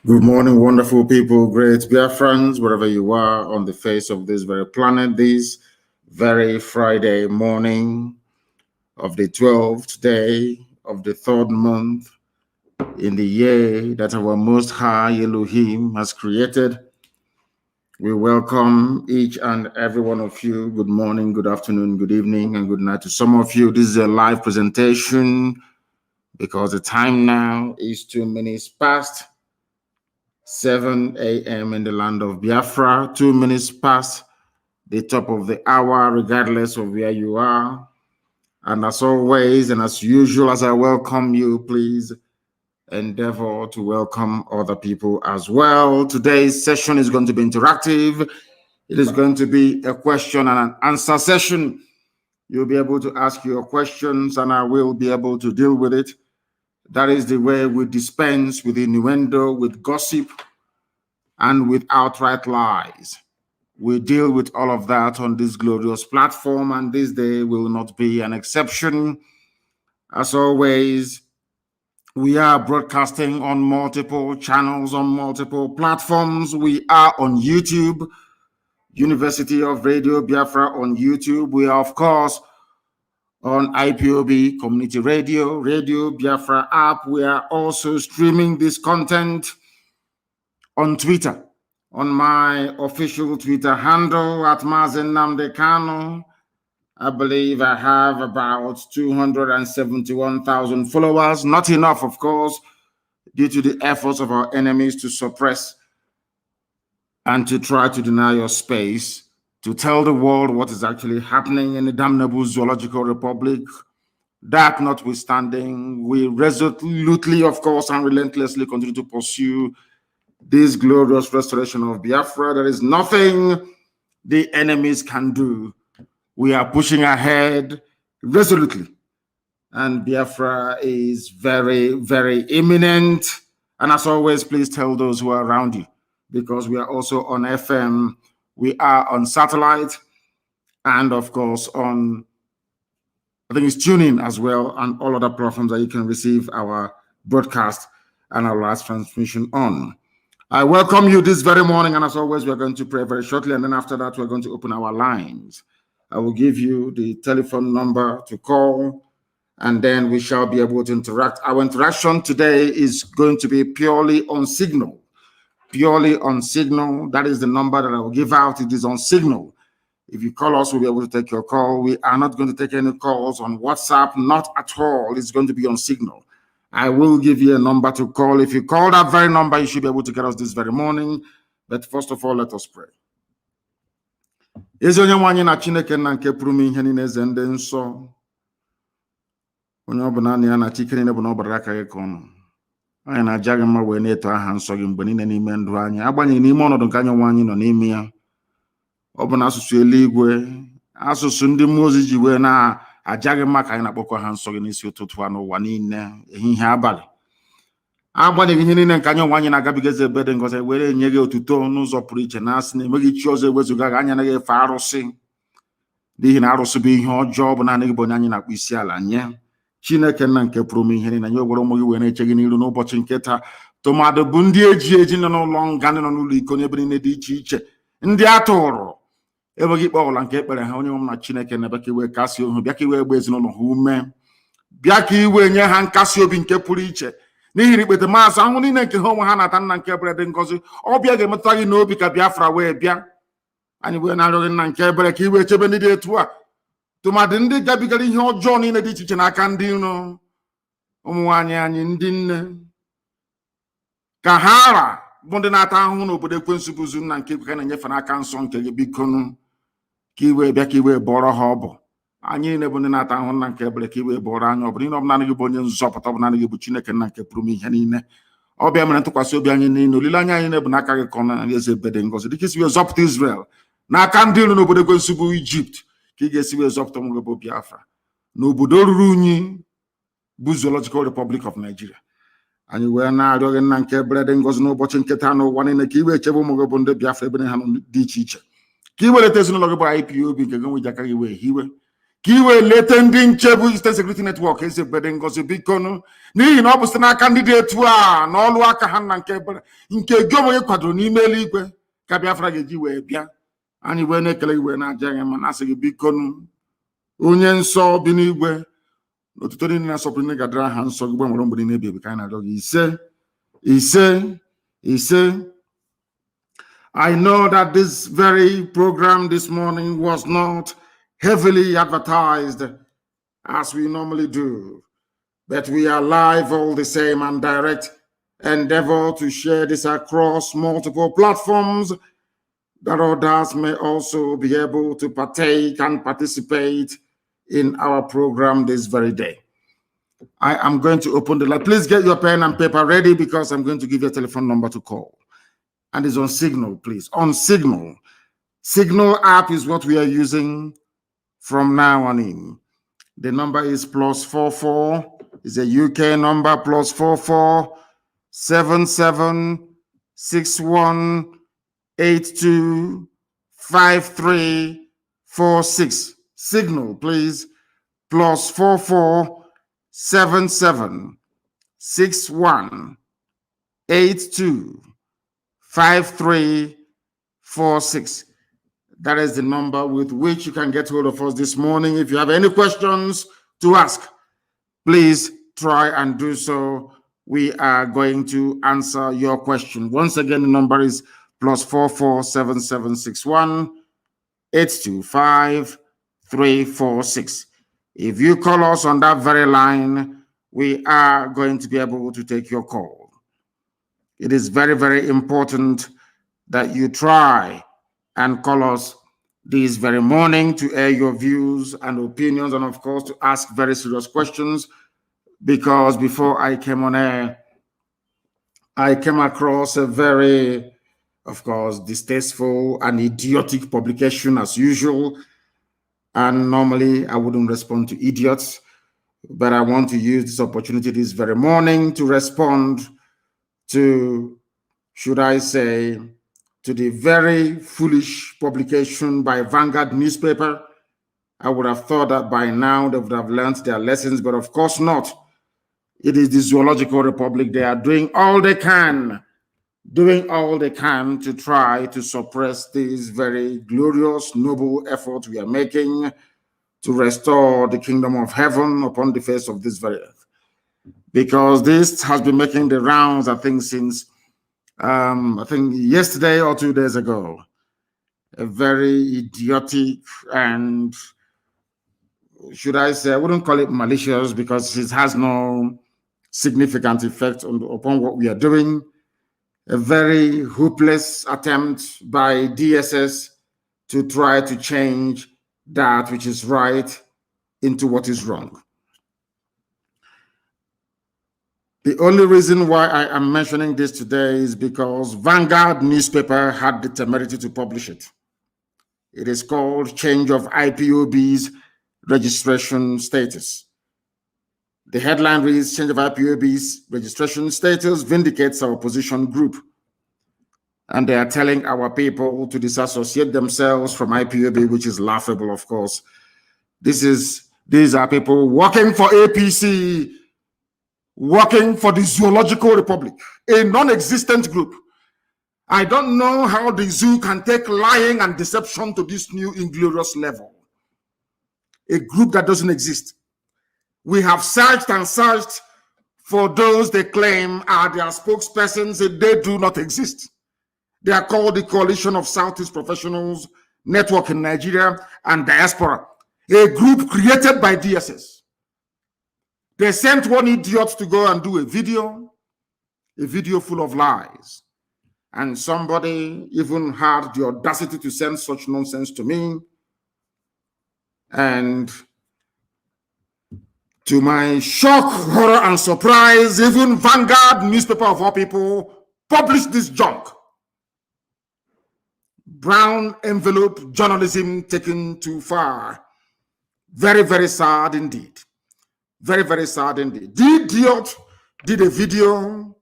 Good morning, wonderful people, great Biafrans, wherever you are on the face of this very planet, this very Friday morning of the 12th day of the 3rd month in the year that our Most High Elohim has created. We welcome each and every one of you. Good morning, good afternoon, good evening, and good night to some of you. This is a live presentation because the time now is 2 minutes past 7 a.m. in the land of Biafra, 2 minutes past the top of the hour, regardless of where you are. And as always, and as usual, as I welcome you, please endeavor to welcome other people as well. Today's session is going to be interactive. It is going to be a question and an answer session. You'll be able to ask your questions, and I will be able to deal with it. That is the way we dispense with innuendo, with gossip, and with outright lies. We deal with all of that on this glorious platform, and this day will not be an exception. As always, we are broadcasting on multiple channels, on multiple platforms. We are on YouTube, University of Radio Biafra on YouTube. We are, of course, on Ipob Community Radio, Radio Biafra app. We are also streaming this content on Twitter, on my official Twitter handle at MAZI NNAMDI KANU. I believe I have about 271,000 followers. Not enough, of course, due to the efforts of our enemies to suppress and to try to deny your space, to tell the world what is actually happening in the damnable zoological republic. That notwithstanding, we resolutely, of course, and relentlessly continue to pursue this glorious restoration of Biafra. There is nothing the enemies can do. We are pushing ahead resolutely. And Biafra is very, very imminent. And as always, please tell those who are around you, because we are also on FM. We are on satellite and, of course, on, I think it's TuneIn as well, and all other platforms that you can receive our broadcast and our last transmission on. I welcome you this very morning, and as always, we're going to pray very shortly, and then after that, we're going to open our lines. I will give you the telephone number to call, and then we shall be able to interact. Our interaction today is going to be purely on Signal. Purely on Signal. That is the number that I will give out. It is on Signal. If you call us, we'll be able to take your call. We are not going to take any calls on WhatsApp, not at all. It's going to be on Signal. I will give you a number to call. If you call that very number, you should be able to get us this very morning. But first of all, let us pray. Ezi onye nwanyị na Chineke na nke pụrụ m ihe niile eze ndị nsọ. Onye ọ bụla ya na Chike niile bụ na ọ gbara aka gị ka ọnụ. Anyị na-aja gị mma wee na-eto aha nsọ gị mgbe niile n'ime ndụ anyị, agbanyeghị n'ime ọnọdụ nke anyị nwe anyị nọ n'ime ya. Ọ bụ na asụsụ eluigwe, asụsụ ndị mmụọ ozi ji wee na-aja gị mma ka anyị na-akpọkwa ha nsọ gị n'isi ụtụtụ a n'ụwa niile, ehihie abalị. Agbanyeghị ihe niile nke anyị nwe anyị na-agabiga ebe dị ngọzi, were nye gị otuto n'ụzọ pụrụ iche, na-asị na emeghị chi ọzọ ewezuga gị, anyị anaghị efe arụsị, n'ihi na arụsị bụ ihe ọjọọ, bụ naanị gị bụ onye anyị na-akpọ isi ala nye. Chineke nna nke pụrụ m ihe niile, anyị ogwere ụmụ gị wee na-eche gị n'iru n'ụbọchị nke taa, tụmadụ bụ ndị eji nọ n'ụlọ nga, ndị nọ n'ụlọ iko n'ebe niile dị iche iche, ndị a tụrụ enweghị ikpe ọbụla nke ekpere ha. Onye nwe m na Chineke na-ebe ka iwe kasị ohu, bịa ka iwe gba ezinụlọ ha ume, bịa ka iwe nye ha nkasi obi nke pụrụ iche, n'ihi na ikpete maazị ahụ niile nke ha onwe ha na-ata nna nke ebere dị ngọzi. Ọbịa ga-emetụta gị n'obi ka Biafra wee bịa. Anyị wee na-arịọ gị nna nke ebere ka iwe chebe ndị dị etu a, tụmadị ndị gabigara ihe ọjọọ niile dị iche iche n'aka ndị iro. Ụmụ nwaanyị anyị, ndị nne, ka ha ara bụ ndị na-ata ahụhụ n'obodo ekwensu bụzu nna nke ka na-enyefe n'aka nsọ nke gị, bikonu ka iwe bịa ka iwe bọrọ ha ọbụ. Anyị niile bụ ndị na-ata ahụhụ nna nke ebere, ka iwe bọrọ anyị ọbụ. N'ihi na ọ bụ naanị gị bụ onye nzọpụta, ọ bụ naanị gị bụ Chineke nna nke pụrụ m ihe niile. Ọbịa mere ntụkwasị obi anyị niile, olileanya anyị niile bụ n'aka gị ka ọ na-eze ebe dị ngọzi, dịka isi wee zọpụta Israel n'aka ndị iro n'obodo ekwensu bụ Ijipt, ka ị ga-esi wee zọpụta ụmụ gị bụ Biafra n'obodo ruru unyi bụ Zoological Republic of Nigeria. Anyị wee na-arịọ gị nna nke ebere dị ngọzi n'ụbọchị nke taa n'ụwa niile, ka iwe echebe ụmụ gị bụ ndị Biafra ebe ha dị iche iche, ka i weleta ezinụlọ gị bụ IPOB nke gị nwe ji aka gị wee hiwe, Kiwe letending chebu Eastern Security Network is a bedding gossip bikono. Ni no busana candidate wa no lu aka han nke gomo ye kwadro ni meli igwe ka Biafra geji we bia. Ani we na ekele iwe na aja ma na asị bikono. Onye nsọ bi n'igwe n'otuto ni na sọpụrụ ni gadara ha nsọ gbe nwere mgbidi na-ebi ka na dog ise. I know that this very program this morning was not heavily advertised as we normally do, but we are live all the same and direct endeavor to share this across multiple platforms that others may also be able to partake and participate in our program this very day. I am going to open the line. Please get your pen and paper ready because I'm going to give you a telephone number to call. And it's on Signal, please. On Signal. Signal app is what we are using from now on in. The number is +44. It's a UK number, +44 77 61 82 53 46. Signal, please. +44 77 61 82 5346. That is the number with which you can get hold of us this morning. If you have any questions to ask, please try and do so. We are going to answer your question. Once again, the number is +44 77 61 825 346. If you call us on that very line, we are going to be able to take your call. It is very, very important that you try and call us this very morning to air your views and opinions, and of course to ask very serious questions, because before I came on air, I came across a very, of course, distasteful and idiotic publication as usual. And normally I wouldn't respond to idiots, but I want to use this opportunity this very morning to respond to, should I say, to the very foolish publication by Vanguard newspaper. I would have thought that by now they would have learned their lessons, but of course not. It is the Zoological Republic. They are doing all they can to try to suppress this very glorious, noble effort we are making to restore the kingdom of heaven upon the face of this very earth. Because this has been making the rounds, I think, since yesterday or 2 days ago. A very idiotic and, should I say, I wouldn't call it malicious because it has no significant effect upon what we are doing. A very hopeless attempt by DSS to try to change that which is right into what is wrong. The only reason why I am mentioning this today is because Vanguard newspaper had the temerity to publish it. It is called Change of IPOB's Registration Status. The headline reads, Change of IPOB's Registration Status Vindicates Our Opposition Group. And they are telling our people to disassociate themselves from IPOB, which is laughable, of course. These are people working for APC, working for the Zoological Republic, a non-existent group. I don't know how the zoo can take lying and deception to this new inglorious level. A group that doesn't exist. We have searched and searched for those they claim are their spokespersons. They do not exist. They are called the Coalition of Southeast Professionals Network in Nigeria and Diaspora, a group created by DSS. They sent one idiot to go and do a video full of lies. And somebody even had the audacity to send such nonsense to me. And to my shock, horror, and surprise, even Vanguard newspaper of all people published this junk. Brown envelope journalism taken too far. Very, very sad indeed. Very, very sad indeed. The idiot did a video.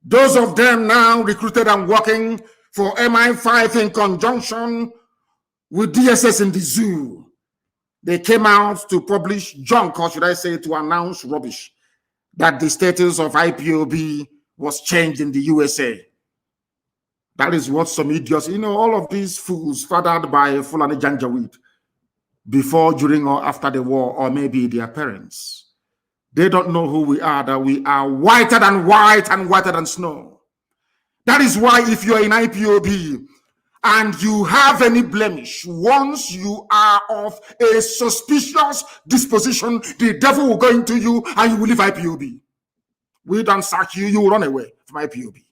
Those of them now recruited and working for MI5 in conjunction with DSS in the zoo. They came out to publish junk, or should I say to announce rubbish, that the status of IPOB was changed in the USA. That is what some idiots, all of these fools fathered by Fulani Janjaweed before, during, or after the war, or maybe their parents. They don't know who we are, that we are whiter than white and whiter than snow. That is why if you're in IPOB and you have any blemish, once you are of a suspicious disposition, the devil will go into you and you will leave IPOB. We don't sack you, you will run away from IPOB.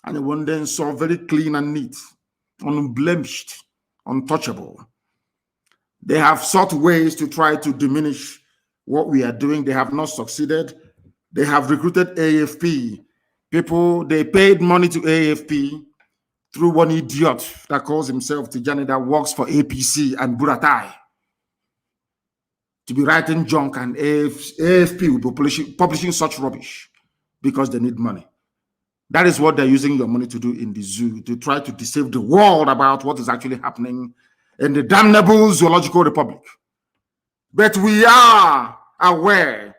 And the one then saw very clean and neat, unblemished, untouchable. They have sought ways to try to diminish what we are doing. They have not succeeded. They have recruited AFP. People, they paid money to AFP through one idiot that calls himself Tijani, that works for APC and Buratai, to be writing junk, and AFP will be publishing such rubbish because they need money. That is what they're using your money to do in the zoo, to try to deceive the world about what is actually happening in the damnable zoological republic. But we are aware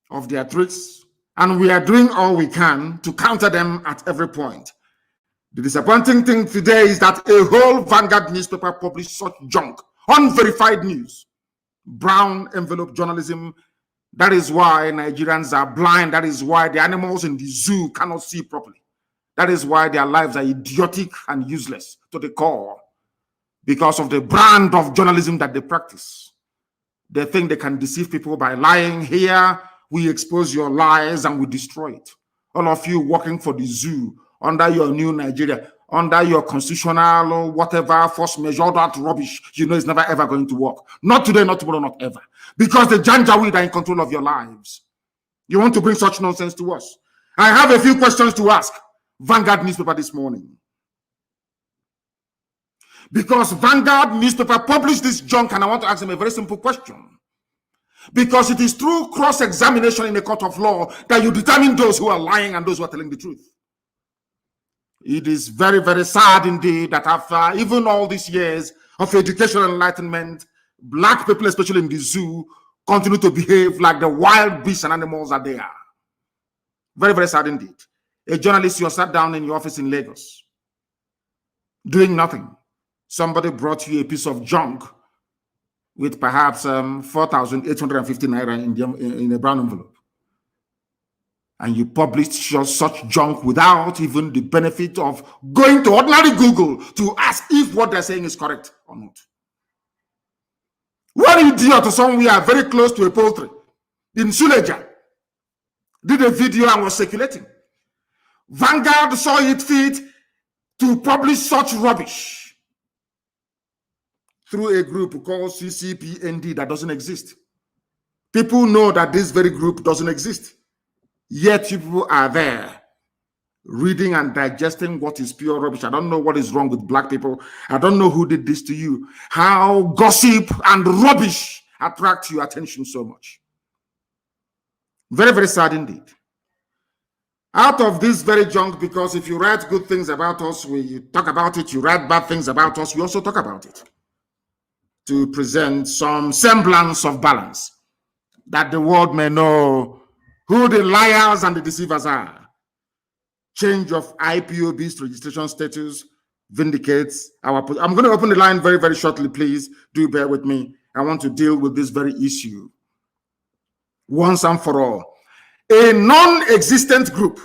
of their tricks, and we are doing all we can to counter them at every point. The disappointing thing today is that a whole Vanguard newspaper published such junk, unverified news, brown envelope journalism. That is why Nigerians are blind. That is why the animals in the zoo cannot see properly. That is why their lives are idiotic and useless to the core, because of the brand of journalism that they practice. They think they can deceive people by lying. Here, we expose your lies and we destroy it. All of you working for the zoo, under your new Nigeria, under your constitutional or whatever force measure, that rubbish, it's never ever going to work. Not today, not tomorrow, not ever. Because the Janjaweed are in control of your lives. You want to bring such nonsense to us? I have a few questions to ask Vanguard newspaper this morning. Because Vanguard newspaper published this junk, and I want to ask them a very simple question. Because it is through cross-examination in a court of law that you determine those who are lying and those who are telling the truth. It is very, very sad indeed that after even all these years of educational enlightenment, black people, especially in the zoo, continue to behave like the wild beasts and animals that they are. Very, very sad indeed. A journalist, you sat down in your office in Lagos, doing nothing. Somebody brought you a piece of junk with perhaps 4,850 naira in a brown envelope. And you published such junk without even the benefit of going to ordinary Google to ask if what they're saying is correct or not. One idiot somewhere very close to a poultry in Suleja did a video and was circulating. Vanguard saw it fit to publish such rubbish through a group called CCPND that doesn't exist. People know that this very group doesn't exist. Yet people are there reading and digesting what is pure rubbish. I don't know what is wrong with black people. I don't know who did this to you. How gossip and rubbish attract your attention so much. Very, very sad indeed. Out of this very junk, because if you write good things about us, we talk about it. You write bad things about us, we also talk about it. To present some semblance of balance, that the world may know who the liars and the deceivers are. Change of IPOB's registration status vindicates our position. I'm going to open the line very, very shortly. Please do bear with me. I want to deal with this very issue once and for all. A non-existent group.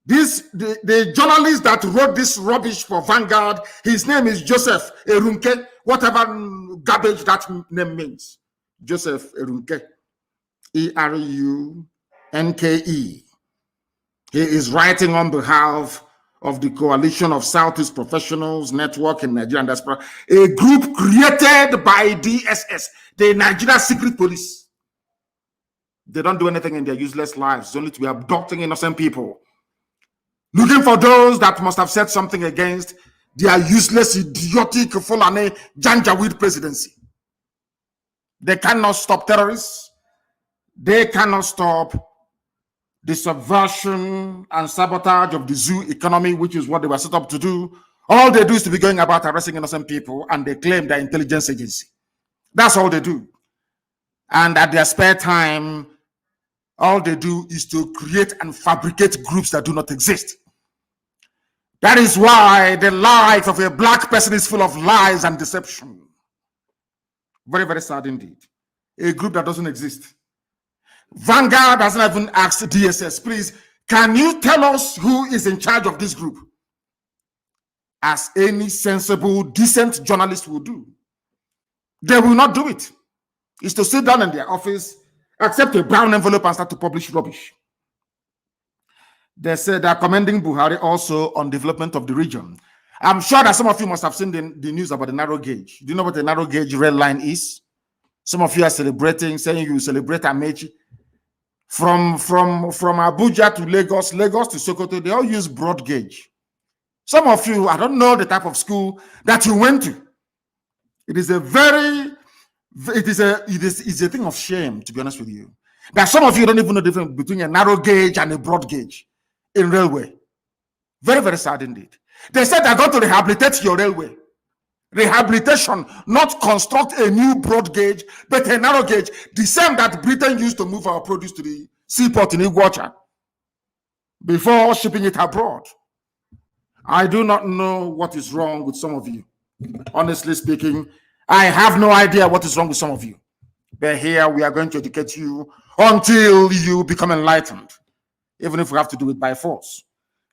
The journalist that wrote this rubbish for Vanguard, his name is Joseph Erunke, whatever garbage that name means. Joseph Erunke. E-R-U-N-K-E. He is writing on behalf of the Coalition of Southeast Professionals Network in Nigeria and Diaspora, a group created by DSS, the Nigeria Secret Police. They don't do anything in their useless lives. It's only to be abducting innocent people, looking for those that must have said something against their useless, idiotic, Fulani Janjaweed presidency. They cannot stop terrorists. They cannot stop the subversion and sabotage of the zoo economy, which is what they were set up to do, All they do is to be going about arresting innocent people, and they claim they're intelligence agency. That's all they do. And at their spare time, all they do is to create and fabricate groups that do not exist. That is why the life of a black person is full of lies and deception. Very, very sad indeed. A group that doesn't exist. Vanguard hasn't even asked DSS, please, can you tell us who is in charge of this group? As any sensible, decent journalist will do. They will not do it. It's to sit down in their office, accept a brown envelope, and start to publish rubbish. They said they're commending Buhari also on development of the region. I'm sure that some of you must have seen the news about the narrow gauge. Do you know what the narrow gauge red line is? Some of you are celebrating, saying you celebrate Amechi. From Abuja to Lagos, Lagos to Sokoto, they all use broad gauge. Some of you, I don't know the type of school that you went to. It is a thing of shame, to be honest with you. That some of you don't even know the difference between a narrow gauge and a broad gauge in railway. Very, very sad indeed. They said they're going to rehabilitate your railway. Rehabilitation, not construct a new broad gauge, but a narrow gauge, the same that Britain used to move our produce to the seaport in Iguacha before shipping it abroad. I do not know what is wrong with some of you. Honestly speaking, I have no idea what is wrong with some of you. But here we are going to educate you until you become enlightened, even if we have to do it by force.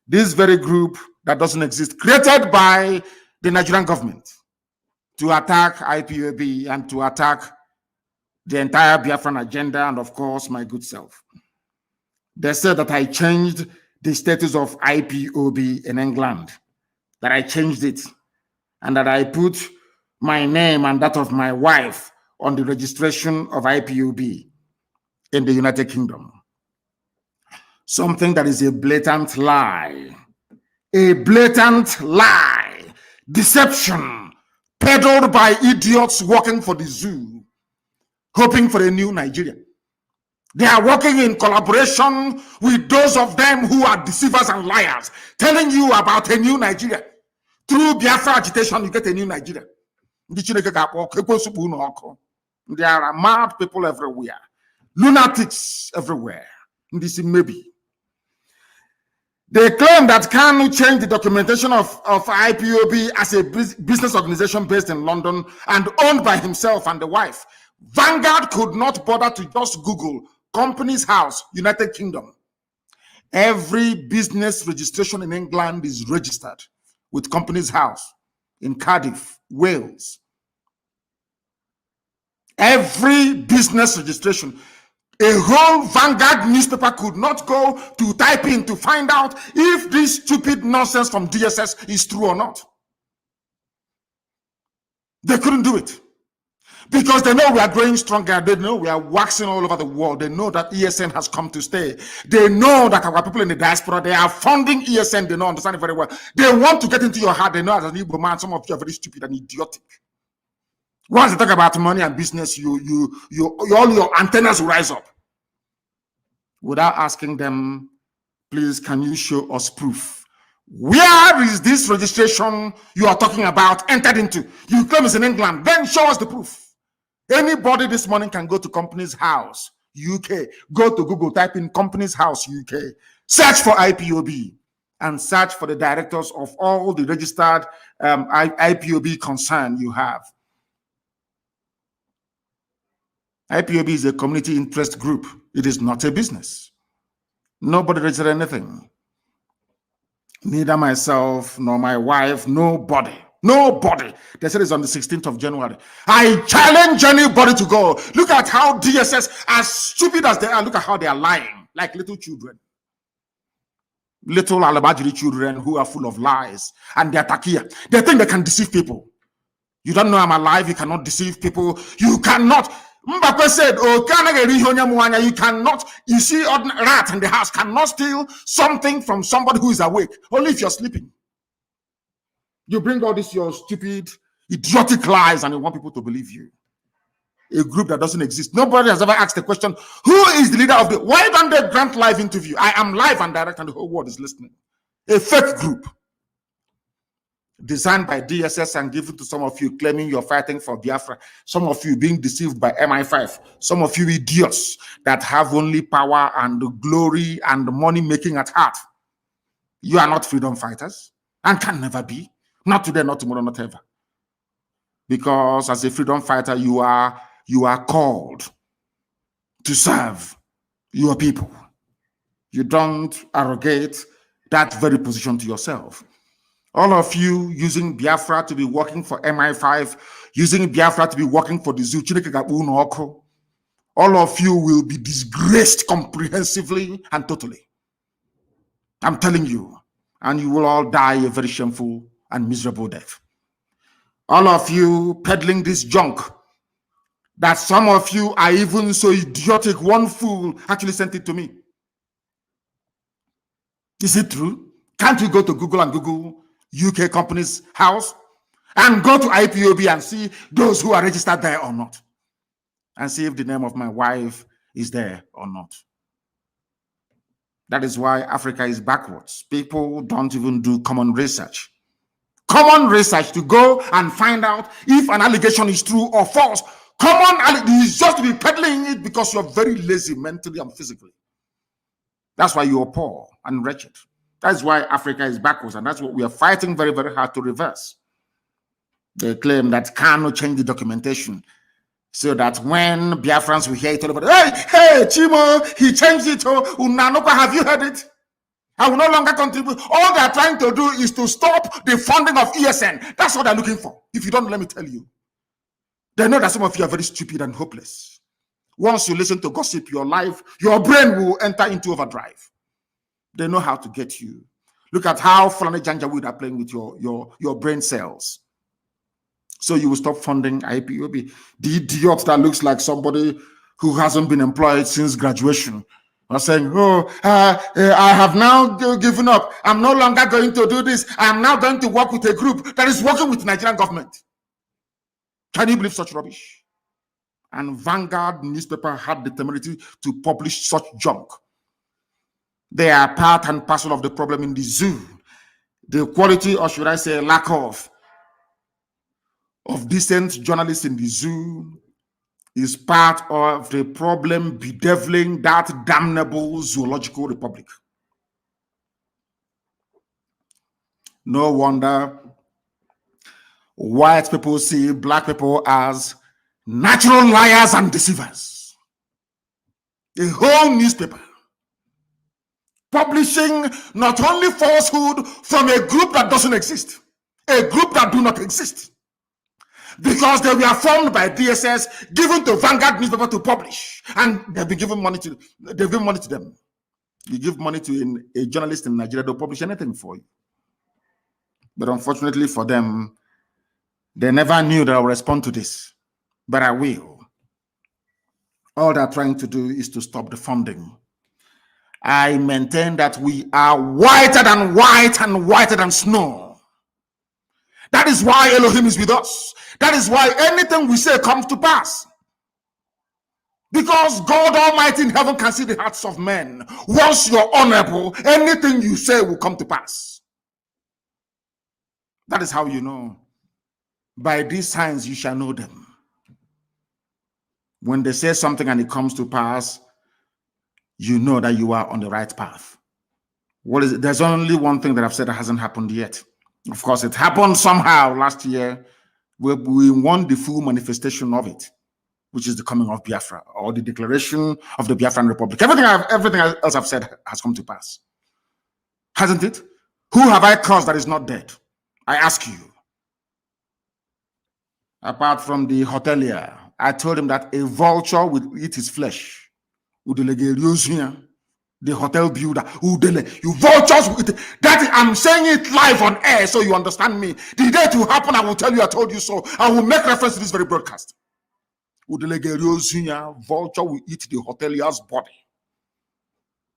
This very group that doesn't exist, created by the Nigerian government to attack IPOB and to attack the entire Biafran agenda and, of course, my good self. They said that I changed the status of IPOB in England, that I changed it, and that I put my name and that of my wife on the registration of IPOB in the United Kingdom. Something that is a blatant lie. A blatant lie. Deception. Peddled by idiots working for the zoo, hoping for a new Nigeria. They are working in collaboration with those of them who are deceivers and liars, telling you about a new Nigeria. Through Biafra agitation, you get a new Nigeria. There are mad people everywhere, lunatics everywhere. This maybe. They claim that Kanu changed the documentation of IPOB as a business organization based in London and owned by himself and the wife. Vanguard could not bother to just Google Companies House, United Kingdom. Every business registration in England is registered with Companies House in Cardiff, Wales. Every business registration. A whole Vanguard newspaper could not go to type in to find out if this stupid nonsense from DSS is true or not. They couldn't do it. Because they know we are growing stronger. They know we are waxing all over the world. They know that ESN has come to stay. They know that our people in the diaspora, they are funding ESN. They know, understand it very well. They want to get into your heart. They know as an Igbo man, some of you are very stupid and idiotic. Once they talk about money and business, all your antennas will rise up. Without asking them, please, can you show us proof? Where is this registration you are talking about entered into? You claim it's in England. Then show us the proof. Anybody this morning can go to Companies House, UK. Go to Google, type in Companies House, UK. Search for IPOB and search for the directors of all the registered IPOB concern you have. IPOB is a community interest group. It is not a business. Nobody registered anything. Neither myself nor my wife, nobody. Nobody. They said it's on the 16th of January. I challenge anybody to go. Look at how DSS, as stupid as they are, look at how they are lying like little children. Little alabajiri children who are full of lies. And they are takia. They think they can deceive people. You don't know I'm alive. You cannot deceive people. You cannot. Mbappe said, oh, you cannot, you see, ordinary rat in the house cannot steal something from somebody who is awake, only if you're sleeping. You bring all this, your stupid, idiotic lies, and you want people to believe you. A group that doesn't exist. Nobody has ever asked the question, who is the leader of the, why don't they grant live interview? I am live and direct and the whole world is listening. A fake group. designed by DSS and given to some of you claiming you're fighting for Biafra, some of you being deceived by MI5, some of you idiots that have only power and glory and money making at heart. You are not freedom fighters and can never be. Not today, not tomorrow, not ever. Because as a freedom fighter, you are called to serve your people. You don't arrogate that very position to yourself. All of you using Biafra to be working for MI5, using Biafra to be working for the zoo, all of you will be disgraced comprehensively and totally. I'm telling you. And you will all die a very shameful and miserable death. All of you peddling this junk, that some of you are even so idiotic, one fool actually sent it to me. Is it true? Can't you go to Google and Google UK company's house and go to Ipob and see those who are registered there or not? And see if the name of my wife is there or not. That is why Africa is backwards. People don't even do common research. Common research to go and find out if an allegation is true or false. Common is just to be peddling it because you're very lazy mentally and physically. That's why you're poor and wretched. That's why Africa is backwards, and that's what we are fighting very, very hard to reverse. They claim that Kanu changed the documentation so that when Biafrans will hear it all over, hey, Chimo, he changed it. Unanoka, have you heard it? I will no longer contribute. All they're trying to do is to stop the funding of ESN. That's what they're looking for. If you don't, let me tell you. They know that some of you are very stupid and hopeless. Once you listen to gossip, your life, your brain will enter into overdrive. They know how to get you. Look at how Fulani Janjaweed are playing with your brain cells. So you will stop funding IPOB. The idiot that looks like somebody who hasn't been employed since graduation are saying, I have now given up. I'm no longer going to do this. I'm now going to work with a group that is working with the Nigerian government. Can you believe such rubbish? And Vanguard newspaper had the temerity to publish such junk. They are part and parcel of the problem in the zoo. The quality, or should I say lack of decent journalists in the zoo is part of the problem bedeviling that damnable zoological republic. No wonder white people see black people as natural liars and deceivers. A whole newspaper publishing not only falsehood from a group that doesn't exist, a group that do not exist, because they were formed by DSS, given to Vanguard newspaper to publish, and they've been given money to. They've given money to them. You give money to a journalist in Nigeria, they'll publish anything for you. But unfortunately for them, they never knew that I'll respond to this. But I will. All they're trying to do is to stop the funding. I maintain that we are whiter than white and whiter than snow. That is why Elohim is with us. That is why anything we say comes to pass. Because God Almighty in heaven can see the hearts of men. Once you're honorable, anything you say will come to pass. That is how you know. By these signs you shall know them. When they say something and it comes to pass, you know that you are on the right path. What is it? There's only one thing that I've said that hasn't happened yet. Of course, it happened somehow last year. We won the full manifestation of it, which is the coming of Biafra, or the declaration of the Biafran Republic. Everything else I've said has come to pass. Hasn't it? Who have I caused that is not dead? I ask you. Apart from the hotelier, I told him that a vulture would eat his flesh. The hotel builder, you vultures will eat it. That I'm saying it live on air so you understand me. The day it will happen, I will tell you I told you so. I will make reference to this very broadcast. Vulture will eat the hotelier's body.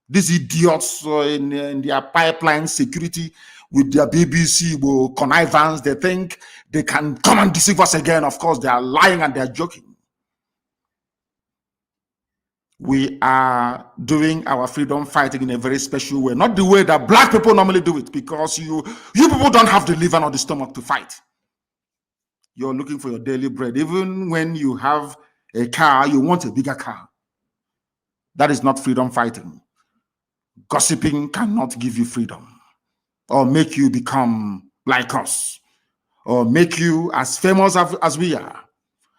These idiots in their pipeline security with their BBC connivance, they think they can come and deceive us again. Of course, they are lying and they are joking. we are doing our freedom fighting in a very special way, not the way that black people normally do it, because you people don't have the liver or the stomach to fight. You're looking for your daily bread. Even when you have a car, you want a bigger car. That is not freedom fighting. Gossiping cannot give you freedom or make you become like us or make you as famous as we are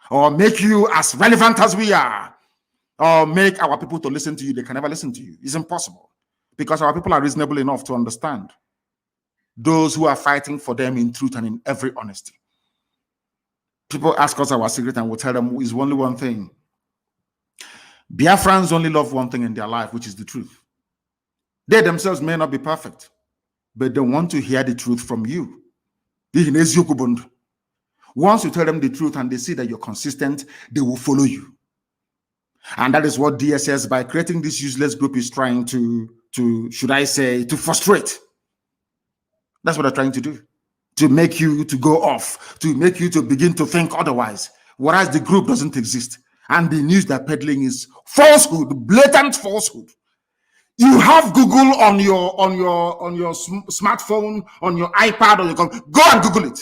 or make you as relevant as we are or make our people to listen to you. They can never listen to you. It's impossible because our people are reasonable enough to understand those who are fighting for them in truth and in every honesty. People ask us our secret and we'll tell them is only one thing. Biafrans only love one thing in their life, which is the truth. They themselves may not be perfect, but they want to hear the truth from you. Once you tell them the truth and they see that you're consistent, they will follow you. And that is what DSS, by creating this useless group, is trying to should I say, to frustrate. That's what they're trying to do. To make you to go off, to make you to begin to think otherwise, whereas the group doesn't exist. And the news they're peddling is falsehood, blatant falsehood. You have Google on your smartphone, on your iPad, or your computer. Go and Google it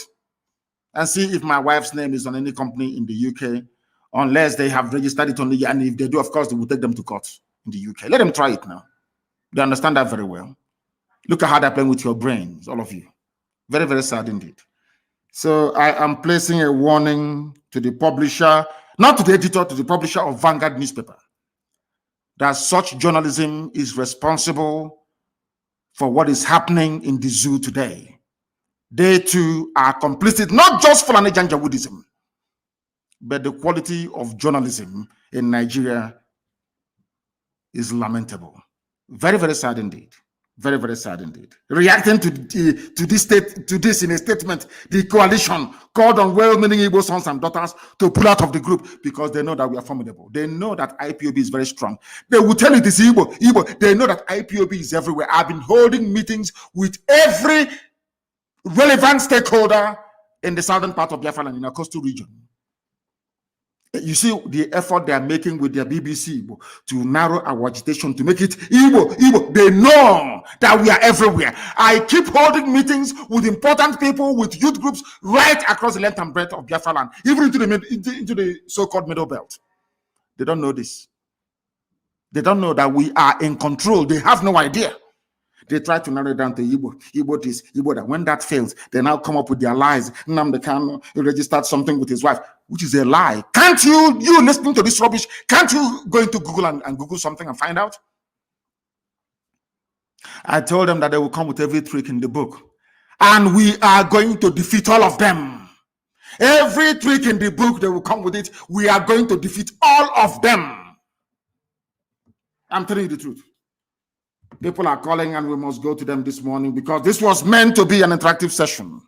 and see if my wife's name is on any company in the UK, unless they have registered it on the. And if they do, of course, they will take them to court in the UK. Let them try it now. They understand that very well. Look at how they're playing with your brains, all of you. Very, very sad indeed. So I am placing a warning to the publisher, not to the editor, to the publisher of Vanguard newspaper, that such journalism is responsible for what is happening in the zoo today. They too are complicit, not just Fulani Janjaweedism, but the quality of journalism in Nigeria is lamentable. Very, very sad indeed. Very, very sad indeed. Reacting to this in a statement, the coalition called on well-meaning Igbo sons and daughters to pull out of the group because they know that we are formidable. They know that IPOB is very strong. They will tell you this Igbo. They know that IPOB is everywhere. I've been holding meetings with every relevant stakeholder in the southern part of Biafra and in our coastal region. You see the effort they are making with their BBC to narrow our agitation, to make it Igbo. They know that we are everywhere. I keep holding meetings with important people, with youth groups right across the length and breadth of Biafra land, even into the so-called middle belt. They don't know this. They don't know that we are in control. They have no idea. They try to narrow it down to Igbo this, Igbo that. When that fails, they now come up with their lies. Nnamdi Kanu registered something with his wife, which is a lie. Can't you listening to this rubbish, can't you go into Google and Google something and find out? I told them that they will come with every trick in the book. And we are going to defeat all of them. Every trick in the book, they will come with it. We are going to defeat all of them. I'm telling you the truth. People are calling and we must go to them this morning because this was meant to be an interactive session.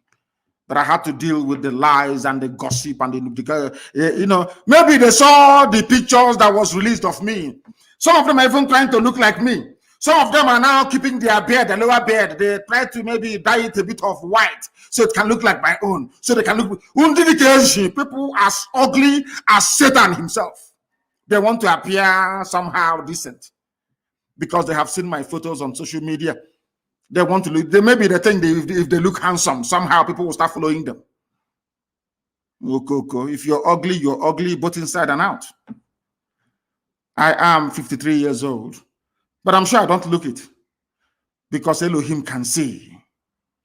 But I had to deal with the lies and the gossip and the, maybe they saw the pictures that was released of me. Some of them are even trying to look like me. Some of them are now keeping their beard, the lower beard. They try to maybe dye it a bit of white so it can look like my own. So they can look. People as ugly as Satan himself. They want to appear somehow decent because they have seen my photos on social media. They want to look, maybe they think if they look handsome, somehow people will start following them. If you're ugly both inside and out. I am 53 years old, but I'm sure I don't look it because Elohim can see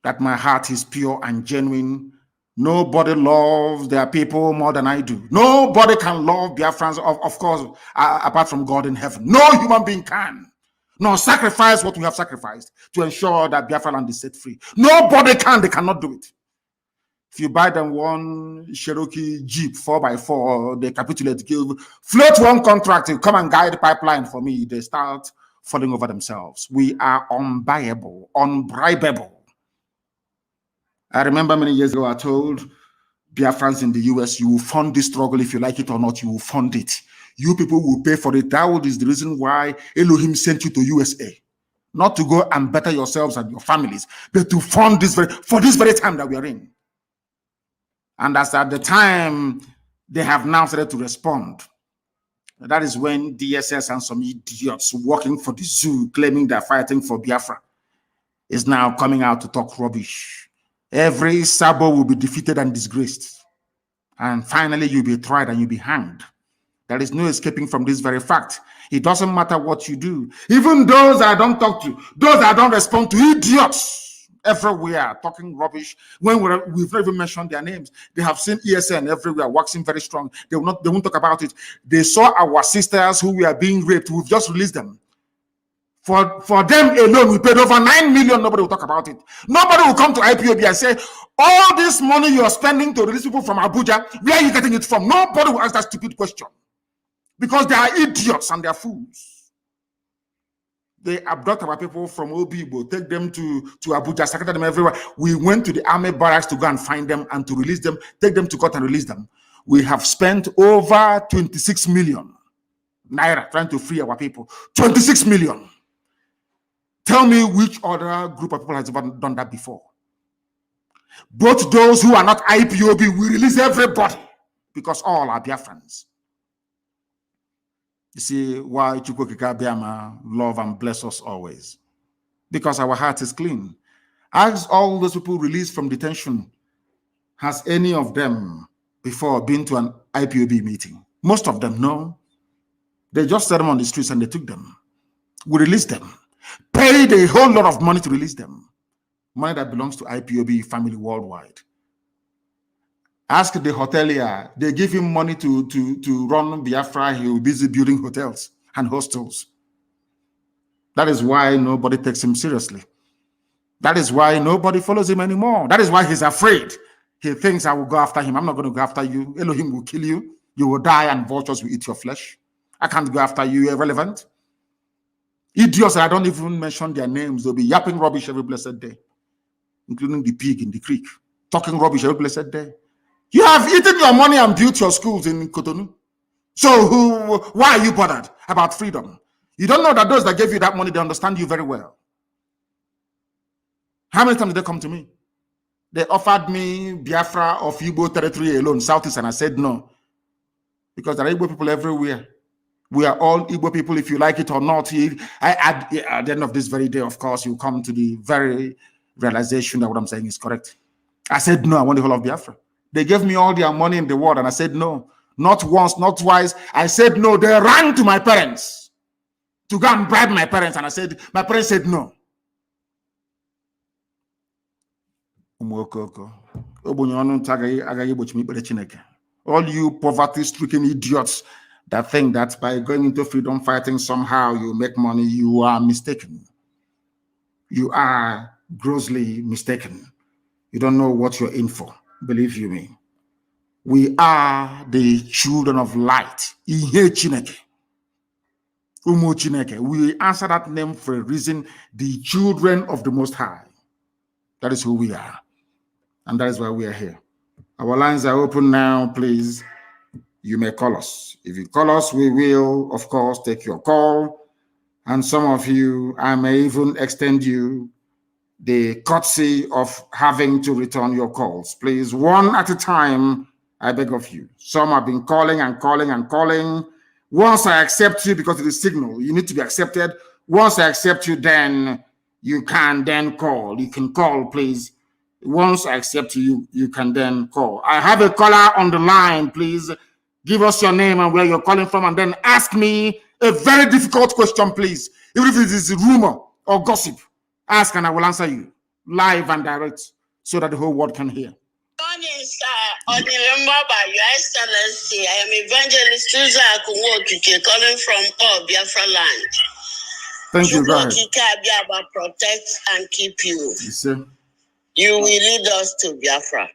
that my heart is pure and genuine. Nobody loves their people more than I do. Nobody can love Biafrans, of course, apart from God in heaven. No human being can. Nor sacrifice what we have sacrificed to ensure that Biafra land is set free. Nobody can. They cannot do it. If you buy them one Cherokee Jeep 4x4, they capitulate, float one contract, come and guide the pipeline for me. They start falling over themselves. We are unbuyable, unbribable. I remember many years ago, I told Biafrans in the US, you will fund this struggle if you like it or not, you will fund it. You people will pay for it. That is the reason why Elohim sent you to USA. Not to go and better yourselves and your families, but to fund this for this very time that we are in. And as at the time, they have now started to respond. That is when DSS and some idiots working for the zoo claiming they're fighting for Biafra is now coming out to talk rubbish. Every Sabo will be defeated and disgraced. And finally, you'll be tried and you'll be hanged. There is no escaping from this very fact. It doesn't matter what you do. Even those I don't talk to, those I don't respond to, idiots everywhere talking rubbish when we've not even mentioned their names. They have seen ESN everywhere waxing very strong. They won't talk about it. They saw our sisters who were being raped. We've just released them. For them alone, we paid over 9 million. Nobody will talk about it. Nobody will come to IPOB and say, all this money you're spending to release people from Abuja, where are you getting it from? Nobody will ask that stupid question. Because they are idiots and they are fools. They abduct our people from Obibo, take them to Abuja, secretary them everywhere. We went to the army barracks to go and find them and to release them, take them to court and release them. We have spent over 26 million naira trying to free our people. 26 million. Tell me which other group of people has ever done that before. Both those who are not IPOB, we release everybody because all are Biafrans. You see why Chukwukika Biama love and bless us always? Because our heart is clean. Ask all those people released from detention, has any of them before been to an IPOB meeting? Most of them, no. They just set them on the streets and they took them. We released them. Paid a whole lot of money to release them. Money that belongs to IPOB family worldwide. Ask the hotelier. They give him money to run Biafra. He will be busy building hotels and hostels. That is why nobody takes him seriously. That is why nobody follows him anymore. That is why he's afraid. He thinks I will go after him. I'm not going to go after you. Elohim will kill you. You will die and vultures will eat your flesh. I can't go after you. You're irrelevant. Idiots that I don't even mention their names. They'll be yapping rubbish every blessed day, including the pig in the creek, talking rubbish every blessed day. You have eaten your money and built your schools in Cotonou. So why are you bothered about freedom? You don't know that those that gave you that money, they understand you very well. How many times did they come to me? They offered me Biafra of Igbo territory alone, Southeast, and I said no. Because there are Igbo people everywhere. We are all Igbo people, if you like it or not. At the end of this very day, of course, you come to the very realization that what I'm saying is correct. I said no, I want the whole of Biafra. They gave me all their money in the world, and I said no. Not once, not twice. I said no. They ran to my parents to go and bribe my parents, and my parents said no. All you poverty-stricken idiots that think that by going into freedom fighting somehow you make money, you are mistaken. You are grossly mistaken. You don't know what you're in for. Believe you me. We are the children of light. We answer that name for a reason. The children of the Most High. That is who we are. And that is why we are here. Our lines are open now, please. You may call us. If you call us, we will, of course, take your call. And some of you, I may even extend you the courtesy of having to return your calls. Please, one at a time, I beg of you. Some have been calling and calling and calling. Once I accept you, because it is signal, you need to be accepted. Once I accept you, then you can then call. You can call, please. Once I accept you, you can then call. I have a caller on the line, please. Give us your name and where you're calling from, and then ask me a very difficult question, please. Even if it is a rumor or gossip, ask and I will answer you live and direct so that the whole world can hear. On Your Excellency, I am Evangelist Susan Akuwotuke calling from Biafra land. Thank you, go ahead. Protect and keep you. Yes, sir. You will lead us to Biafra.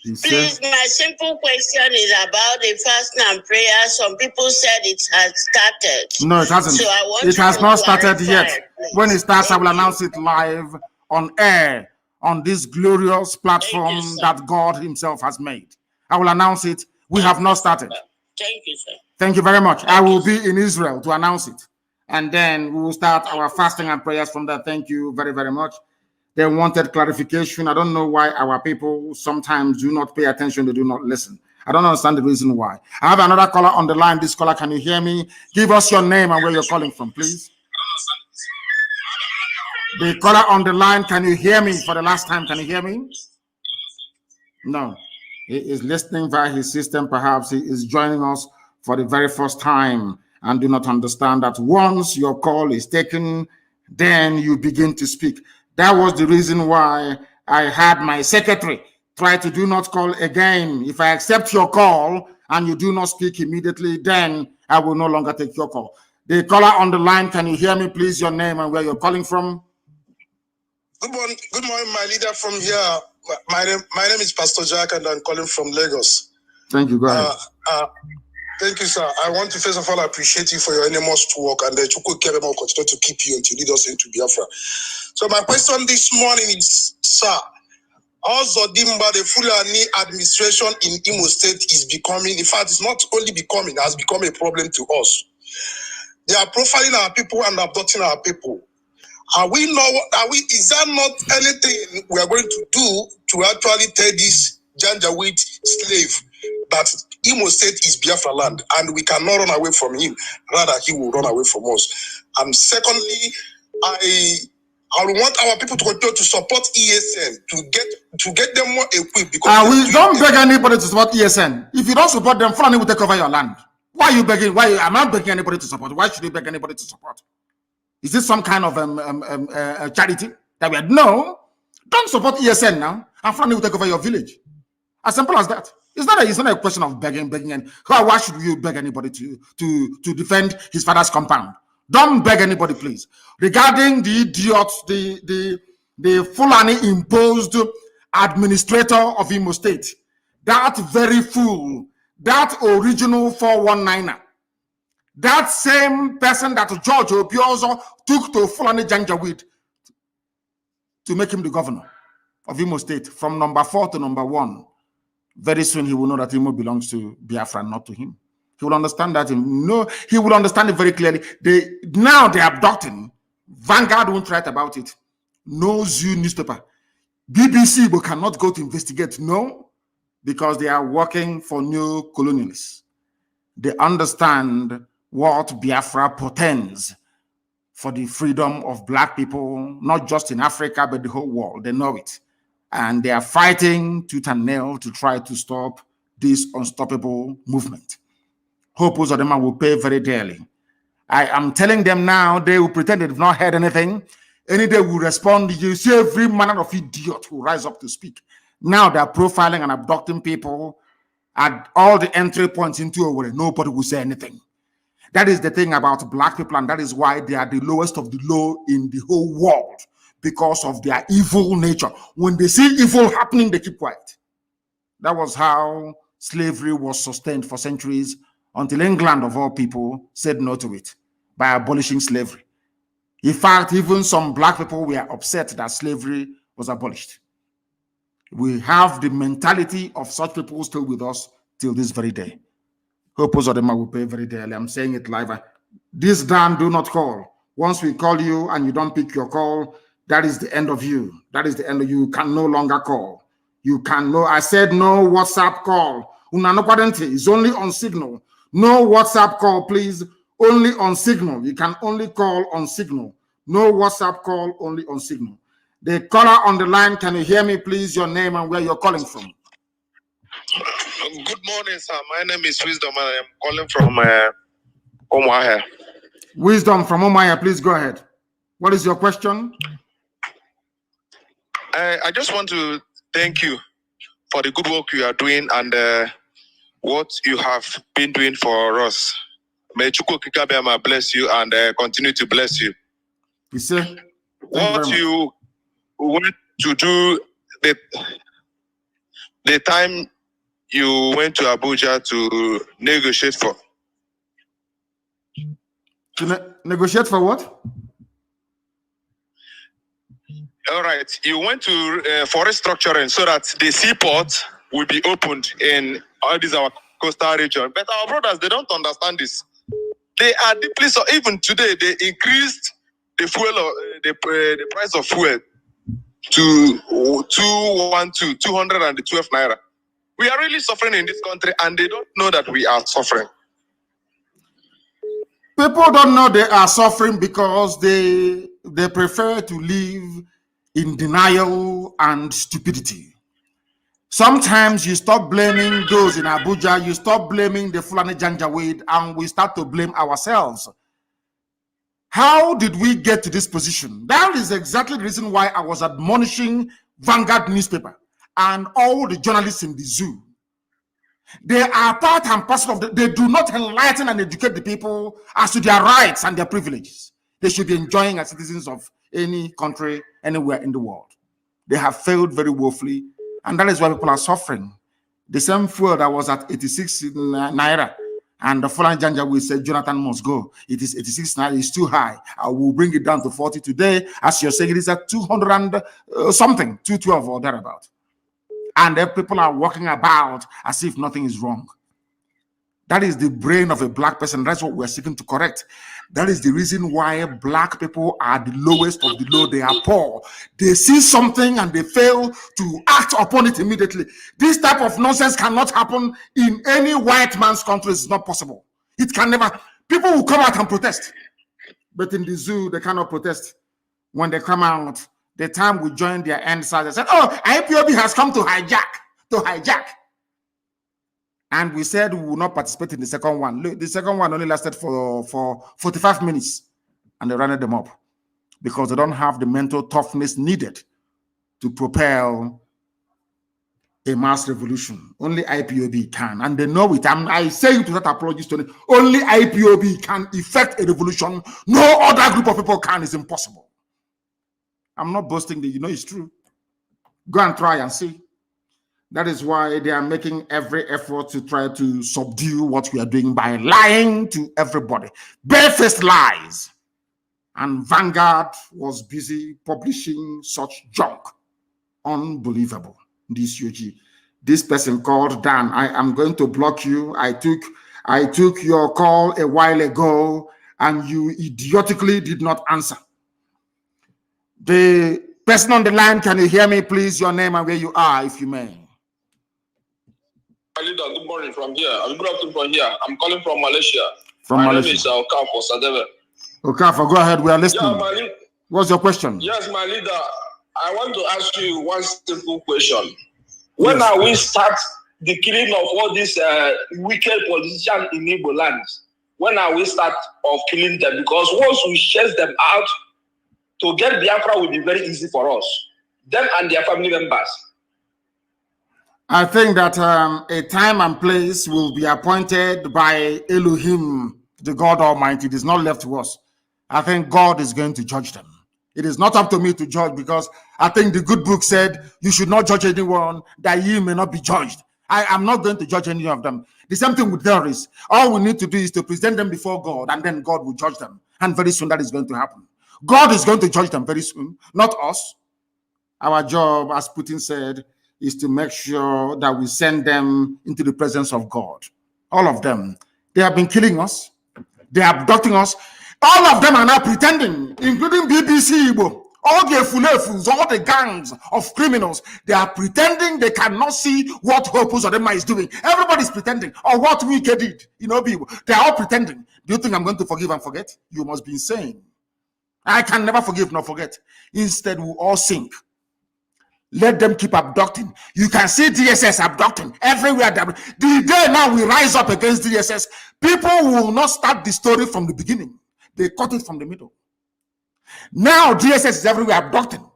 Yes, please, my simple question is about the fasting and prayer. Some people said it has started. No, it hasn't. So it has not started yet. Please. When it starts, I will announce it live on air on this glorious platform that God himself has made. I will announce it. We have not started. Thank you, sir. Thank you very much. I will be in Israel to announce it. And then we will start our fasting and prayers from there. Thank you very, very much. They wanted clarification. I don't know why our people sometimes do not pay attention. They do not listen. I don't understand the reason why. I have another caller on the line. This caller, can you hear me? Give us your name and where you're calling from, please. The caller on the line, can you hear me for the last time? Can you hear me? No. He is listening via his system. Perhaps he is joining us for the very first time and do not understand that once your call is taken, then you begin to speak. That was the reason why I had my secretary try to do not call again. If I accept your call and you do not speak immediately, then I will no longer take your call. The caller on the line, can you hear me, please? Your name and where you're calling from? Good morning, my leader from here. My name is Pastor Jack, and I'm calling from Lagos. Thank you. Go ahead. Thank you, sir. I want to first of all appreciate you for your enormous work, and the Chukwu Kebemo continue to keep you until lead us into Biafra. So my question this morning is, sir, also Dimba, the Fulani administration in Imo State is becoming, in fact, it's not only becoming, it has become a problem to us. They are profiling our people and abducting our people. Is that not anything we are going to do to actually tell this Janjaweed slave that Imo State is Biafra land and we cannot run away from him, rather he will run away from us? And secondly, I want our people to continue to support ESN to get them more equipped, because we don't beg anybody to support ESN. If you don't support them, Fulani will take over your land. Why are you begging? I'm not begging anybody to support. Why should you beg anybody to support? Is this some kind of charity that we had? No, don't support ESN now, and Fulani will take over your village. As simple as that. It's not a question of begging, and why should you beg anybody to defend his father's compound? Don't beg anybody, please. Regarding the idiots, the Fulani imposed administrator of Imo State, that very fool, that original 419er, that same person that George Obiozo took to Fulani Janjaweed to make him the governor of Imo State from number 4 to number 1. Very soon he will know that Imo belongs to Biafra, not to him. He will understand that. He will understand it very clearly. Now they're abducting. Vanguard won't write about it. No Zoo newspaper. BBC but cannot go to investigate. No, because they are working for new colonialists. They understand what Biafra portends for the freedom of black people, not just in Africa, but the whole world. They know it. And they are fighting tooth and nail to try to stop this unstoppable movement. Hope of them will pay very dearly. I am telling them now, they will pretend they've not heard anything. Any day will respond. You see every manner of idiot who rise up to speak. Now they're profiling and abducting people at all the entry points into a way. Nobody will say anything. That is the thing about black people, and that is why they are the lowest of the low in the whole world, because of their evil nature. When they see evil happening, they keep quiet. That was how slavery was sustained for centuries, until England, of all people, said no to it by abolishing slavery. In fact, even some black people were upset that slavery was abolished. We have the mentality of such people still with us till this very day. Hope Uzodema will pay very dearly. I'm saying it live. This Dan, do not call. Once we call you and you don't pick your call, that is the end of you. That is the end of you. You can no longer call. You can no. I said no WhatsApp call. It's only on Signal. No WhatsApp call, please. Only on Signal. You can only call on Signal. No WhatsApp call, only on Signal. The caller on the line, can you hear me, please? Your name and where you're calling from. Good morning, sir. My name is Wisdom, and I am calling from Omaya. Wisdom from Omaya, please go ahead. What is your question? I just want to thank you for the good work you are doing and what you have been doing for us. May Chukwu Kikabiyama bless you and continue to bless you. You see? What you went to do, the time you went to Abuja to negotiate for. To negotiate for what? All right. You went to forest structuring so that the seaport will be opened in all these our coastal region. But our brothers, they don't understand this. They are deeply so. Even today, they increased the fuel, the price of fuel to 212 naira. We are really suffering in this country, and they don't know that we are suffering. People don't know they are suffering because they prefer to live in denial and stupidity. Sometimes you stop blaming those in Abuja, you stop blaming the Fulani Janjaweed, and we start to blame ourselves. How did we get to this position? That is exactly the reason why I was admonishing Vanguard newspaper and all the journalists in the zoo. They are part and parcel of they do not enlighten and educate the people as to their rights and their privileges. They should be enjoying as citizens of any country, anywhere in the world. They have failed very woefully, and that is why people are suffering. The same fuel that was at 86 naira, and the Fulani Janjaweed said Jonathan must go. It is 86 naira, it's too high. I will bring it down to 40 today. As you're saying, it is at 200 and something, 212 or thereabout. And then people are walking about as if nothing is wrong. That is the brain of a black person. That's what we're seeking to correct. That is the reason why black people are the lowest of the low. They are poor. They see something and they fail to act upon it immediately. This type of nonsense cannot happen in any white man's country. It's not possible. It can never. People will come out and protest. But in the zoo, they cannot protest. When they come out, the time we joined their end side, they said, oh, Ipob has come to hijack. And we said we will not participate in the second one. Look, the second one only lasted for 45 minutes. And they ran them up because they don't have the mental toughness needed to propel a mass revolution. Only Ipob can. And they know it. I say it without apologies to them. Only Ipob can effect a revolution. No other group of people can. It's impossible. I'm not boasting that, you know, it's true. Go and try and see. That is why they are making every effort to try to subdue what we are doing by lying to everybody. Barefaced lies. And Vanguard was busy publishing such junk. Unbelievable. This person called Dan. I am going to block you. I took your call a while ago and you idiotically did not answer. The person on the line, can you hear me, please? Your name and where you are, if you may. Good morning from here. Good afternoon from here. I'm calling from Malaysia. My name is Okafor Sadeve. Okafor, go ahead. We are listening. Yeah, what's your question? Yes, my leader. I want to ask you one simple question. When are we start the killing of all these wicked politicians in Igbo lands? When are we start of killing them? Because once we chase them out, to get Biafra will be very easy for us, them and their family members. I think that a time and place will be appointed by Elohim, the God Almighty. It is not left to us. I think God is going to judge them. It is not up to me to judge, because I think the good book said you should not judge anyone that ye may not be judged. I am not going to judge any of them. The same thing with terrorists. All we need to do is to present them before God, and then God will judge them. And very soon that is going to happen. God is going to judge them very soon, not us. Our job, as Putin said, is to make sure that we send them into the presence of God. All of them. They have been killing us. They are abducting us. All of them are now pretending, including BBC Igbo, all the Fulefus, all the gangs of criminals. They are pretending they cannot see what Hopus Odema is doing. Everybody's pretending, or what Wike did. You know, people. They are all pretending. Do you think I'm going to forgive and forget? You must be insane. I can never forgive nor forget. Instead, we all sink. Let them keep abducting. You can see DSS abducting everywhere. The day now we rise up against DSS, people will not start the story from the beginning. They cut it from the middle. Now DSS is everywhere abducting.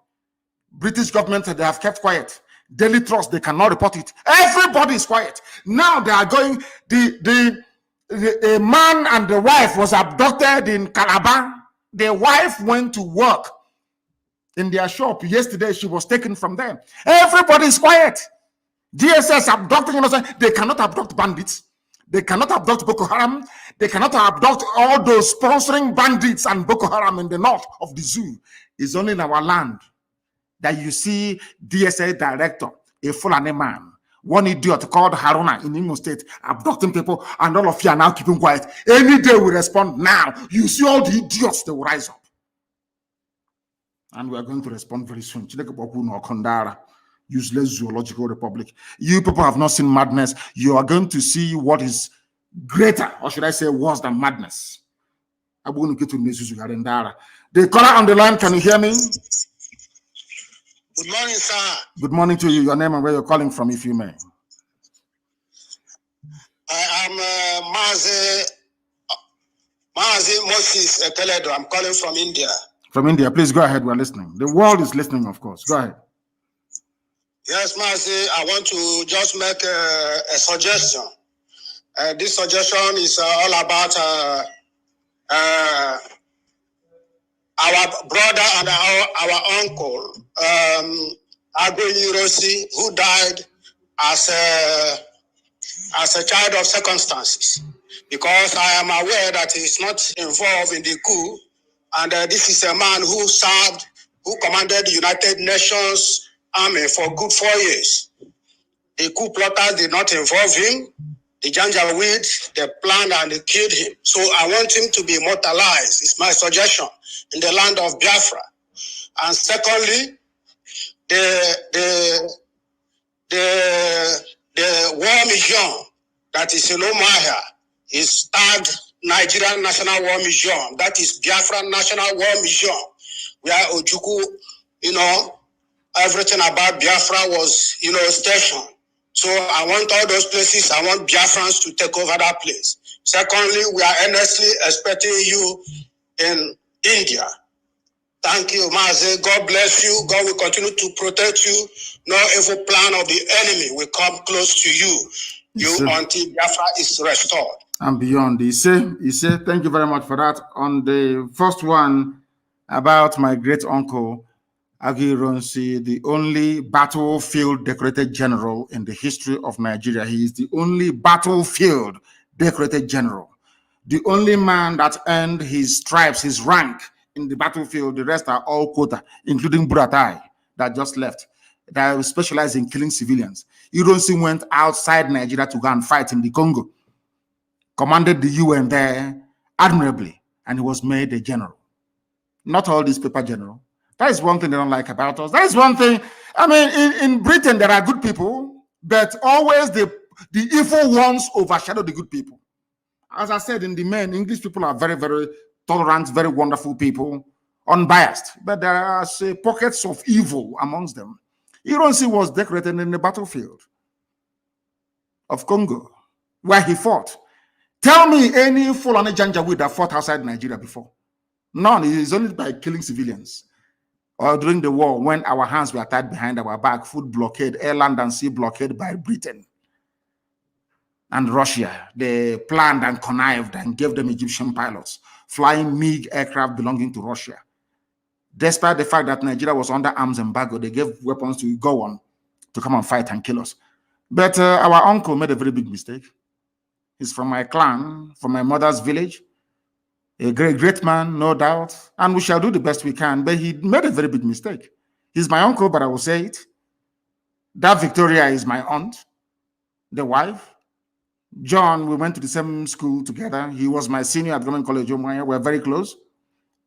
British government, they have kept quiet. Daily Trust, they cannot report it. Everybody is quiet. Now they are going, a man and the wife was abducted in Calabar. The wife went to work in their shop yesterday. She was taken from them. Everybody is quiet. DSS abducting innocent. They cannot abduct bandits. They cannot abduct Boko Haram. They cannot abduct all those sponsoring bandits and Boko Haram in the north of the zoo. It's only in our land that you see DSA director, a Fulani man, one idiot called Haruna in Imo State, abducting people, and all of you are now keeping quiet. Any day we respond now, you see all the idiots, they will rise up. And we are going to respond very soon. Useless zoological republic. You people have not seen madness. You are going to see what is greater, or should I say worse than madness. I'm going to get to the caller on the line, can you hear me? Good morning, sir. Good morning to you. Your name and where you're calling from, if you may. I am MAZI Moses Ekeledo. I'm calling from India. From India, please go ahead. We're listening. The world is listening, of course. Go ahead. Yes, MAZI, I want to just make a suggestion. This suggestion is all about our brother and our uncle, Agui Rossi, who died as a child of circumstances. Because I am aware that he is not involved in the coup, and this is a man who commanded the United Nations Army for good 4 years. The coup plotters did not involve him. The Janjaweed, they planned and they killed him. So I want him to be immortalized. It's my suggestion in the land of Biafra. And secondly, the War Museum that is in Umuahia is tagged Nigerian National War Museum. That is Biafra National War Museum, where Ojukwu, everything about Biafra was, stationed. So I want all those places, I want Biafrans to take over that place. Secondly, we are earnestly expecting you in India. Thank you, MAZI. God bless you. God will continue to protect you. No evil plan of the enemy will come close to you until Biafra is restored. And beyond. He said, thank you very much for that. On the first one about my great uncle, Agi Ronsi, the only battlefield decorated general in the history of Nigeria. He is the only battlefield decorated general. The only man that earned his stripes, his rank in the battlefield. The rest are all quota, including Buratai that just left, that specialize in killing civilians. Ironsi went outside Nigeria to go and fight in the Congo, commanded the UN there admirably, and he was made a general. Not all these paper general. That is one thing they don't like about us. That is one thing. I mean, in Britain, there are good people, but always the evil ones overshadow the good people. As I said, in the main, English people are very, very tolerant, very wonderful people, unbiased. But there are pockets of evil amongst them. Ironsi was decorated in the battlefield of Congo, where he fought. Tell me any Fulani Janjaweed that fought outside Nigeria before. None. It is only by killing civilians. Or during the war, when our hands were tied behind our back, food blockade, air, land, and sea blockade by Britain and Russia. They planned and connived and gave them Egyptian pilots, flying MiG aircraft belonging to Russia. Despite the fact that Nigeria was under arms embargo, they gave weapons to go on to come and fight and kill us. But our uncle made a very big mistake. He's from my clan, from my mother's village. A great, great man, no doubt. And we shall do the best we can. But he made a very big mistake. He's my uncle, but I will say it. That Victoria is my aunt, the wife. John, we went to the same school together. He was my senior at Government College. We're very close.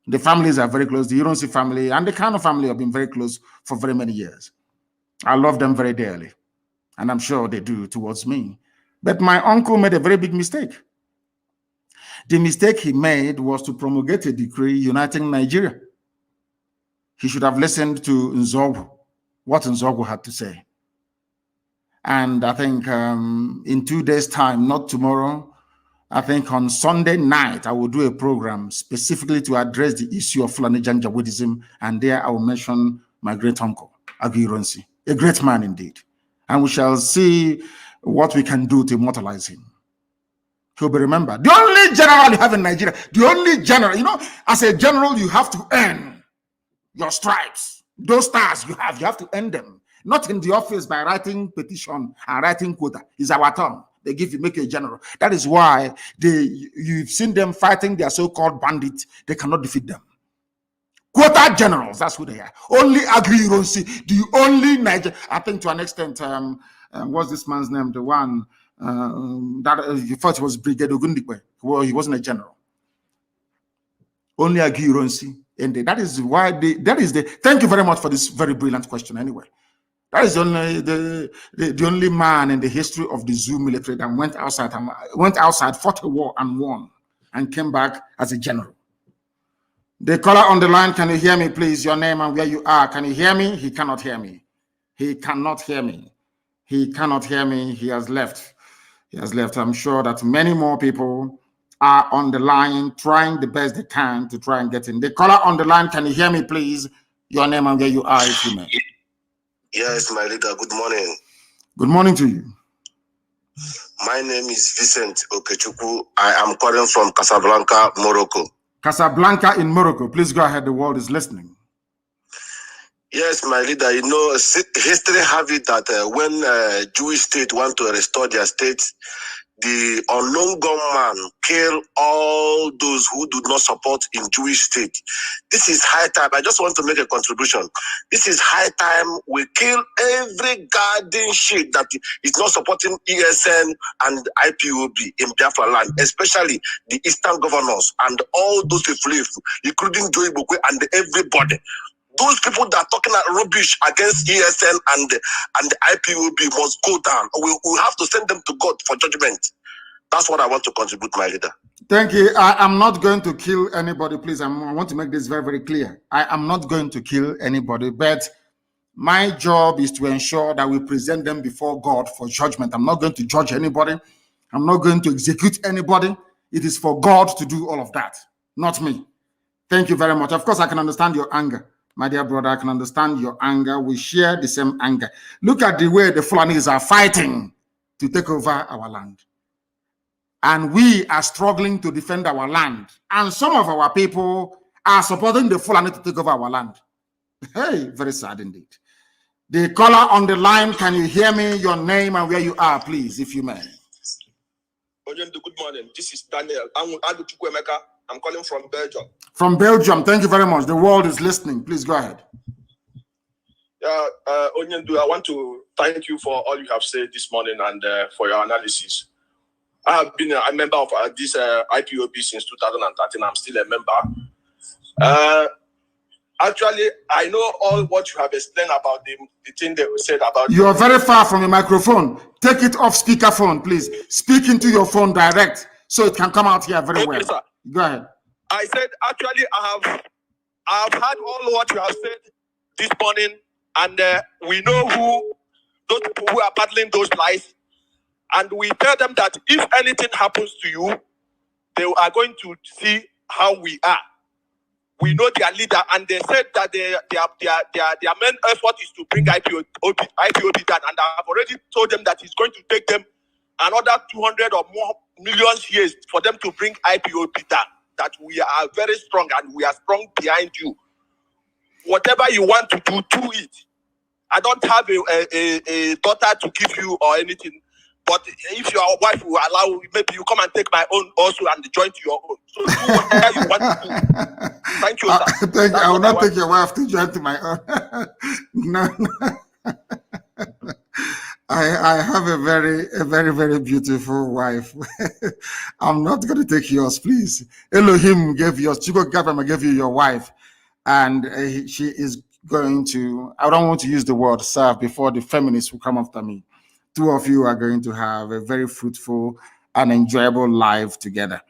The families are very close. The Ironsi family and the Kanu family have been very close for very many years. I love them very dearly. And I'm sure they do towards me. But my uncle made a very big mistake. The mistake he made was to promulgate a decree uniting Nigeria. He should have listened to Nzogwu, what Nzogwu had to say. And I think in 2 days' time, not tomorrow, I think on Sunday night, I will do a program specifically to address the issue of Fulani Janjaweedism. And there I will mention my great uncle, Agi Ronsi, a great man indeed. And we shall see what we can do to immortalize him. He'll be remembered. The only general you have in Nigeria, the only general, as a general, you have to earn your stripes. Those stars you have to earn them. Not in the office by writing petition and writing quota. It's our turn. They make you a general. That is why you've seen them fighting their so-called bandits. They cannot defeat them. Quota generals, that's who they are. Only Agri Ronsi, the only Niger. I think to an extent, what's this man's name? The one that he thought was Brigadier Ogundikwe. Well, he wasn't a general. Only Agri Ronsi. And that is why thank you very much for this very brilliant question anyway. That is only the only man in the history of the zoo military that went outside, fought a war and won, and came back as a general. The caller on the line, can you hear me, please? Your name and where you are. Can you hear me? He cannot hear me. He cannot hear me. He cannot hear me. He has left. He has left. I'm sure that many more people are on the line trying the best they can to try and get in. The caller on the line, can you hear me, please? Your name and where you are, if you may. Yes, my leader. Good morning. Good morning to you. My name is Vincent Okechukwu. I am calling from Casablanca, Morocco. Casablanca in Morocco. Please go ahead. The world is listening. Yes, my leader. You know, history have it that when Jewish state want to restore their state, the unknown gunman kill all those who do not support in Jewish state. This is high time. I just want to make a contribution. This is high time we kill every garden shit that is not supporting ESN and IPOB in Biafra land, especially the Eastern governors and all those people, including Joey Bokwe and everybody. Those people that are talking rubbish against ESN and the IPOB must go down. We have to send them to God for judgment. That's what I want to contribute, my leader. Thank you. I am not going to kill anybody, please. I want to make this very, very clear. I am not going to kill anybody, but my job is to ensure that we present them before God for judgment. I'm not going to judge anybody. I'm not going to execute anybody. It is for God to do all of that, not me. Thank you very much. Of course, I can understand your anger. My dear brother, I can understand your anger. We share the same anger. Look at the way the Fulanis are fighting to take over our land. And we are struggling to defend our land. And some of our people are supporting the Fulani to take over our land. Hey, very sad indeed. The caller on the line, can you hear me? Your name and where you are, please, if you may. Good morning. This is Daniel. I'm calling from Belgium. From Belgium. Thank you very much. The world is listening. Please go ahead. Onyendu, I want to thank you for all you have said this morning and for your analysis. I have been a member of this IPOB since 2013. I'm still a member. Actually, I know all what you have explained about the thing that we said about... You are very far from your microphone. Take it off speakerphone, please. Speak into your phone direct so it can come out here very well. Sir. Go ahead. I said, actually, I have heard all what you have said this morning, and we know who those people who are battling those lies, and we tell them that if anything happens to you, they are going to see how we are. We know their leader, and they said that their main effort is to bring IPOB down, and I have already told them that it's going to take them another 200 or more million years for them to bring IPOB down. That we are very strong and we are strong behind you. Whatever you want to do it. I don't have a daughter to give you or anything, but if your wife will allow, maybe you come and take my own also and join to your own. So do whatever you want to do. Thank you, sir. Thank you. I will not take your wife to join to my own. No. I have a very beautiful wife. I'm not going to take yours, please. Elohim gave yours. Chico Gabama gave you your wife, and she is going to, I don't want to use the word serve before the feminists will come after me. Two of you are going to have a very fruitful and enjoyable life together.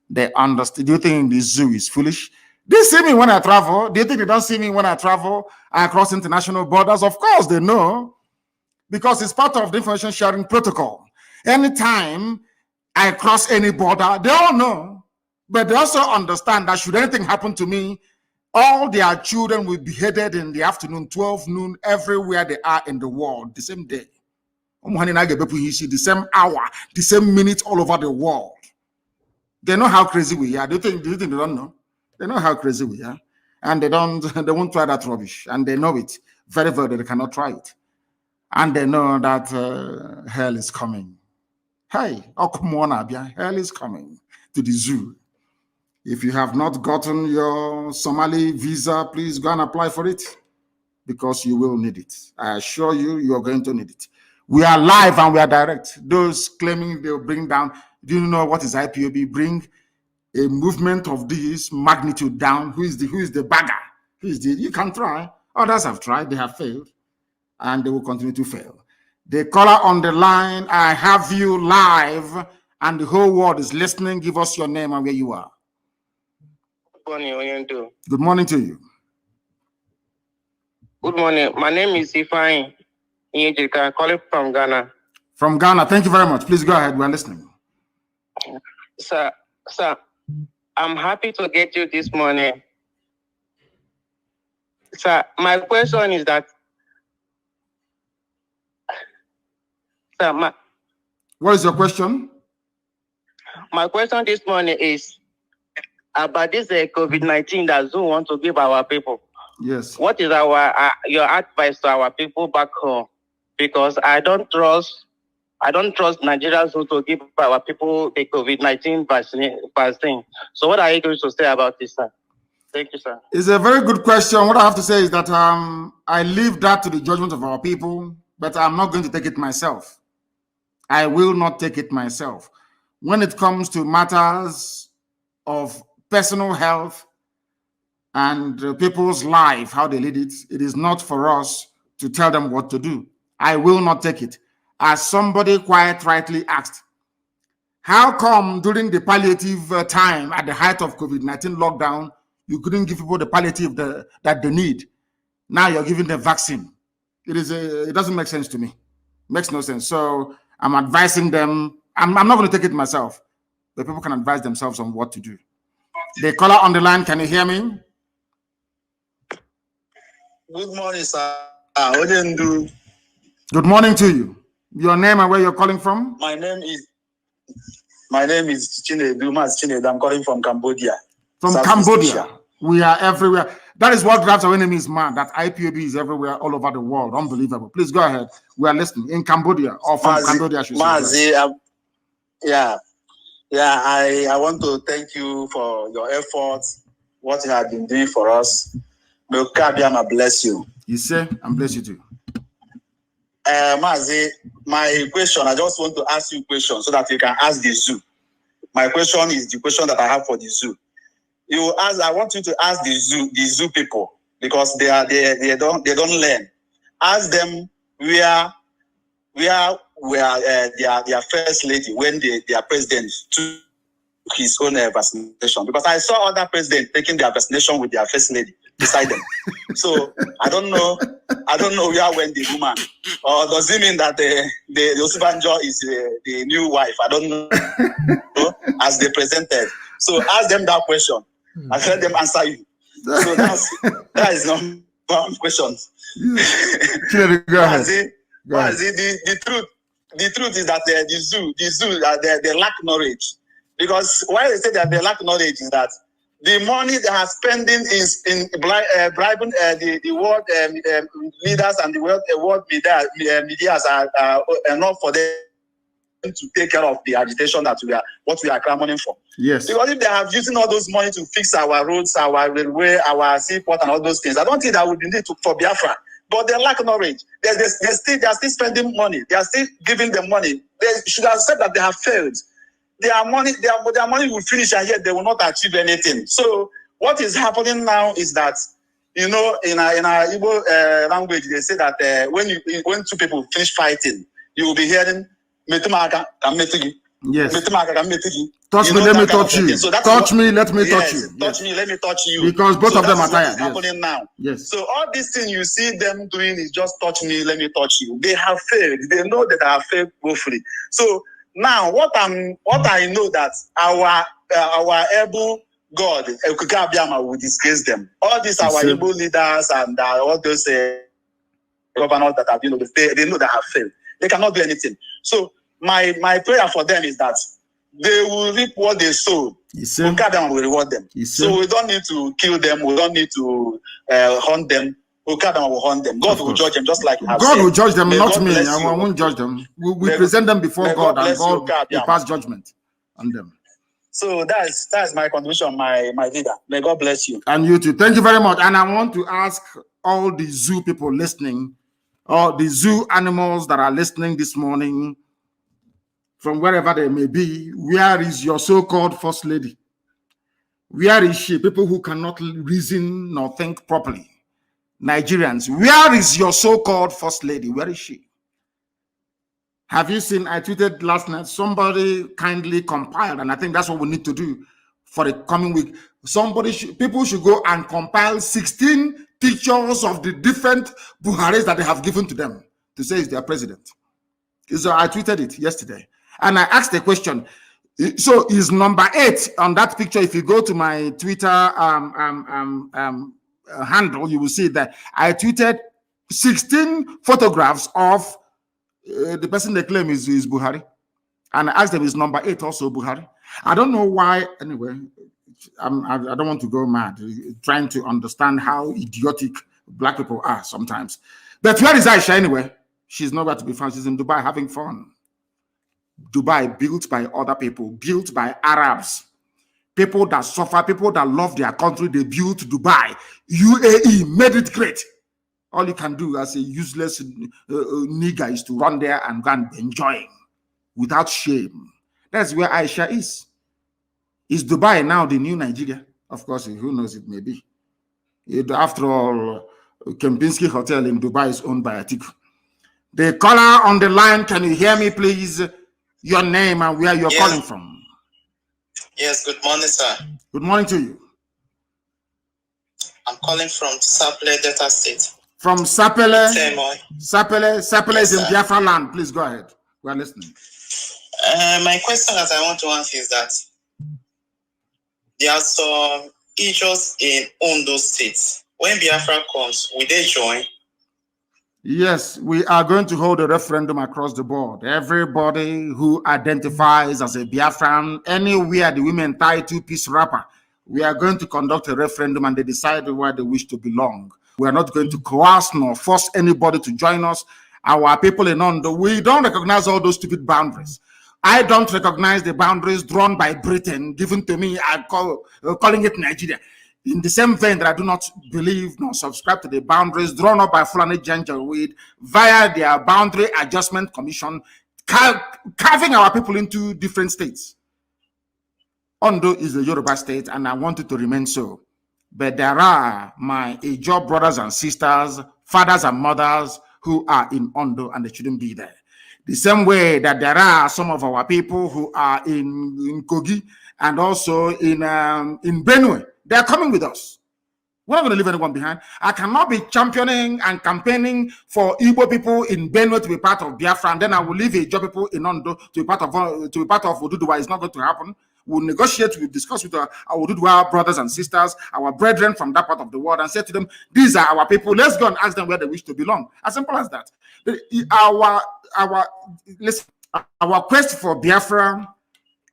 They understand. Do you think the zoo is foolish? They see me when I travel. Do you think they don't see me when I travel across international borders? Of course they know, because it's part of the information sharing protocol. Anytime I cross any border, they all know, but they also understand that should anything happen to me, all their children will be beheaded in the afternoon, 12 noon, everywhere they are in the world, the same day. The same hour, the same minute, all over the world. They know how crazy we are. Do you think they don't know? They know how crazy we are. And they won't try that rubbish. And they know it very well. They cannot try it. And they know that hell is coming. Hey, hell is coming to the zoo. If you have not gotten your Somali visa, please go and apply for it, because you will need it. I assure you, you are going to need it. We are live and we are direct. Those claiming they'll bring down, do you know what is IPOB? Bring a movement of this magnitude down. Who is the bagger? You can try. Others have tried, they have failed. and they will continue to fail. The caller on the line, I have you live, and the whole world is listening. Give us your name and where you are. Good morning, Good morning to you. Good morning. My name is Ifeanyi. I'm calling from Ghana. From Ghana. Thank you very much. Please go ahead. We're listening. Sir, I'm happy to get you this morning. Sir, my question is that, sir, what is your question? My question this morning is about this COVID-19 that Zoom want to give our people. Yes. What is your advice to our people back home? Because I don't trust Nigerians to give our people the COVID-19 vaccine. So what are you going to say about this, sir? Thank you, sir. It's a very good question. What I have to say is that I leave that to the judgment of our people, but I'm not going to take it myself. I will not take it myself. When it comes to matters of personal health and people's life, how they lead it, it is not for us to tell them what to do. I will not take it. As somebody quite rightly asked, how come during the palliative time at the height of COVID-19 lockdown, you couldn't give people the palliative that they need? Now you're giving them vaccine. It doesn't make sense to me. It makes no sense. So I'm advising them. I'm not going to take it myself. The people can advise themselves on what to do. The caller on the line, can you hear me? Good morning, sir. Good morning to you. Your name and where you're calling from? My name is Chinedu. I'm calling from Cambodia. From South Cambodia. We are everywhere. That is what drives our enemies mad. That Ipob is everywhere, all over the world. Unbelievable. Please go ahead. We are listening. In Cambodia or from Cambodia, I should say. I want to thank you for your efforts, what you have been doing for us. May God bless you. You say, and bless you too. Mazi, my question, I just want to ask you a question so that you can ask the zoo. My question is the question that I have for the zoo. I want you to ask the zoo people, because they don't learn. Ask them where their first lady when their president took his own vaccination, because I saw other presidents taking their vaccination with their first lady beside them. So I don't know where went the woman, or does it mean that the Osibanjo is the new wife? I don't know. As they presented. So ask them that question. I heard them answer you. So that is not one question. Go ahead. The truth is that the zoo they lack knowledge. Because why they say that they lack knowledge is that the money they are spending is in bribing the world leaders and the world media are enough for them to take care of the agitation that we are clamoring for. Yes. Because if they have using all those money to fix our roads, our railway, our seaport, and all those things, I don't think that would be need for Biafra. But they lack knowledge. They are still spending money. They are still giving them money. They should have said that they have failed. Their money will finish, and yet they will not achieve anything. So what is happening now is that, in our Igbo language, they say that when two people finish fighting, you will be hearing yes. Touch me, let me touch you. So touch me, let me touch you. Touch me, let me touch you. Because both of them are tired. Happening now. Yes. So all these things you see them doing is just touch me, let me touch you. They have failed. They know that they have failed woefully. So now what I know that our able God will disgrace them. All these our able leaders and all those governors that have they know they have failed. They cannot do anything. So my prayer for them is that they will reap what they sow. God will reward them. So we don't need to kill them. We don't need to hunt them. God will hunt them. God will judge them just like God will judge them, not me. I won't judge them. We present them before God, and God will pass judgment on them. So that's my contribution, my leader. May God bless you. And you too. Thank you very much. And I want to ask all the zoo people listening, or the zoo animals that are listening this morning, from wherever they may be, where is your so-called first lady? Where is she? People who cannot reason nor think properly. Nigerians, where is your so-called first lady? Where is she? Have you seen, I tweeted last night, somebody kindly compiled, and I think that's what we need to do for the coming week. People should go and compile 16 pictures of the different Buharis that they have given to them to say is their president. So I tweeted it yesterday. And I asked a question. So is number 8 on that picture? If you go to my Twitter handle, you will see that I tweeted 16 photographs of the person they claim is Buhari. And I asked them, is number 8 also Buhari? I don't know why. Anyway, I don't want to go mad trying to understand how idiotic black people are sometimes. But where is Aisha anyway? She's nowhere to be found. She's in Dubai having fun. Dubai, built by other people, built by Arabs, people that suffer, people that love their country. They built Dubai. UAE made it great. All you can do as a useless nigger is to run there and go and enjoy without shame. That's where Aisha is. Is Dubai now the new Nigeria? Of course, who knows, it may be. After all, Kempinski Hotel in Dubai is owned by Atiku. The caller on the line, can you hear me, please? Your name and where you're calling from. Yes, good morning, sir. Good morning to you. I'm calling from Sapele, Delta State. From Sapele? Sapele Yes, is in Biafra land. Please go ahead. We are listening. My question that I want to ask is that there are some issues in Ondo State. When Biafra comes, will they join? Yes, we are going to hold a referendum across the board. Everybody who identifies as a Biafran, anywhere the women tie 2-piece wrapper, we are going to conduct a referendum and they decide where they wish to belong. We are not going to coerce nor force anybody to join us. Our people in Ondo, we don't recognize all those stupid boundaries. I don't recognize the boundaries drawn by Britain, given to me, calling it Nigeria. In the same vein that I do not believe nor subscribe to the boundaries drawn up by Fulani Janjaweed via their Boundary Adjustment Commission, carving our people into different states. Ondo is a Yoruba state, and I want it to remain so. But there are my Ijob brothers and sisters, fathers and mothers who are in Ondo, and they shouldn't be there. The same way that there are some of our people who are in Kogi and also in Benue. They are coming with us. We're not going to leave anyone behind. I cannot be championing and campaigning for Igbo people in Benue to be part of Biafra, and then I will leave Ijob people in Ondo to be part of Oduduwa. It's not going to happen. We'll negotiate, we'll discuss with our Oduduwa brothers and sisters, our brethren from that part of the world, and say to them, these are our people. Let's go and ask them where they wish to belong. As simple as that. Our quest for Biafra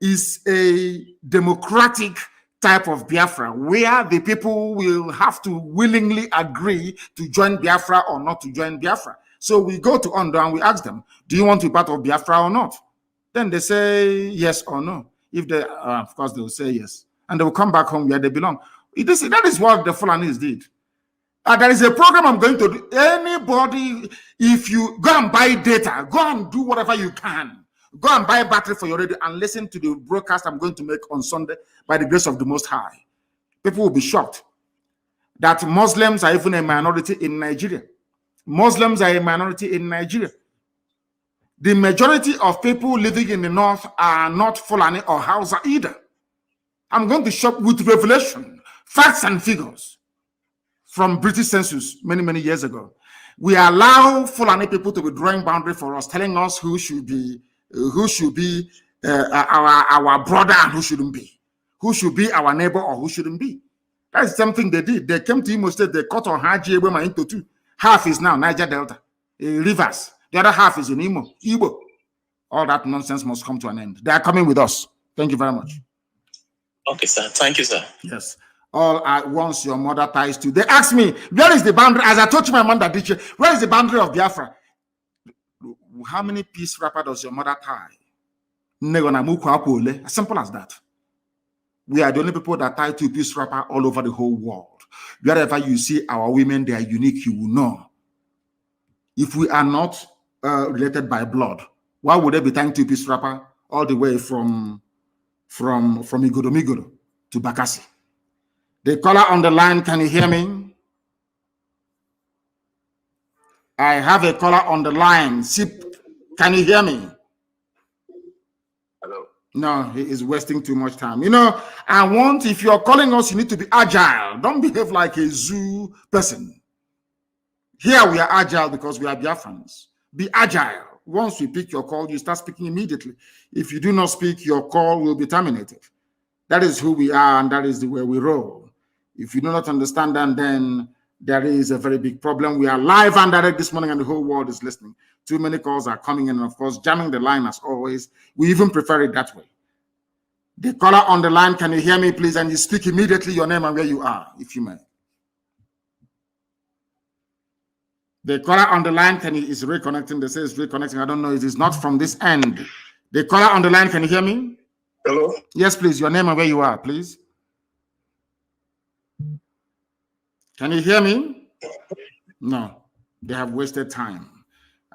is a democratic type of Biafra where the people will have to willingly agree to join Biafra or not to join Biafra. So we go to Ondo and we ask them, do you want to be part of Biafra or not? Then they say yes or no. If they, of course, they will say yes. And they will come back home where they belong. That is what the Fulanis did. There is a program I'm going to do. Anybody, if you go and buy data, go and do whatever you can. Go and buy a battery for your radio and listen to the broadcast I'm going to make on Sunday by the grace of the Most High. People will be shocked that Muslims are even a minority in Nigeria. Muslims are a minority in Nigeria. The majority of people living in the north are not Fulani or Hausa either. I'm going to shock with revelation, facts and figures from British census many, many years ago. We allow Fulani people to be drawing boundary for us, telling us who should be our brother and who shouldn't be, who should be our neighbor or who shouldn't be. That's something they did. They came to Imo State, they cut on Haji Ebema into two. Half is now Niger Delta, Rivers. The other half is in Igbo. All that nonsense must come to an end. They are coming with us. Thank you very much. Okay, sir. Thank you, sir. Yes. All at once your mother ties to. They asked me, where is the boundary? As I told you, my mother did you, where is the boundary of Biafra? How many piece wrapper does your mother tie? As simple as that. We are the only people that tie 2-piece wrapper all over the whole world. Wherever you see our women, they are unique, you will know. If we are not related by blood, why would they be tying 2-piece wrapper all the way from Igodo to Bakassi? The caller on the line, can you hear me? I have a caller on the line. Sip, can you hear me? Hello. No, he is wasting too much time. You know, if you're calling us, you need to be agile. Don't behave like a zoo person. Here we are agile because we are Biafrans. Be agile. Once we pick your call, you start speaking immediately. If you do not speak, your call will be terminated. That is who we are, and that is the way we roll. If you do not understand that, then there is a very big problem. We are live and direct this morning, and the whole world is listening. Too many calls are coming in, and of course, jamming the line as always. We even prefer it that way. The caller on the line, can you hear me, please? And you speak immediately your name and where you are, if you may. The caller on the line, is reconnecting. They say it's reconnecting. I don't know. It is not from this end. The caller on the line, can you hear me? Hello? Yes, please. Your name and where you are, please. Can you hear me? No. They have wasted time.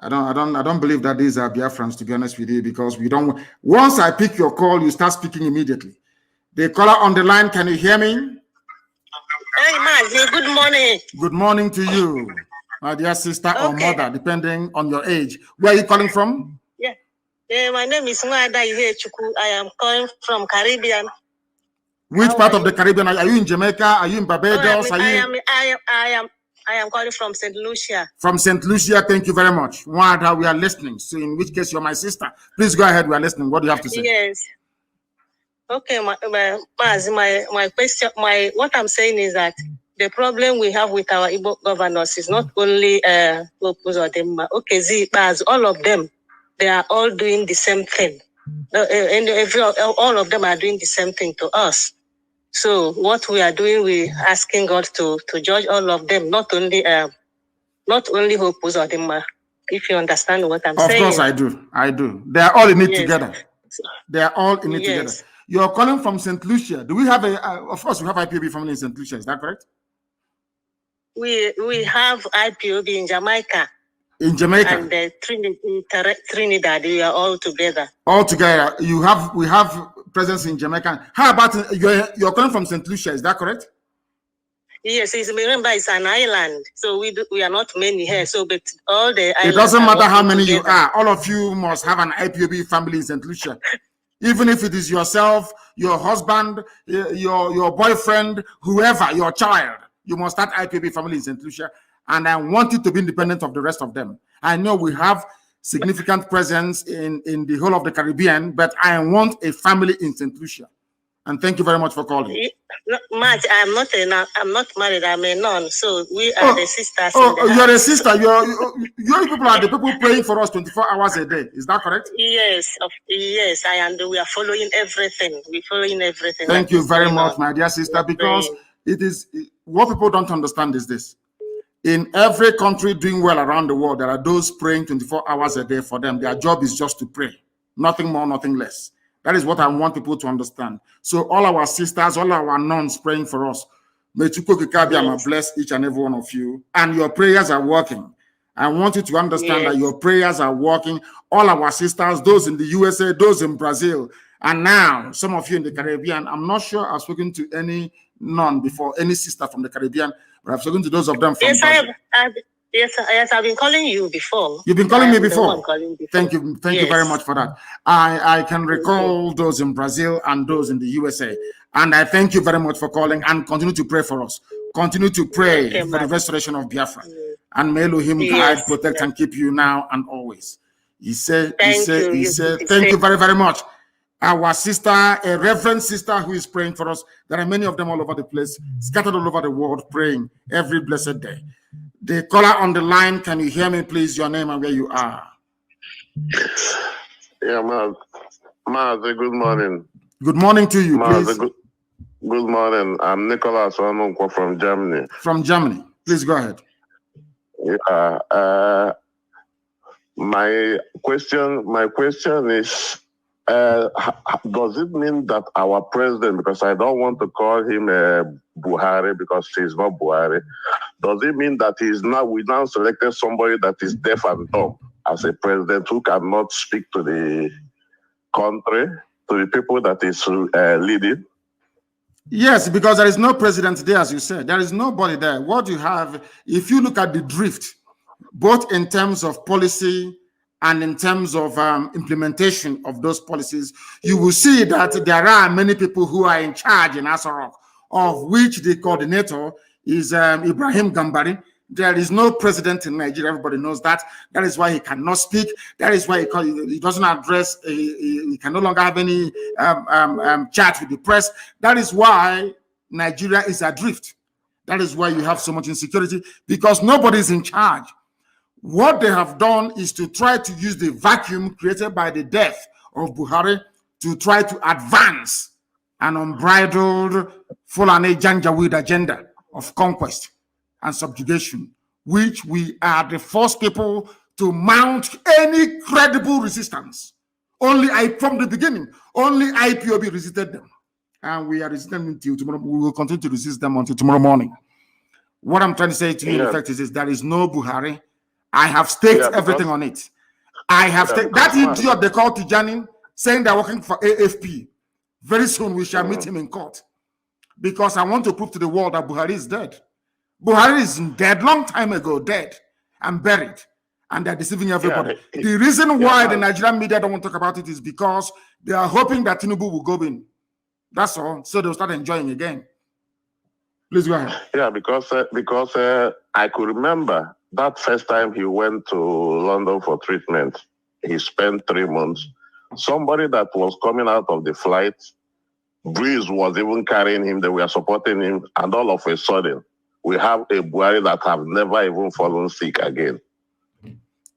I don't believe that these are Biafrans, to be honest with you, because we don't. Once I pick your call, you start speaking immediately. The caller on the line, can you hear me? Hey, Mazi, good morning. Good morning to you, my dear sister or mother, depending on your age. Where are you calling from? Yeah, my name is Nwada Ihechuku. I am calling from Caribbean. Which part of the Caribbean? Are you in Jamaica? Are you in Barbados? I am calling from St. Lucia. From St. Lucia, thank you very much. Nwada, we are listening. So in which case you're my sister. Please go ahead, we are listening. What do you have to say? Yes. Okay, my question, what I'm saying is that the problem we have with our Ipob governors is not only all of them, they are all doing the same thing. All of them are doing the same thing to us. So what we are doing, we're asking God to judge all of them, not only Hope Uzodimma, if you understand what I'm saying. Of course I do. They are all in it together. They are all in it together. You're calling from St. Lucia. Do we have of course we have IPOB family in St. Lucia, is that correct? We have IPOB in Jamaica. In Jamaica. And Trinidad, we are all together. All together. We have presence in Jamaica. How about you're calling from St. Lucia, is that correct? Yes, remember it's an island, so we are not many here. So, but all the islands. It doesn't matter how many you are. All of you must have an IPOB family in St. Lucia. Even if it is yourself, your husband, your boyfriend, whoever, your child, you must start IPOB family in St. Lucia. And I want it to be independent of the rest of them. I know we have significant presence in the whole of the Caribbean, but I want a family in St. Lucia. And thank you very much for calling. Matt, I'm not married. I'm a nun. So we are the sisters. You're a sister. Your people are the people praying for us 24 hours a day. Is that correct? Yes. Yes, I am. We are following everything. We're following everything. Thank you very much, my dear sister, because it is what people don't understand is this. In every country doing well around the world, there are those praying 24 hours a day for them. Their job is just to pray. Nothing more, nothing less. That is what I want people to understand. So all our sisters, all our nuns praying for us. May Chukwukikabiyama bless each and every one of you. And your prayers are working. I want you to understand that your prayers are working. All our sisters, those in the USA, those in Brazil, and now some of you in the Caribbean. I'm not sure I've spoken to any nun before, any sister from the Caribbean, but I've spoken to those of them from Brazil. Yes, I've been calling you before. You've been calling me before? Thank you very much for that. I can recall those in Brazil and those in the USA. And I thank you very much for calling and continue to pray for us. Continue to pray for the restoration of Biafra. And may Elohim guide, protect, and keep you now and always. He said, thank you very, very much. Our sister, a reverend sister who is praying for us. There are many of them all over the place, scattered all over the world, praying every blessed day. The caller on the line, can you hear me, please? Your name and where you are. Yeah, Mazi, good morning. Good morning to you, Mazi, please. Good morning. I'm Nicholas Onunko from Germany. From Germany. Please go ahead. Yeah. My question is, does it mean that our president, because I don't want to call him Buhari because he's not Buhari, does it mean that we now selected somebody that is deaf and dumb as a president who cannot speak to the country, to the people that is leading? Yes, because there is no president there, as you said. There is nobody there. What you have, if you look at the drift, both in terms of policy and in terms of implementation of those policies, you will see that there are many people who are in charge in Asarok, of which the coordinator is Ibrahim Gambari. There is no president in Nigeria. Everybody knows that. That is why he cannot speak. That is why he doesn't address, he can no longer have any chat with the press. That is why Nigeria is adrift. That is why you have so much insecurity, because nobody is in charge. What they have done is to try to use the vacuum created by the death of Buhari to try to advance an unbridled Fulani Janjaweed agenda of conquest and subjugation, which we are the first people to mount any credible resistance. From the beginning, only IPOB resisted them. And we are resisting them until tomorrow. We will continue to resist them until tomorrow morning. What I'm trying to say to you, in effect, is there is no Buhari. I have staked everything on it. I have staked that idiot they call Tijani, saying they're working for AFP. Very soon we shall meet him in court, because I want to prove to the world that Buhari is dead. Buhari is dead long time ago, dead and buried, and they're deceiving everybody. The reason why the Nigerian media don't want to talk about it is because they are hoping that Tinubu will go in. That's all. So they'll start enjoying again. Please go ahead. Yeah, because I could remember that first time he went to London for treatment. He spent 3 months. Somebody that was coming out of the flight, Breeze was even carrying him. They were supporting him. And all of a sudden, we have a Buhari that have never even fallen sick again.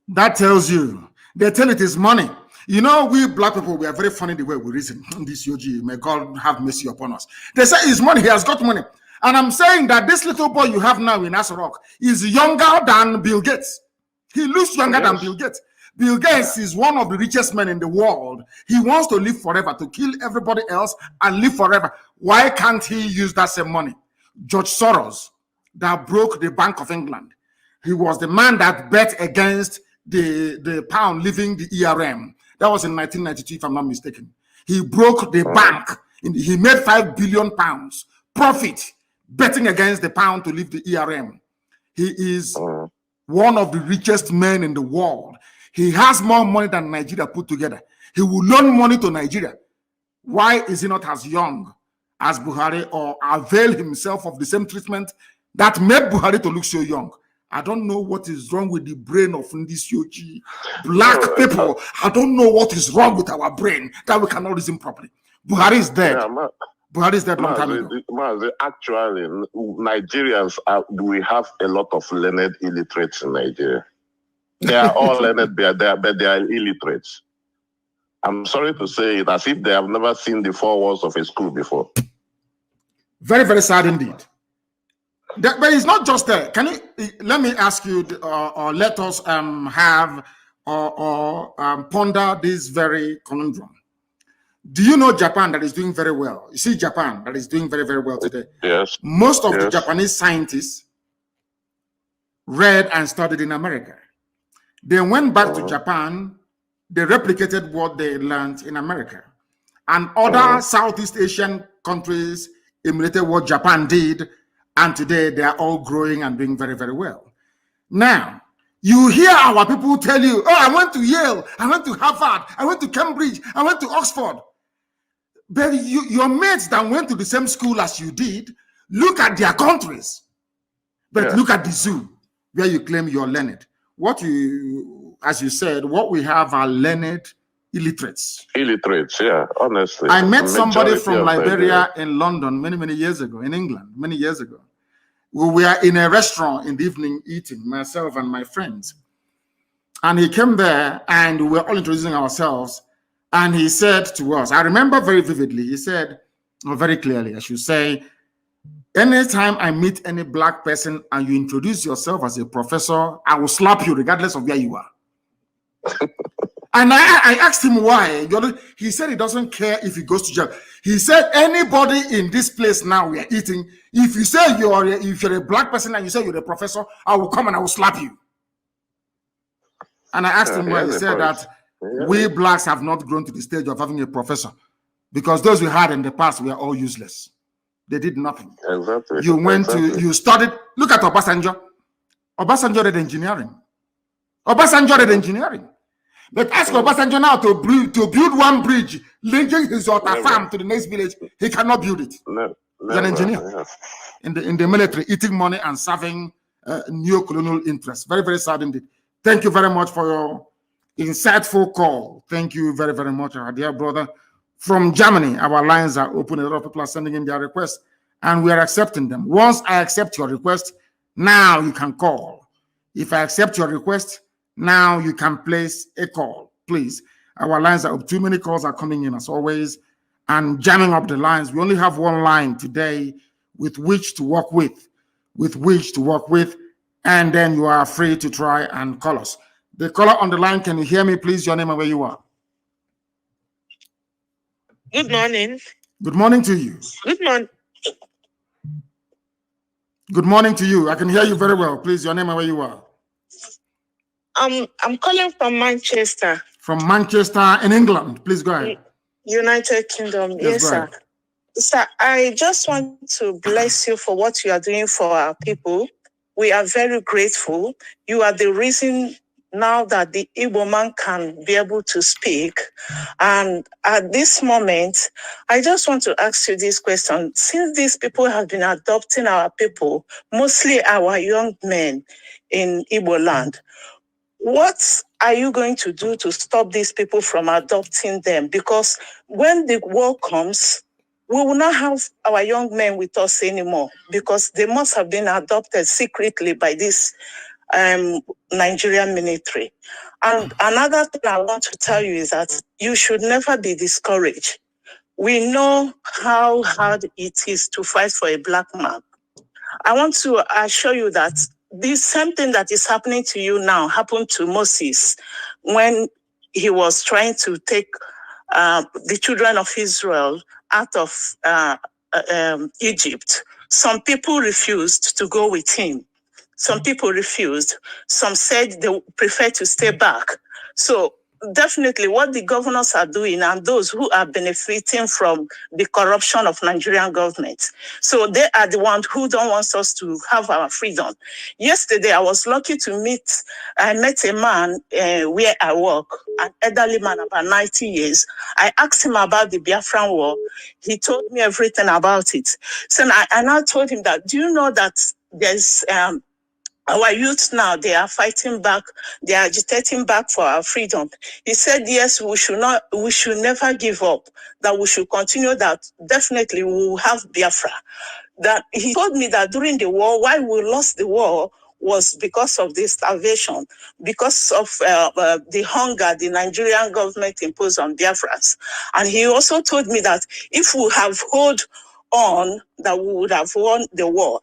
That tells you. They tell it is money. You know, we black people, we are very funny the way we reason. This UG, may God have mercy upon us. They say it's money. He has got money. And I'm saying that this little boy you have now in Asarok is younger than Bill Gates. He looks younger than Bill Gates. Bill Gates is one of the richest men in the world. He wants to live forever, to kill everybody else and live forever. Why can't he use that same money? George Soros, that broke the Bank of England. He was the man that bet against the pound leaving the ERM. That was in 1992, if I'm not mistaken. He broke the bank. He made £5 billion profit betting against the pound to leave the ERM. He is one of the richest men in the world. He has more money than Nigeria put together. He will loan money to Nigeria. Why is he not as young as Buhari, or avail himself of the same treatment that made Buhari to look so young? I don't know what is wrong with the brain of this Yogi. Black people, I don't know what is wrong with our brain that we cannot reason properly. Buhari is dead. Buhari is dead long time ago. Actually, Nigerians, we have a lot of learned illiterates in Nigeria. They are all learned, but they are illiterates. I'm sorry to say it, as if they have never seen the 4 walls of a school before. Very, very sad indeed. But it's not just that. Can you let me ask you, or let us have or ponder this very conundrum? Do you know Japan that is doing very well? You see Japan that is doing very, very well today. Yes. Most of the Japanese scientists read and studied in America. They went back to Japan. They replicated what they learned in America. And other Southeast Asian countries emulated what Japan did. And today they are all growing and doing very, very well. Now, you hear our people tell you, oh, I went to Yale, I went to Harvard, I went to Cambridge, I went to Oxford. But your mates that went to the same school as you did, look at their countries. But look at the zoo, where you claim you're learned. As you said, what we have are learned illiterates. Illiterates, yeah, honestly. I met somebody from Liberia in London many years ago, in England, many years ago. We were in a restaurant in the evening eating, myself and my friends. And he came there and we were all introducing ourselves. And he said to us, I remember very vividly, he said, or very clearly, I should say, anytime I meet any black person and you introduce yourself as a professor, I will slap you regardless of where you are. And I asked him why. He said he doesn't care if he goes to jail. He said anybody in this place now we are eating, if you say if you're a black person and you say you're a professor, I will come and I will slap you. And I asked him why. He said that we blacks have not grown to the stage of having a professor because those we had in the past were all useless. They did nothing. Exactly. You went to, you studied, look at Obasanjo. Obasanjo did engineering. Obasanjo did engineering. But ask Obasanjo now to build one bridge linking his Ota farm to the next village. He cannot build it. He's an engineer in the military, eating money and serving neo-colonial interests. Very, very sad indeed. Thank you very much for your insightful call. Thank you very, very much, our dear brother. From Germany, our lines are open. A lot of people are sending in their requests, and we are accepting them. Once I accept your request, now you can call. If I accept your request, now you can place a call, please. Our lines are up. Too many calls are coming in as always and jamming up the lines. We only have one line today with which to work with, and then you are free to try and call us. The caller on the line, can you hear me, please? Your name and where you are. Good morning. Good morning to you. Good morning. Good morning to you. I can hear you very well. Please, your name and where you are. I'm calling from Manchester. From Manchester in England. Please go ahead. United Kingdom. Yes, sir. Sir, I just want to bless you for what you are doing for our people. We are very grateful. You are the reason now that the Igbo man can be able to speak. And at this moment, I just want to ask you this question. Since these people have been adopting our people, mostly our young men in Igbo land, what are you going to do to stop these people from adopting them? Because when the war comes, we will not have our young men with us anymore because they must have been adopted secretly by this Nigerian military. And another thing I want to tell you is that you should never be discouraged. We know how hard it is to fight for a black man. I want to assure you that the same thing that is happening to you now happened to Moses when he was trying to take the children of Israel out of Egypt. Some people refused to go with him. Some people refused. Some said they prefer to stay back. So definitely what the governors are doing and those who are benefiting from the corruption of Nigerian government. So they are the ones who don't want us to have our freedom. Yesterday, I was lucky to I met a man where I work, an elderly man about 90 years. I asked him about the Biafran war. He told me everything about it. So I now told him that, do you know that there's our youth now, they are fighting back, they are agitating back for our freedom. He said, yes, we should never give up, that we should continue, that definitely we will have Biafra. That he told me that during the war, why we lost the war was because of the starvation, because of the hunger the Nigerian government imposed on Biafrans. And he also told me that if we have held on, that we would have won the war.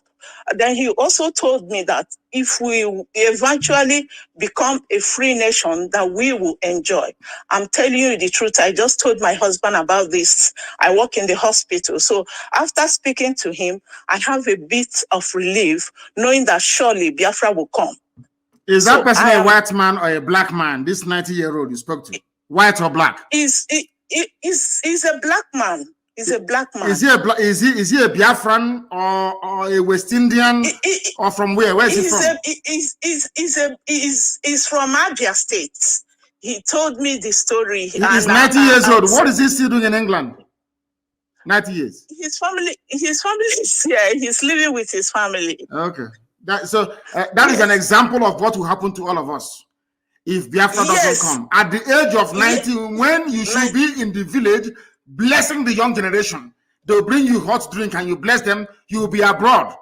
Then he also told me that if we eventually become a free nation, that we will enjoy. I'm telling you the truth. I just told my husband about this. I work in the hospital. So after speaking to him, I have a bit of relief, knowing that surely Biafra will come. Is that person a white man or a black man, this 90-year-old you spoke to? White or black? He's a black man. He's a black man. Is he a Biafran or a West Indian or from where? Where is he from? He's from Abia State. He told me the story. He's 90 years old. What is he still doing in England? 90 years. His family is here. He's living with his family. Okay. That is an example of what will happen to all of us if Biafra doesn't come. At the age of 90, when you should be in the village blessing the young generation, they'll bring you hot drink and you bless them. You will be abroad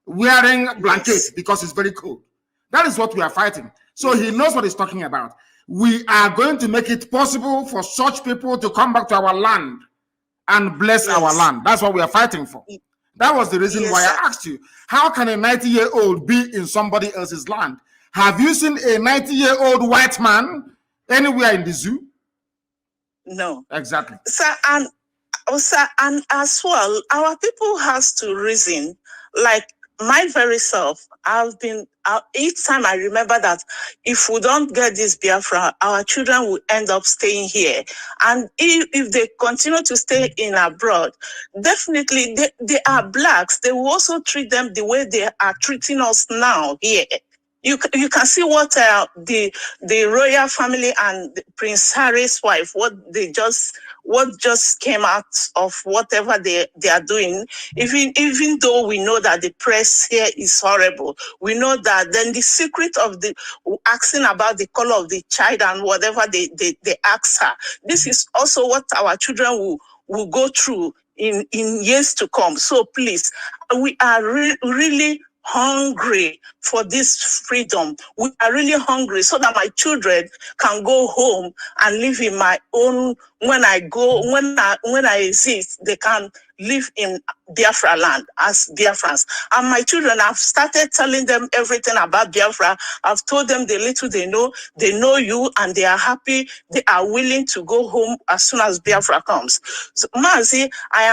wearing blankets because it's very cold. That is what we are fighting. So he knows what he's talking about. We are going to make it possible for such people to come back to our land and bless our land. That's what we are fighting for. That was the reason why I asked you, how can a 90-year-old be in somebody else's land? Have you seen a 90-year-old white man anywhere in the zoo? No. Exactly. Sir, and as well, our people has to reason. Like my very self, I've been, each time I remember that if we don't get this Biafra, our children will end up staying here. And if they continue to stay in abroad, definitely they are blacks. They will also treat them the way they are treating us now here. You can see what the royal family and Prince Harry's wife, what just came out of whatever they are doing. Even though we know that the press here is horrible, we know that then the secret of the asking about the color of the child and whatever they ask her. This is also what our children will go through in years to come. So please, we are really hungry for this freedom. We are really hungry so that my children can go home and live in my own. When I exist, they can live in Biafra land as Biafrans. And my children, I've started telling them everything about Biafra. I've told them the little they know you, and they are happy. They are willing to go home as soon as Biafra comes. So, Mazi, I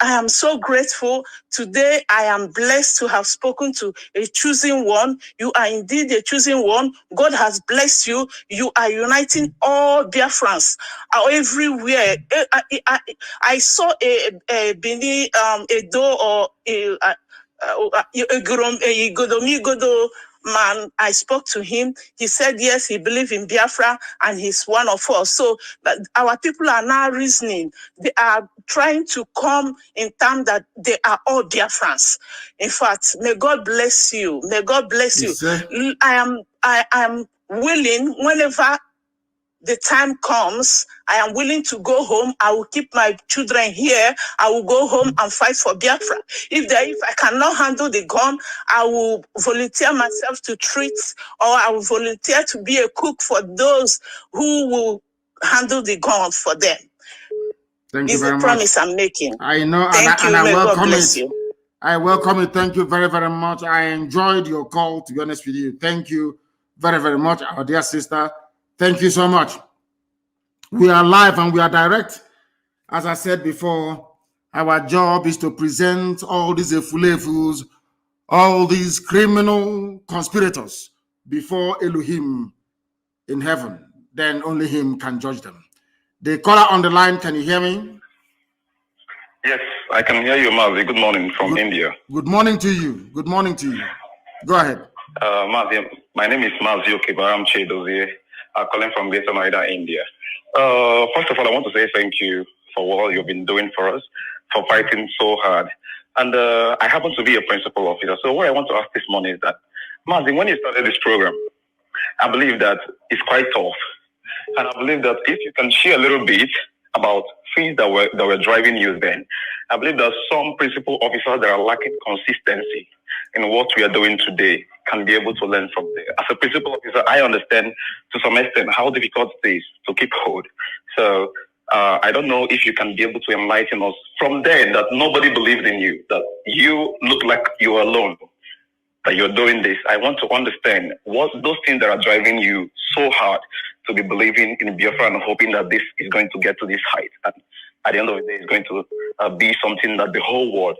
am so grateful. Today, I am blessed to have spoken to a chosen one. You are indeed a chosen one. God has blessed you. You are uniting all Biafrans everywhere. I saw a Bini, a Do or a Godomi man. I spoke to him. He said, yes, he believes in Biafra and he's one of us. So our people are now reasoning. They are trying to come in terms that they are all Biafrans. In fact, may God bless you. May God bless you. I am willing, whenever the time comes, I am willing to go home. I will keep my children here. I will go home and fight for Biafra. If I cannot handle the gun, I will volunteer myself to treat, or I will volunteer to be a cook for those who will handle the gun for them. Thank you very much. It's a promise I'm making. I know, and I welcome it. I welcome it. Thank you very, very much. I enjoyed your call, to be honest with you. Thank you very, very much, our dear sister. Thank you so much. We are live and we are direct. As I said before, our job is to present all these efulefus, all these criminal conspirators before Elohim in heaven. Then only him can judge them. The caller on the line, can you hear me? Yes, I can hear you, Mazi. Good morning from India. Good morning to you. Good morning to you. Go ahead. Mazi, my name is Mazi Okebaram Chedozie. I'm calling from Greater Noida, India. First of all, I want to say thank you for what you've been doing for us, for fighting so hard. And I happen to be a principal officer. So what I want to ask this morning is that, Mazi, when you started this program, I believe that it's quite tough. And I believe that if you can share a little bit about things that were driving you then, I believe that some principal officers that are lacking consistency in what we are doing today can be able to learn from there. As a principal officer, I understand to some extent how difficult it is to keep hold. So I don't know if you can be able to enlighten us from there that nobody believed in you, that you look like you are alone, that you're doing this. I want to understand what those things that are driving you so hard to be believing in Biafra and hoping that this is going to get to this height. And at the end of the day, it's going to be something that the whole world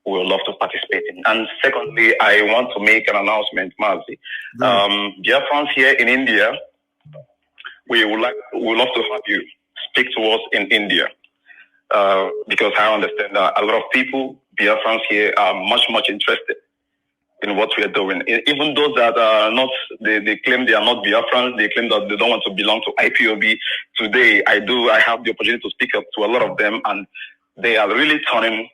will love to participate in. And secondly, I want to make an announcement, Mazi. Biafrans here in India, we would love to have you speak to us in India, because I understand that a lot of people, Biafrans here, are much interested in what we are doing. Even those that are not, they claim they are not Biafrans, they claim that they don't want to belong to IPOB. Today, I have the opportunity to speak up to a lot of them, and they are really turning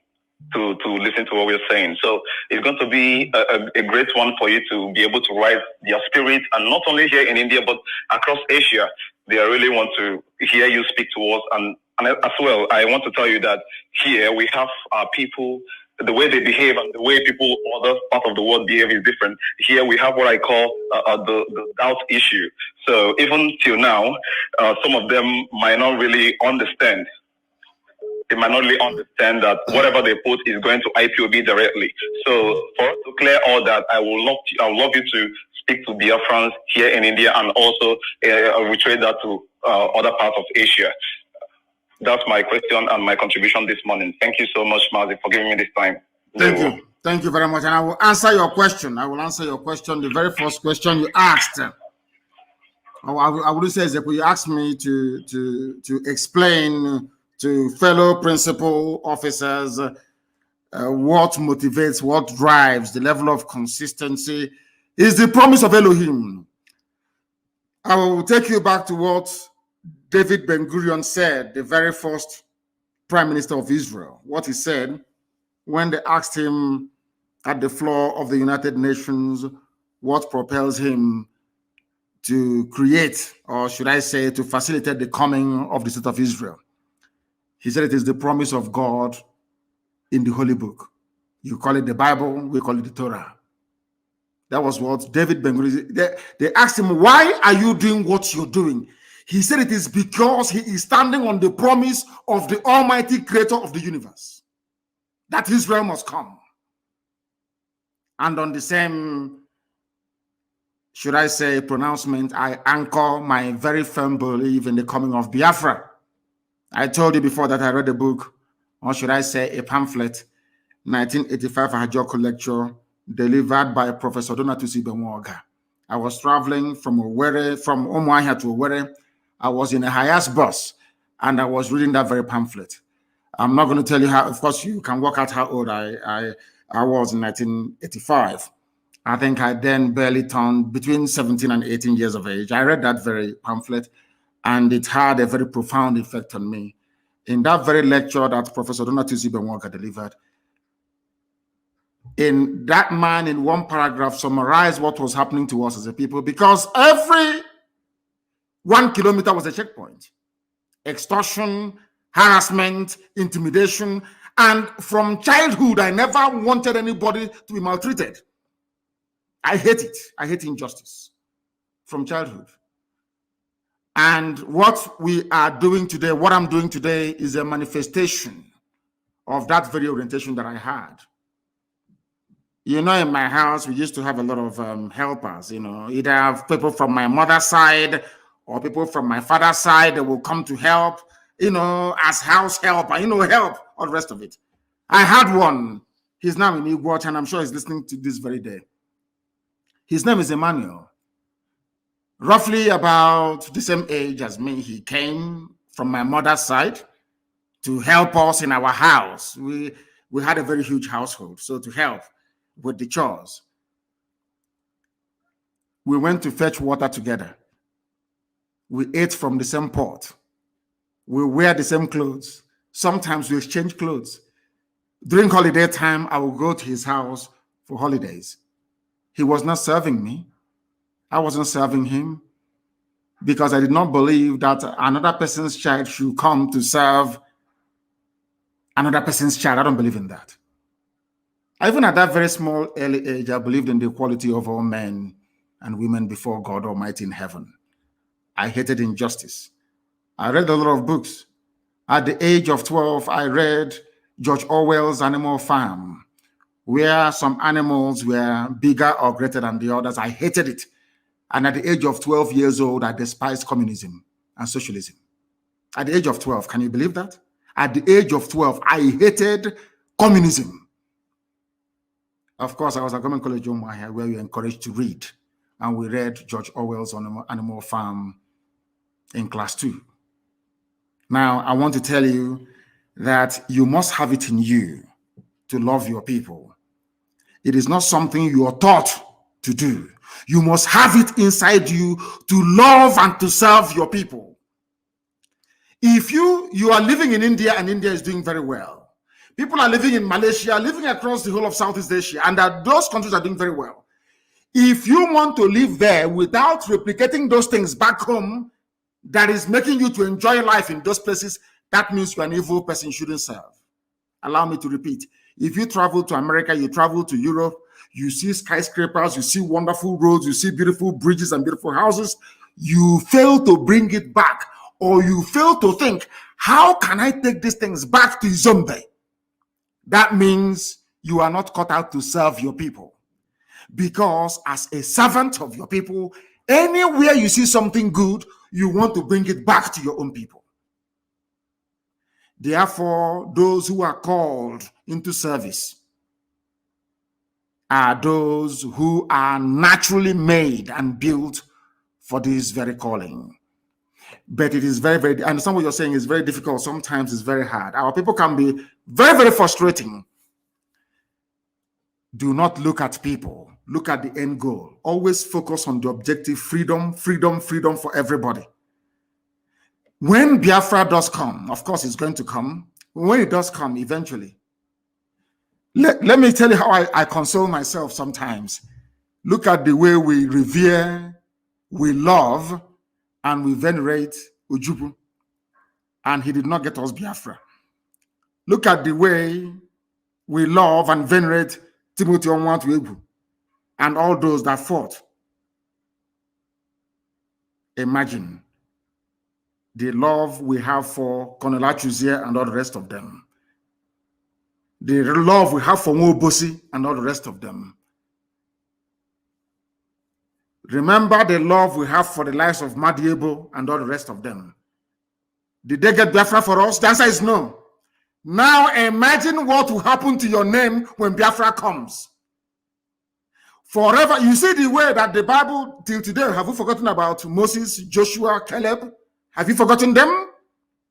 to listen to what we're saying. So it's going to be a great one for you to be able to rise their spirit, and not only here in India, but across Asia. They really want to hear you speak to us. And as well, I want to tell you that here we have our people, the way they behave and the way people other part of the world behave is different. Here we have what I call the doubt issue. So even till now, some of them might not really understand. They might not really understand that whatever they put is going to IPOB directly. So for us to clear all that, I would love you to speak to Biafrans here in India, and also retrade that to other parts of Asia. That's my question and my contribution this morning. Thank you so much, Mazi, for giving me this time. Thank you. Thank you very much. And I will answer your question. The very first question you asked. I would say that you asked me to explain to fellow principal officers what motivates, what drives the level of consistency Is the promise of Elohim. I will take you back to what David Ben-Gurion said, the very first Prime Minister of Israel. What he said when they asked him at the floor of the United Nations what propels him to create, or should I say, to facilitate the coming of the state of Israel. He said it is the promise of God in the Holy Book. You call it the Bible, we call it the Torah. That was what David Ben-Gurion, they asked him, why are you doing what you're doing? He said it is because he is standing on the promise of the Almighty Creator of the universe, that Israel must come. And on the same, should I say, pronouncement, I anchor my very firm belief in the coming of Biafra. I told you before that I read a book, or should I say a pamphlet, 1985 Ajoko lecture, delivered by Professor Donatusi Benwoga. I was traveling from Umuahia to Owerri. I was in a highest bus, and I was reading that very pamphlet. I'm not going to tell you how, of course, you can work out how old I was in 1985. I think I then barely turned between 17 and 18 years of age. I read that very pamphlet, and it had a very profound effect on me. In that very lecture that Professor Donatusi Benwoga delivered, in that man, in one paragraph, summarized what was happening to us as a people, because every 1 kilometer was a checkpoint. Extortion, harassment, intimidation, and from childhood, I never wanted anybody to be maltreated. I hate it. I hate injustice from childhood. And what we are doing today, what I'm doing today, is a manifestation of that very orientation that I had. You know, in my house, we used to have a lot of helpers, you know, either people from my mother's side or people from my father's side that will come to help, you know, as house help, and, you know, help, all the rest of it. I had one. He's now in Igwatch, and I'm sure he's listening to this very day. His name is Emmanuel. Roughly about the same age as me, he came from my mother's side to help us in our house. We had a very huge household, so to help with the chores. We went to fetch water together. We ate from the same pot. We wear the same clothes. Sometimes we exchange clothes. During holiday time, I would go to his house for holidays. He was not serving me. I wasn't serving him, because I did not believe that another person's child should come to serve another person's child. I don't believe in that. Even at that very small, early age, I believed in the equality of all men and women before God Almighty in heaven. I hated injustice. I read a lot of books. At the age of 12, I read George Orwell's Animal Farm, where some animals were bigger or greater than the others. I hated it. And at the age of 12 years old, I despised communism and socialism. At the age of 12, can you believe that? At the age of 12, I hated communism. Of course, I was at Government College Umuahia, where we were encouraged to read. And we read George Orwell's Animal Farm in class 2. Now, I want to tell you that you must have it in you to love your people. It is not something you are taught to do. You must have it inside you to love and to serve your people. If you are living in India, and India is doing very well, people are living in Malaysia, living across the whole of Southeast Asia, and that those countries are doing very well. If you want to live there without replicating those things back home, that is making you to enjoy life in those places, that means you're an evil person, you shouldn't serve. Allow me to repeat. If you travel to America, you travel to Europe, you see skyscrapers, you see wonderful roads, you see beautiful bridges and beautiful houses, you fail to bring it back, or you fail to think, how can I take these things back to Zombe? That means you are not cut out to serve your people. Because as a servant of your people, anywhere you see something good, you want to bring it back to your own people. Therefore, those who are called into service are those who are naturally made and built for this very calling. But it is very, very, I understand what you're saying is very difficult. Sometimes it's very hard. Our people can be very, very frustrating. Do not look at people look at the end goal. Always focus on the objective: freedom, freedom, freedom for everybody. When Biafra does come, of course it's going to come. When it does come eventually, let me tell you how I console myself sometimes. Look at the way we revere, we love, and we venerate Ujubu. And he did not get us Biafra. Look at the way we love and venerate Timothy Onwatuegwu and all those that fought. Imagine the love we have for Colonel Achuzie and all the rest of them. The love we have for Mwobosi and all the rest of them. Remember the love we have for the lives of Madiebo and all the rest of them. Did they get Biafra for us? The answer is no. Now imagine what will happen to your name when Biafra comes. Forever, you see the way that the Bible till today, have you forgotten about Moses, Joshua, Caleb? Have you forgotten them?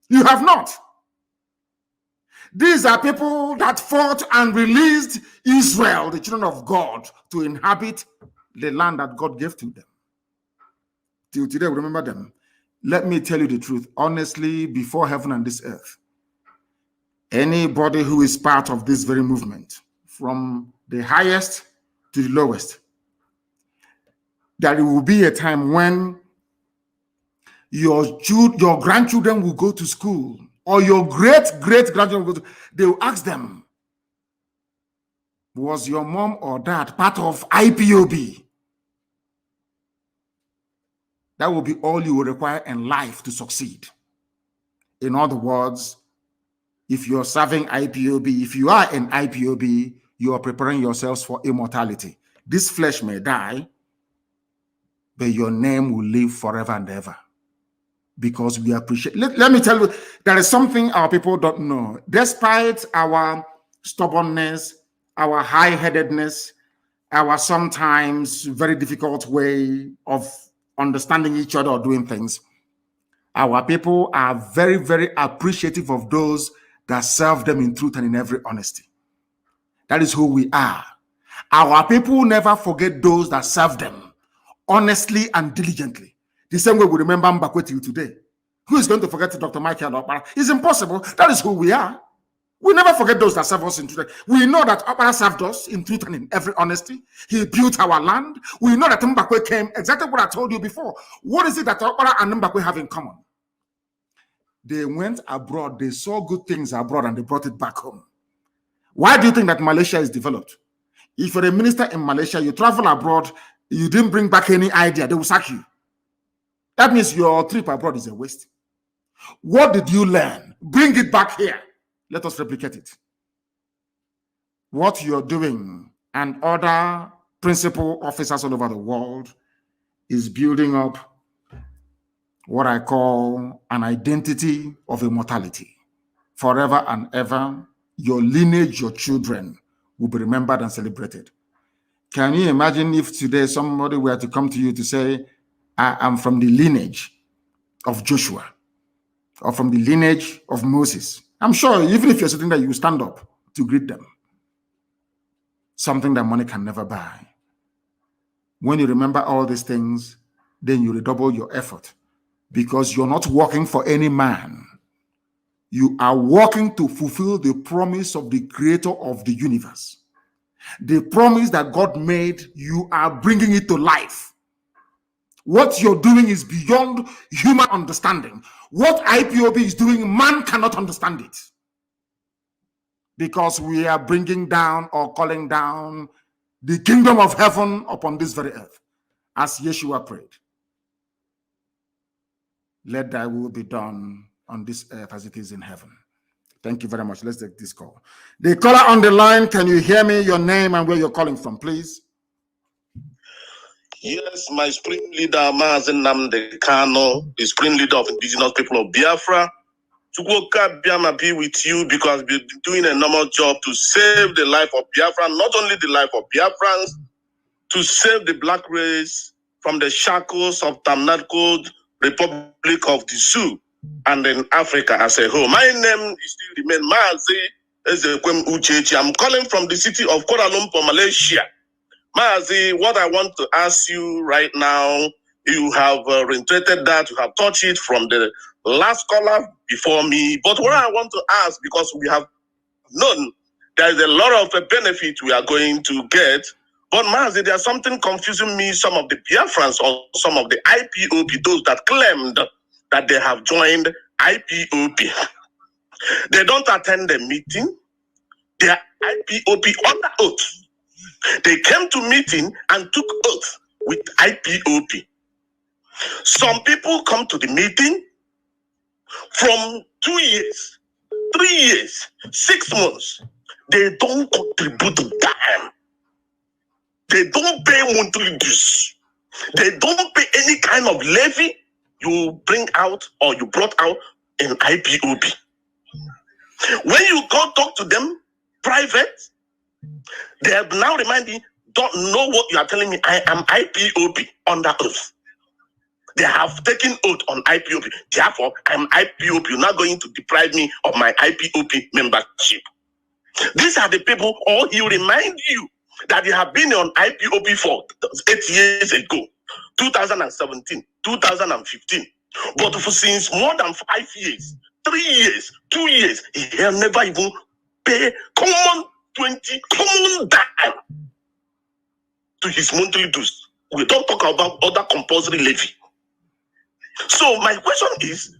You have not. These are people that fought and released Israel, the children of God, to inhabit the land that God gave to them. Till today, we remember them. Let me tell you the truth, honestly, before heaven and this earth. Anybody who is part of this very movement, from the highest to the lowest, that it will be a time when your grandchildren will go to school, or your great-great-grandchildren will go to, they will ask them, was your mom or dad part of IPOB? That will be all you will require in life to succeed. In other words, if you're serving IPOB, if you are in IPOB, you are preparing yourselves for immortality. This flesh may die, but your name will live forever and ever. Because we appreciate. Let me tell you, there is something our people don't know. Despite our stubbornness, our high-headedness, our sometimes very difficult way of understanding each other or doing things, our people are very, very appreciative of those that serve them in truth and in every honesty. That is who we are. Our people never forget those that serve them honestly and diligently. The same way we remember Mbakwe till today. Who is going to forget Dr. Michael Okpara? It's impossible. That is who we are. We never forget those that serve us in truth. We know that Okpara served us in truth and in every honesty. He built our land. We know that Mbakwe came, exactly what I told you before. What is it that Okpara and Mbakwe have in common? They went abroad, they saw good things abroad, and they brought it back home. Why do you think that Malaysia is developed? If you're a minister in Malaysia, you travel abroad, you didn't bring back any idea, they will sack you. That means your trip abroad is a waste. What did you learn? Bring it back here. Let us replicate it. What you're doing and other principal officers all over the world is building up what I call an identity of immortality. Forever and ever, your lineage, your children will be remembered and celebrated. Can you imagine if today somebody were to come to you to say, I am from the lineage of Joshua, or from the lineage of Moses? I'm sure even if you're sitting there, you will stand up to greet them. Something that money can never buy. When you remember all these things, then you redouble your effort, because you're not working for any man. You are working to fulfill the promise of the creator of the universe. The promise that God made, you are bringing it to life. What you're doing is beyond human understanding. What IPOB is doing, man cannot understand it. Because we are bringing down or calling down the kingdom of heaven upon this very earth. As Yeshua prayed, let thy will be done on this earth as it is in heaven. Thank you very much. Let's take this call. The caller on the line, can you hear me? Your name and where you're calling from, please. Yes, my supreme leader, MAZI NNAMDI KANU, the supreme leader of indigenous people of Biafra. Chukwuka Biama be with you, because we've been doing a normal job to save the life of Biafra, not only the life of Biafrans, to save the black race from the shackles of Tamnadko Republic of the Sioux and in Africa as a whole. My name is still remain Mazi Ezekwem Uchechi. I'm calling from the city of Kuala Lumpur, Malaysia. Mazi, what I want to ask you right now, you have reiterated that, you have touched it from the last caller before me. But what I want to ask, because we have known there is a lot of benefit we are going to get. But Mazi, there's something confusing me. Some of the Biafrans or some of the IPOP, those that claimed that they have joined IPOP, they don't attend the meeting. They are IPOP under oath. They came to meeting and took oath with IPOP. Some people come to the meeting from 2 years, 3 years, 6 months. They don't contribute to dime. They don't pay monthly dues. They don't pay any kind of levy you bring out or you brought out in IPOP. When you go talk to them private, they have now reminded me, don't know what you are telling me. I am IPOP under oath. They have taken oath on IPOP. Therefore, I'm IPOP. You're not going to deprive me of my IPOP membership. These are the people, or he remind you that they have been on IPOP for 8 years ago, 2017, 2015. But for since more than 5 years, 3 years, 2 years, he have never even paid common dime to his monthly dues. We don't talk about other compulsory levy. So my question is,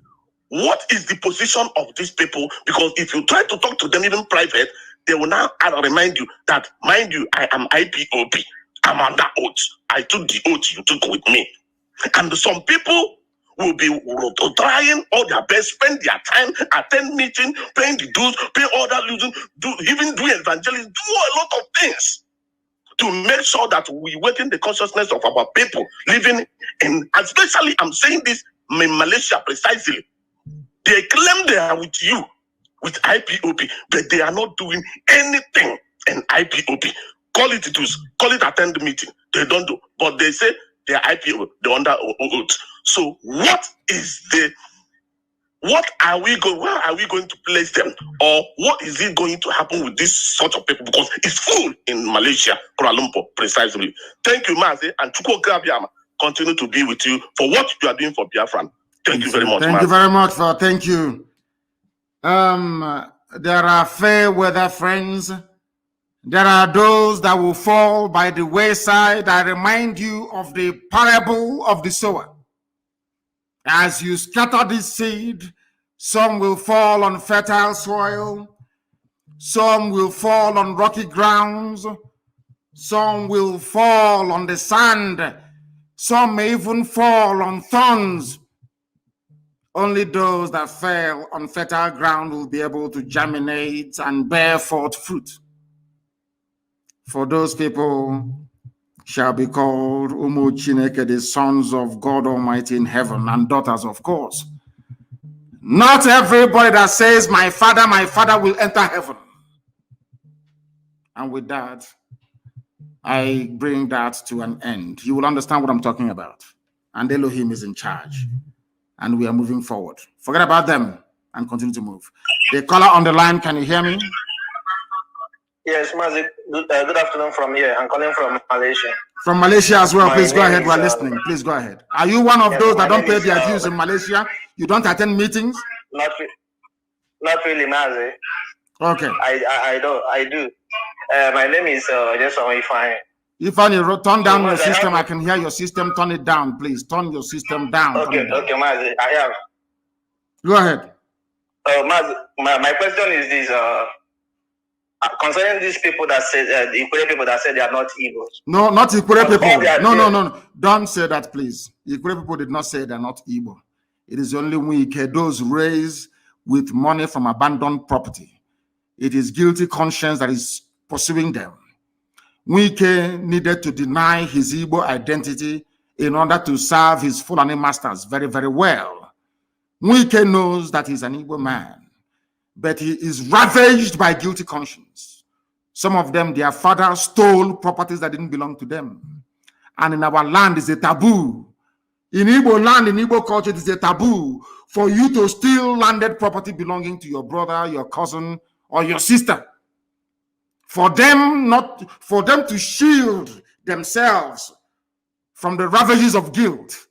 what is the position of these people? Because if you try to talk to them even private, they will now remind you that, mind you, I am IPOP. I'm under oath. I took the oath you took with me. And some people will be trying all their best, spend their time, attend meeting, paying the dues, pay all that, even do evangelism, do a lot of things to make sure that we awaken the consciousness of our people living in, especially I'm saying this in Malaysia precisely. They claim they are with you, with IPOP, but they are not doing anything in IPOP. Call it dues, call it attend the meeting. They don't do, but they say they are IPOP, they're under oath. So what are we going? Where are we going to place them, or what is it going to happen with this sort of people? Because it's full in Malaysia, Kuala Lumpur, precisely. Thank you, Mazi, and Chukwu Gabiama continue to be with you for what you are doing for Biafran. Thank you very much. Thank you very much for thank you. There are fair weather friends. There are those that will fall by the wayside. I remind you of the parable of the sower. As you scatter this seed, some will fall on fertile soil, some will fall on rocky grounds, some will fall on the sand, some may even fall on thorns. Only those that fell on fertile ground will be able to germinate and bear forth fruit. For those people shall be called Umu Chineke, the sons of God Almighty in heaven, and daughters, of course. Not everybody that says, my father will enter heaven. And with that, I bring that to an end. You will understand what I'm talking about. And Elohim is in charge. And we are moving forward. Forget about them and continue to move. The caller on the line, can you hear me? Yes, Mazi, good afternoon from here. I'm calling from Malaysia. From Malaysia as well. Please go ahead. We're listening. Please go ahead. Are you one of those that don't pay their dues in Malaysia? You don't attend meetings? Not really, Mazi. Okay. I do. My name is just Ifeanyi. Ifeanyi, turn down your system. I can hear your system. Turn it down, please. Turn your system down. Okay, Mazi. I have. Go ahead. Mazi, my question is this. Concerning these people that say the Ikure people that say they are not evil. No, not Ikure people. No. Don't say that, please. Ikure people did not say they're not evil. It is only Wike, those raised with money from abandoned property. It is guilty conscience that is pursuing them. Wike needed to deny his Igbo identity in order to serve his Fulani masters very, very well. Wike knows that he's an Igbo man, but he is ravaged by guilty conscience. Some of them, their father stole properties that didn't belong to them. And in our land, it's a taboo. In Igbo land, in Igbo culture, it is a taboo for you to steal landed property belonging to your brother, your cousin, or your sister. For them to shield themselves from the ravages of guilt,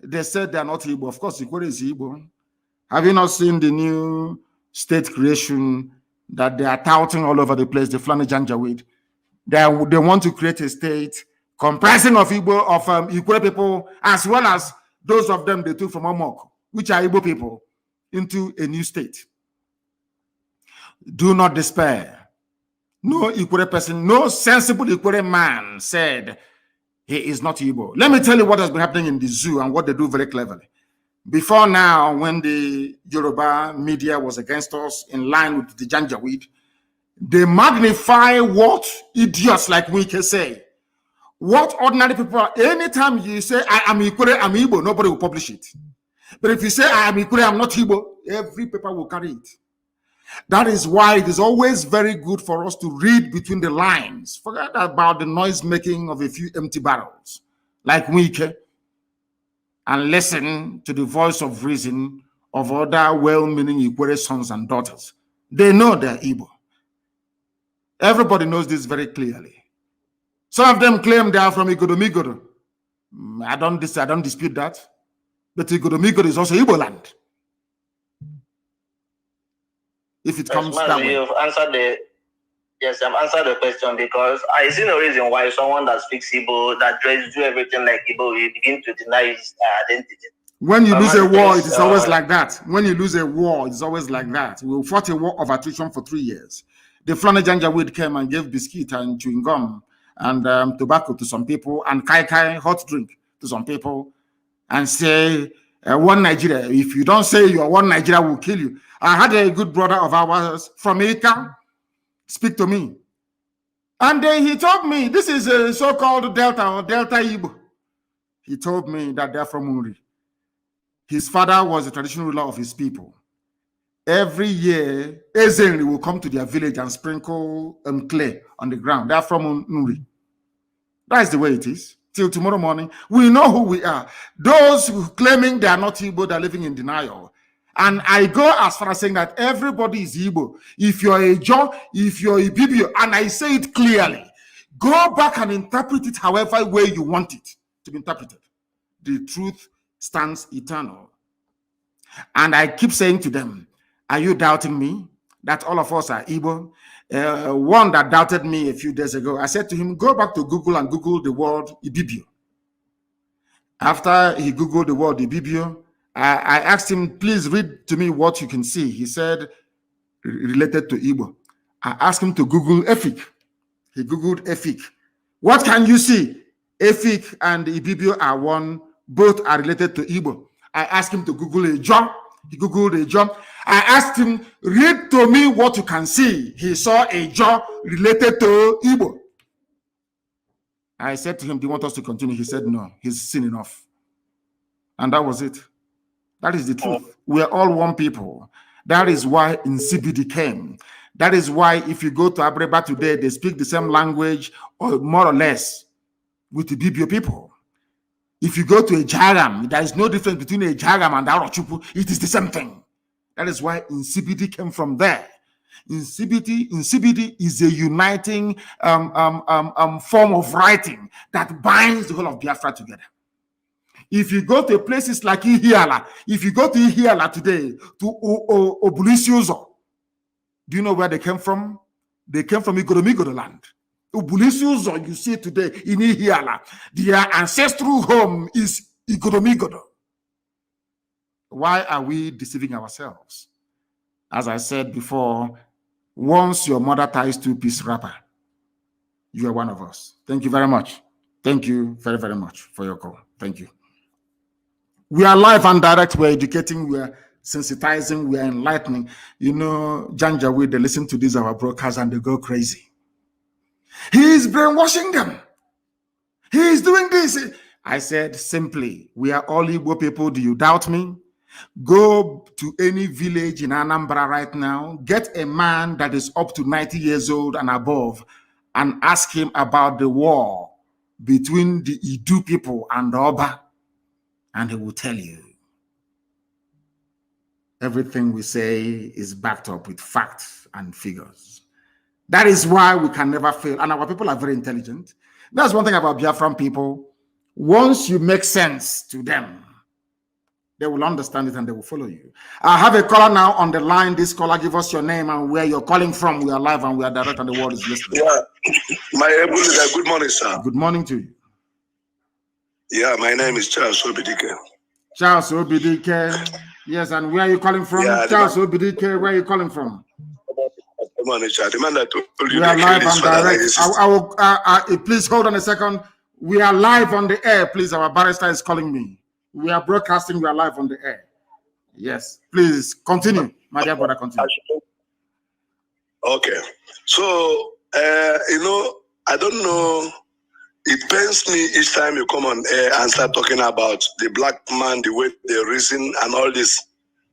they said they are not Igbo. Of course, Ikwere is Igbo. Have you not seen the new state creation that they are touting all over the place, the Fulani Janjaweed? They want to create a state comprising of Igbo, of Ikwere people, as well as those of them they took from Omok, which are Igbo people, into a new state. Do not despair. No Ikwere person, no sensible Ikwere man said he is not Igbo. Let me tell you what has been happening in the zoo and what they do very cleverly. Before now, when the Yoruba media was against us, in line with the Janjaweed, they magnify what idiots like we can say. What ordinary people are. Anytime you say, I am Ikwere, I'm Igbo, nobody will publish it. But if you say, I am Ikwere, I'm not Igbo, every paper will carry it. That is why it is always very good for us to read between the lines. Forget about the noise making of a few empty barrels, like Wike, and listen to the voice of reason of other well-meaning Ikwere sons and daughters. They know they're Igbo. Everybody knows this very clearly. Some of them claim they are from Igodomigodo. I don't dispute that. But Igodomigodo is also Igbo land. If it comes that way. You've answered I've answered the question, because I see no reason why someone that speaks Igbo, that tries to do everything like Igbo, will begin to deny his identity. When you lose a war, it is always like that. When you lose a war, it's always like that. We fought a war of attrition for 3 years. The Fulani Janjaweed came and gave biscuit and chewing gum and tobacco to some people, and kai hot drink to some people, and say, one Nigeria. If you don't say you are one Nigeria, will kill you. I had a good brother of ours from Ika speak to me. And he told me, this is a so-called Delta or Delta Igbo. He told me that they're from Uri. His father was the traditional ruler of his people. Every year, Ezenri will come to their village and sprinkle clay on the ground. They're from Uri. That's the way it is. Till tomorrow morning, we know who we are. Those who claiming they are not Igbo, they're living in denial. And I go as far as saying that everybody is Igbo. If you're a Joe, if you're a Bibio, and I say it clearly, go back and interpret it however way you want it to be interpreted. The truth stands eternal. And I keep saying to them, are you doubting me that all of us are Igbo? One that doubted me a few days ago, I said to him, go back to Google and Google the word Ibibio. After he Googled the word Ibibio, I asked him, please read to me what you can see. He said, related to Igbo. I asked him to Google Efik. He Googled Efik. What can you see? Efik and Ibibio are one. Both are related to Igbo. I asked him to Google a job. He Googled a job. I asked him, read to me what you can see. He saw a job related to Igbo. I said to him, do you want us to continue? He said, no, he's seen enough. And that was it. That is the truth. We are all one people. That is why Nsibidi came. That is why if you go to Abreba today, they speak the same language, or more or less, with the Bibio people. If you go to a Jagam, there is no difference between a Jagam and Arochupu. It is the same thing. That is why Nsibidi came from there. Nsibidi is a uniting form of writing that binds the whole of Biafra together. If you go to places like Ihiala, if you go to Ihiala today, to Obulisiozo, do you know where they came from? They came from Igodomigodo land. Obulisiozo, you see today in Ihiala, their ancestral home is Igodomigodo. Why are we deceiving ourselves? As I said before, once your mother ties two-piece wrapper, you are one of us. Thank you very much. Thank you very, very much for your call. Thank you. We are live and direct. We're educating. We are sensitizing. We are enlightening. You know, Janjaweed, they listen to these our broadcasts and they go crazy. He is brainwashing them. He is doing this. I said simply, we are all Igbo people. Do you doubt me? Go to any village in Anambra right now. Get a man that is up to 90 years old and above and ask him about the war between the Idu people and the Oba. And he will tell you everything we say is backed up with facts and figures. That is why we can never fail. And our people are very intelligent. That's one thing about Biafran people. Once you make sense to them, they will understand it and they will follow you. I have a caller now on the line. This caller, give us your name and where you're calling from. We are live and we are direct and the world is listening. Yeah, good morning, sir. Good morning to you. Yeah, my name is Charles Obidike. Charles Obidike. Yes, and where are you calling from? Yeah, Charles Obidike, where are you calling from? Good morning, Charles. The man that told you we are live and direct. I will, please hold on a second. We are live on the air, please. Our barrister is calling me. We are broadcasting. We are live on the air. Yes, please continue, my dear brother. Continue. Okay. So, I don't know. It pains me each time you come on air and start talking about the black man, the way they reason and all this.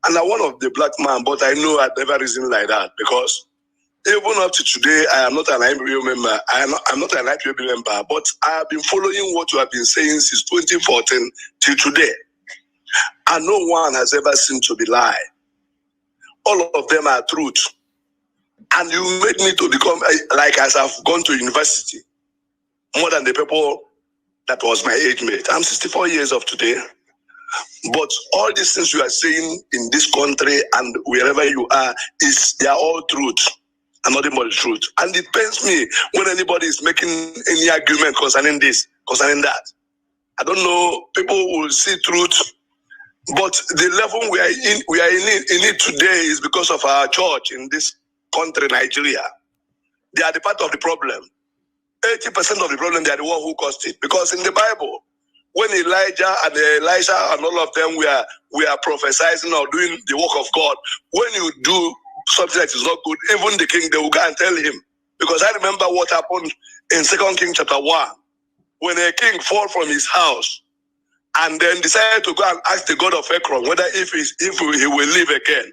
And I'm one of the black man, but I know I've never reasoned like that because even up to today, I am not an IPOB member. I'm not an IPOB member, but I have been following what you have been saying since 2014 till today. And no one has ever seemed to be lie. All of them are truth. And you made me to become, like as I've gone to university, more than the people that was my age mate. I'm 64 years of today. But all these things you are saying in this country and wherever you are, they are all truth. And nothing but the truth. And it pains me when anybody is making any argument concerning this, concerning that. I don't know, people will see truth, but the level we are in it today is because of our church in this country, Nigeria. They are the part of the problem. 80% of the problem, they are the one who caused it. Because in the Bible, when Elijah and Elisha and all of them were prophesying or doing the work of God, when you do something that is not good, even the king, they will go and tell him. Because I remember what happened in 2 Kings chapter 1, when a king fall from his house and then decided to go and ask the God of Ekron whether if he will live again.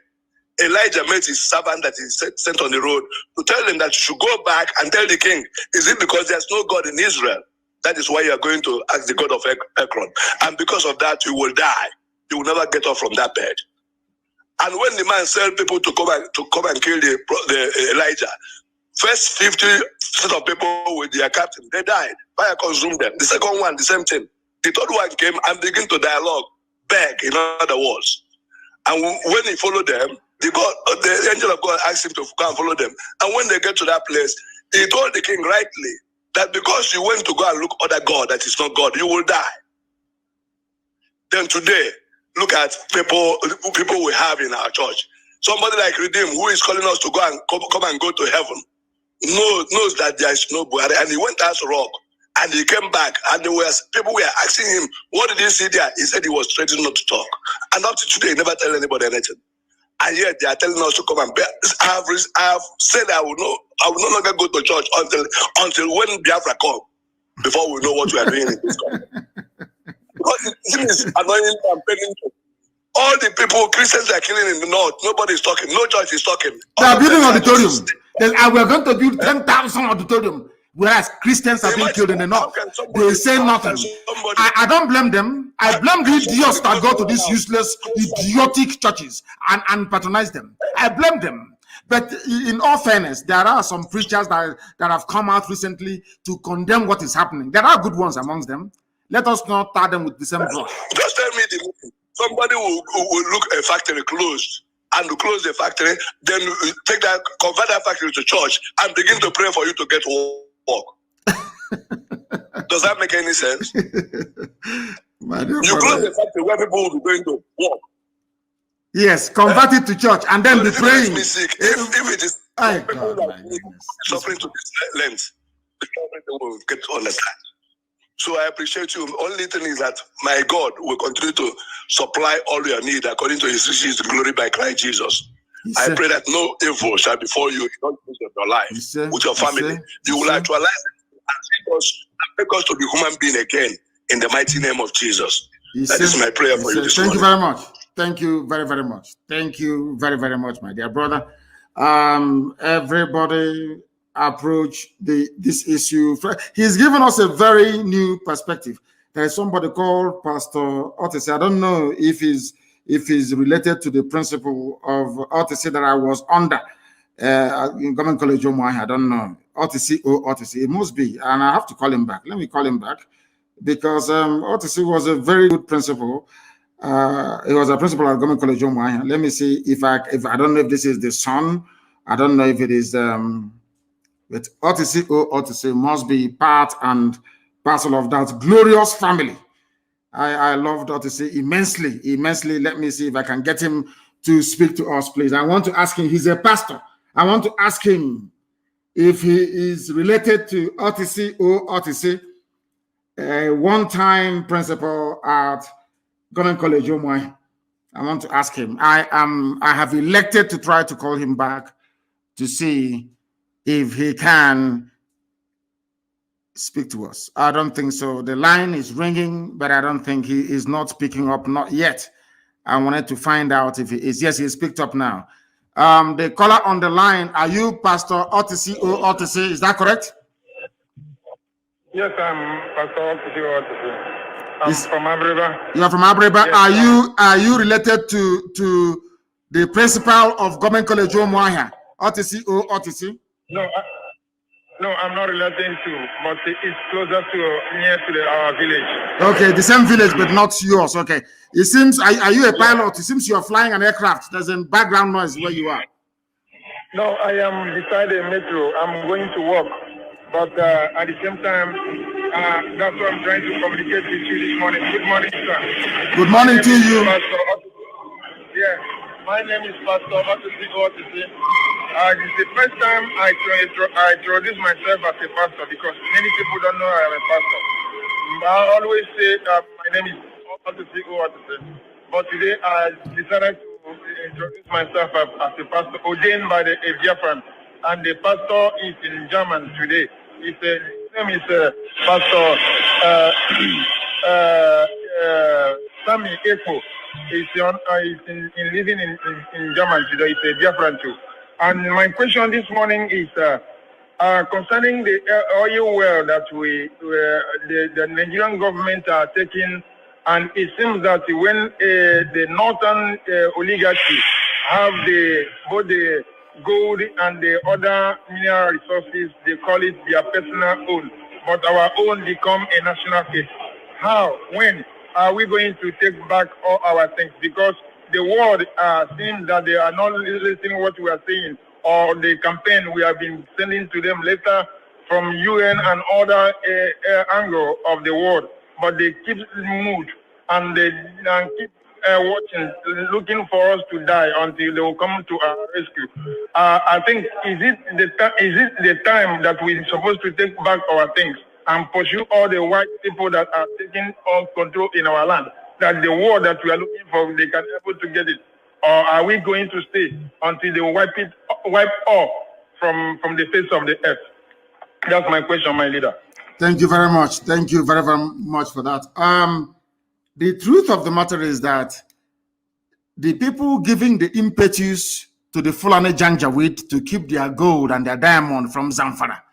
Elijah met his servant that he sent on the road to tell him that you should go back and tell the king, is it because there's no God in Israel? That is why you are going to ask the God of Ekron. And because of that, you will die. You will never get up from that bed. And when the man sent people to come and kill the Elijah, first 50% of people with their captain, they died. Fire consumed them. The second one, the same thing. The third one came and began to dialogue, beg, in other words. And when he followed them, the angel of God asked him to go and follow them. And when they get to that place, he told the king rightly that because you went to go and look other God that is not God, you will die. Then today, look at people we have in our church. Somebody like Redeem, who is calling us to go and come and go to heaven, knows that there is no Buhari, and he went as rock, and he came back, and people were asking him, what did he see there? He said he was threatening not to talk. And up to today, he never tell anybody anything. And yet they are telling us to come and bear. I have said I will no longer go to church until when Biafra come, before we know what we are doing in this country. Because it is annoying and painful. All the people, Christians are killing in the north. Nobody is talking. No church is talking. They are building auditoriums. We are going to build 10,000 auditorium, whereas Christians are being killed in the north. They say nothing. I don't blame them. I blame the idiots that go to these useless, idiotic churches and patronize them. I blame them. But in all fairness, there are some preachers that have come out recently to condemn what is happening. There are good ones amongst them. Let us not tar them with the same brush. Just tell me somebody will look a factory closed and close the factory, then convert that factory to church and begin to pray for you to get work. Does that make any sense? You close the factory where people will be going to work. Yes, convert it to church and then be praying. If it is people that suffering to this length, people will get to understand. So I appreciate you. Only thing is that my God will continue to supply all your need according to his riches and glory by Christ Jesus. I pray that no evil shall befall you in all days of your life with your family. You will actualize it and make us to be human being again in the mighty name of Jesus. That is my prayer for you this morning. Thank you very much. Thank you very, very much. Thank you very, very much, my dear brother. Everybody approach this issue. He's given us a very new perspective. There is somebody called Pastor Otis. I don't know if he's related to the principle of Otis that I was under in Government College Omaha. I don't know. OTC or OTC. It must be, and I have to call him back. Let me call him back because OTC was a very good principal. It was a principal at Government College Omaya. Let me see if I don't know if this is the son. I don't know if it is but OTC or OTC must be part and parcel of that glorious family. I loved OTC immensely. Let me see if I can get him to speak to us, please. I want to ask him, he's a pastor. I want to ask him if he is related to OTC or OTC, one-time principal at Government College Omai. I want to ask him. I have elected to try to call him back to see if he can speak to us. I don't think so. The line is ringing, but I don't think he is not picking up, not yet. I wanted to find out if he is. Yes, he's picked up now. The caller on the line, are you Pastor OTC or OTC? Is that correct? Yes, I'm Pastor OTC or OTC. I'm from Abreba. You are from Abreba. Yes, are you related to the principal of Government College Omuahia, OTC or OTC? No, I'm not related to, but it's closer to near to our village. Okay, the same village, but not yours. Okay. It seems, are you a pilot? It seems you're flying an aircraft. There's a background noise where you are. No, I am beside a metro. I'm going to work. But at the same time, that's what I'm trying to communicate with you this morning. Good morning, sir. Good morning to you. Yeah, my name is Pastor OTC. It's the first time I introduce myself as a pastor because many people don't know I am a pastor. I always say my name is OTC. But today I decided to introduce myself as a pastor ordained by the Biafran, and the pastor is in German today. His name is Pastor Sami Eko. He's living in German today. He's a Biafran too. And my question this morning is concerning the oil well that the Nigerian government are taking, and it seems that when the northern oligarchy have both the gold and the other mineral resources, they call it their personal own, but our own become a national case. How? When are we going to take back all our things? Because the world seems that they are not listening what we are saying, or the campaign we have been sending to them later from UN and other angle of the world. But they keep moved and they keep watching, looking for us to die until they will come to our rescue. I think is it the time that we're supposed to take back our things and pursue all the white people that are taking all control in our land? That the war that we are looking for, they can be able to get it, or are we going to stay until they wipe off from the face of the earth? That's my question, my leader. Thank you very much. Thank you very, very much for that. The truth of the matter is that the people giving the impetus to the Fulani Janjaweed to keep their gold and their diamond from Zamfara,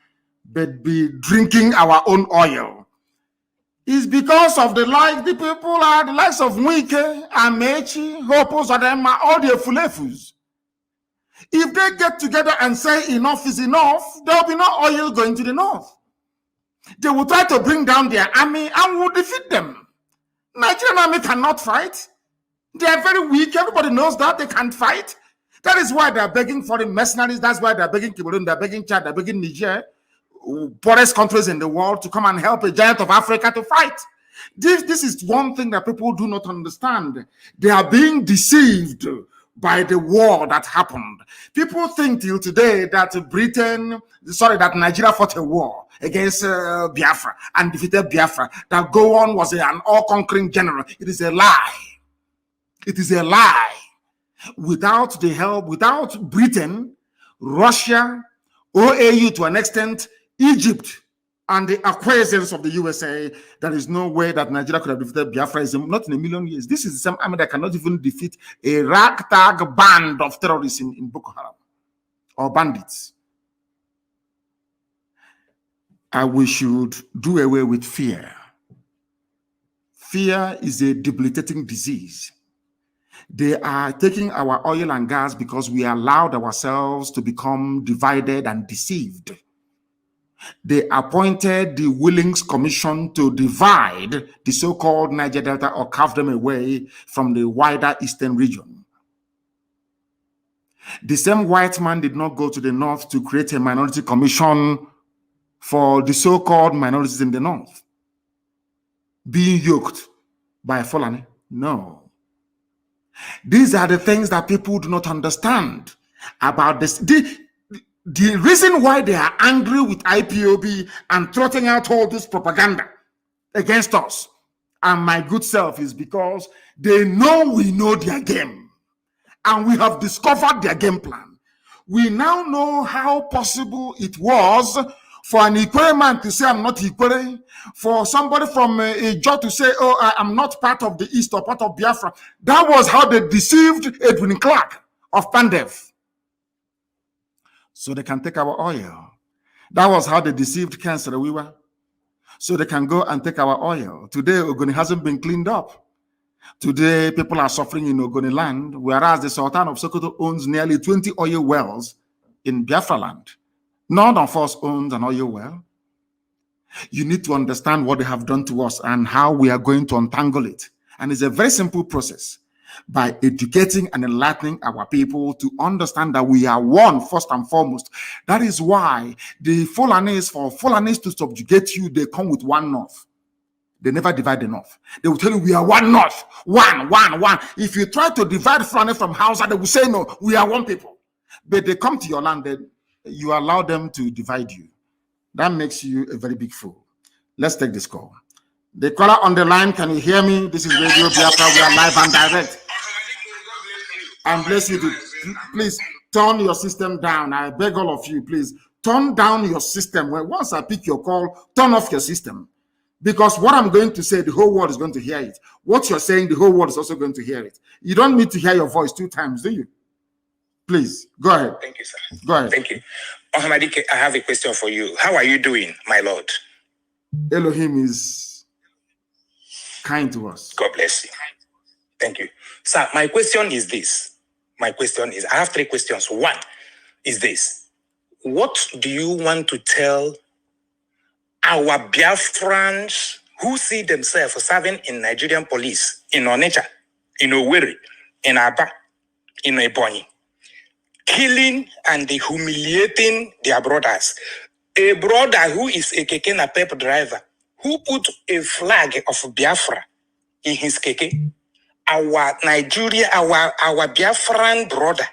but be drinking our own oil, is because of the people are the likes of Mwike, Amechi, Hopos, Adema, all the Fulefus. If they get together and say enough is enough, there will be no oil going to the north. They will try to bring down their army and will defeat them. Nigerian army cannot fight. They are very weak. Everybody knows that they can't fight. That is why they are begging foreign mercenaries. That's why they are begging Cameroon, they are begging Chad, they are begging Niger, poorest countries in the world, to come and help a giant of Africa to fight. This is one thing that people do not understand. They are being deceived by the war that happened. People think till today that that Nigeria fought a war against Biafra and defeated Biafra, that Gowon was an all-conquering general. It is a lie. It is a lie. Without the help, without Britain, Russia, OAU to an extent, Egypt, and the acquiescence of the USA, there is no way that Nigeria could have defeated Biafra. Not in a million years. This is the same army that cannot even defeat a ragtag band of terrorists in Boko Haram or bandits. We should do away with fear. Fear is a debilitating disease. They are taking our oil and gas because we allowed ourselves to become divided and deceived. They appointed the Willings Commission to divide the so-called Niger Delta or carve them away from the wider eastern region. The same white man did not go to the north to create a minority commission for the so-called minorities in the north being yoked by Fulani. No. These are the things that people do not understand about this. The reason why they are angry with IPOB and trotting out all this propaganda against us and my good self is because they know we know their game and we have discovered their game plan. We now know how possible it was for an Ikwere man to say, I'm not Ikwere, for somebody from a Jaw to say, oh, I'm not part of the East or part of Biafra. That was how they deceived Edwin Clark of Pandev, so they can take our oil. That was how they deceived Cancer Wiwa, so they can go and take our oil. Today, Ogoni hasn't been cleaned up. Today, people are suffering in Ogoni land, whereas the Sultan of Sokoto owns nearly 20 oil wells in Biafra land. None of us owns an oil well. You need to understand what they have done to us and how we are going to untangle it. And it's a very simple process. By educating and enlightening our people to understand that we are one first and foremost. That is why the Fulanis, for Fulanis to subjugate you, they come with one north. They never divide the north. They will tell you we are one north, one. If you try to divide Fulani from Hausa, they will say no, we are one people. But they come to your land, then you allow them to divide you. That makes you a very big fool. Let's take this call. The caller on the line, can you hear me? This is Radio Biafra. We are live and direct. And bless you. Please turn your system down. I beg all of you, please turn down your system. Once I pick your call, turn off your system. Because what I'm going to say, the whole world is going to hear it. What you're saying, the whole world is also going to hear it. You don't need to hear your voice 2 times, do you? Please, go ahead. Thank you, sir. Go ahead. Thank you. Ohamadike, I have a question for you. How are you doing, my Lord? Elohim is kind to us. God bless you. Thank you. Sir, my question is this. I have 3 questions. One is this. What do you want to tell our Biafrans who see themselves serving in Nigerian police, in Onitsha, in Owerri, in Aba, in Ebonyi, killing and humiliating their brothers? A brother who is a keke napep driver, who put a flag of Biafra in his keke. Our Biafran brother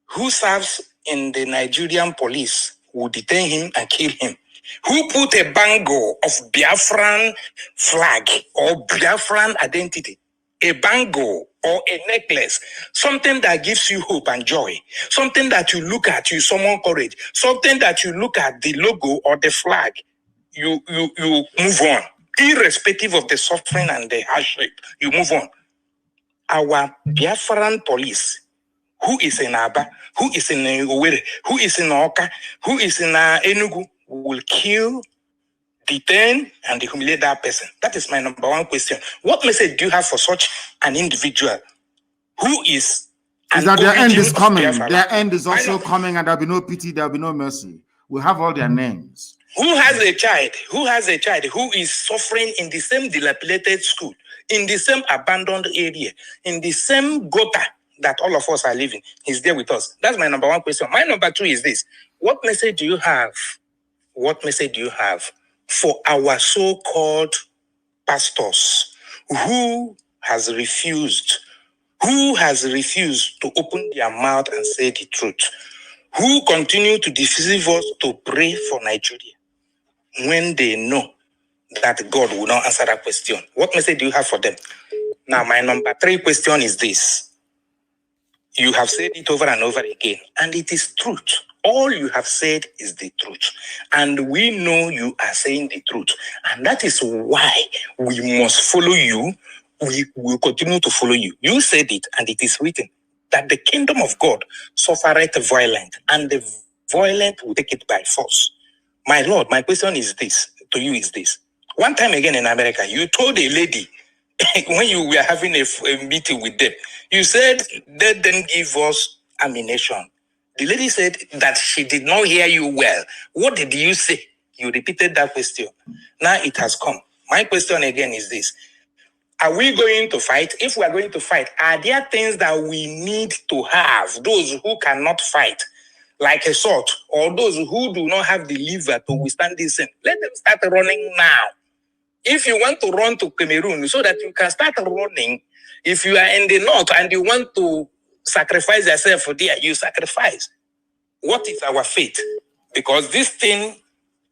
who serves in the Nigerian police will detain him and kill him. Who put a bangle of Biafran flag or Biafran identity, a bangle or a necklace, something that gives you hope and joy, something that you look at, you summon courage, something that you look at the logo or the flag, you move on, irrespective of the suffering and the hardship, you move on. Our Biafran police, who is in Aba, who is in Owerri, who is in Oka, who is in Enugu, will kill, detain, and humiliate that person. That is my number 1 question. What message do you have for such an individual who is that their end is coming? Their end is also coming, and there'll be no pity, there'll be no mercy. We have all their names. Who has a child who is suffering in the same dilapidated school, in the same abandoned area, in the same gutter that all of us are living? He's there with us. That's my number 1 question. My number 2 is this. What message do you have? What message do you have for our so-called pastors who has refused to open their mouth and say the truth, who continue to deceive us to pray for Nigeria when they know that God will not answer that question? What message do you have for them? Now, my number 3 question is this. You have said it over and over again, and it is truth. All you have said is the truth. And we know you are saying the truth. And that is why we must follow you. We will continue to follow you. You said it, and it is written that the kingdom of God suffereth violent, and the violent will take it by force. My Lord, my question is this, to you is this. One time again in America, you told a lady, when you were having a meeting with them, you said, let them give us ammunition. The lady said that she did not hear you well. What did you say? You repeated that question. Now it has come. My question again is this. Are we going to fight? If we are going to fight, are there things that we need to have? Those who cannot fight, like a sword, or those who do not have the liver to withstand this, let them start running now. If you want to run to Cameroon so that you can start running, if you are in the north and you want to sacrifice yourself for there, you sacrifice. What is our fate? Because this thing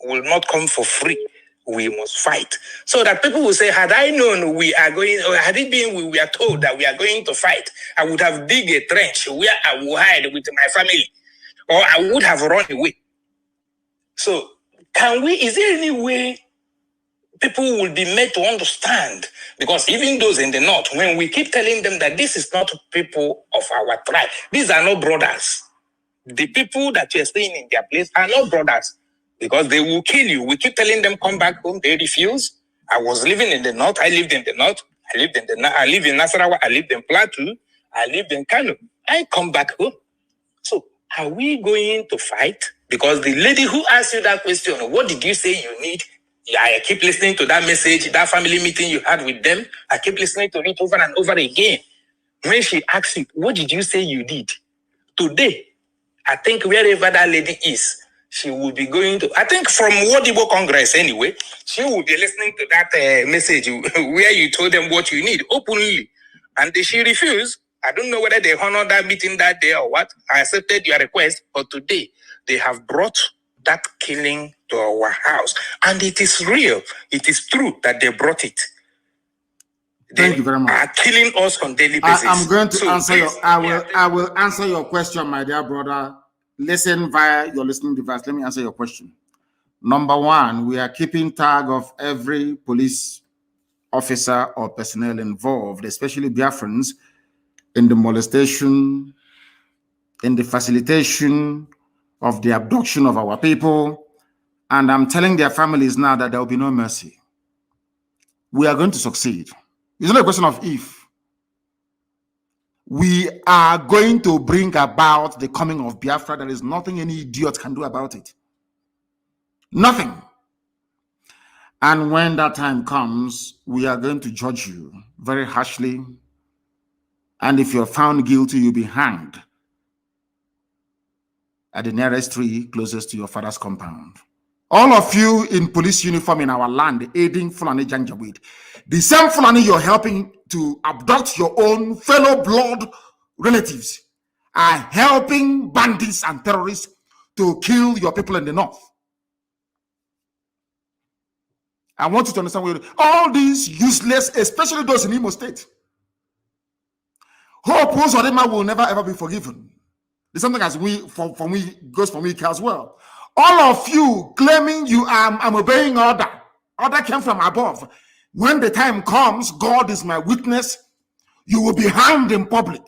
will not come for free. We must fight. So that people will say, had I known we are going, or had it been we were told that we are going to fight, I would have dig a trench where I will hide with my family, or I would have run away. So is there any way people will be made to understand? Because even those in the north, when we keep telling them that this is not people of our tribe, these are not brothers. The people that you're staying in their place are not brothers, because they will kill you. We keep telling them, come back home. They refuse. I was living in the north. I lived in the north. I live in Nasarawa. I lived in Plateau. I lived in Kanu. I come back home. So are we going to fight? Because the lady who asked you that question, what did you say you need? Yeah, I keep listening to that message, that family meeting you had with them. I keep listening to it over and over again. When she asked you, what did you say you did? Today, I think wherever that lady is, she will be going to, I think from Wodibo Congress anyway, she will be listening to that message where you told them what you need openly. And she refused. I don't know whether they honored that meeting that day or what. I accepted your request, but today they have brought that killing to our house. And it is real. It is true that they brought it. Thank you very much. Are killing us on daily basis. I'm going to answer your, I will answer your question, my dear brother. Listen via your listening device. Let me answer your question. Number one, we are keeping tag of every police officer or personnel involved, especially Biafrans, in the molestation, in the facilitation of the abduction of our people. And I'm telling their families now that there will be no mercy. We are going to succeed. It's not a question of if. We are going to bring about the coming of Biafra. There is nothing any idiot can do about it. Nothing. And when that time comes, we are going to judge you very harshly. And if you're found guilty, you'll be hanged at the nearest tree closest to your father's compound. All of you in police uniform in our land, aiding Fulani Janjaweed, the same Fulani you're helping to abduct your own fellow blood relatives, are helping bandits and terrorists to kill your people in the north. I want you to understand all these useless, especially those in Imo State, who oppose Odema will never ever be forgiven. It's something as goes for me as well. All of you claiming you I'm obeying order. Order came from above. When the time comes, God is my witness, you will be hanged in public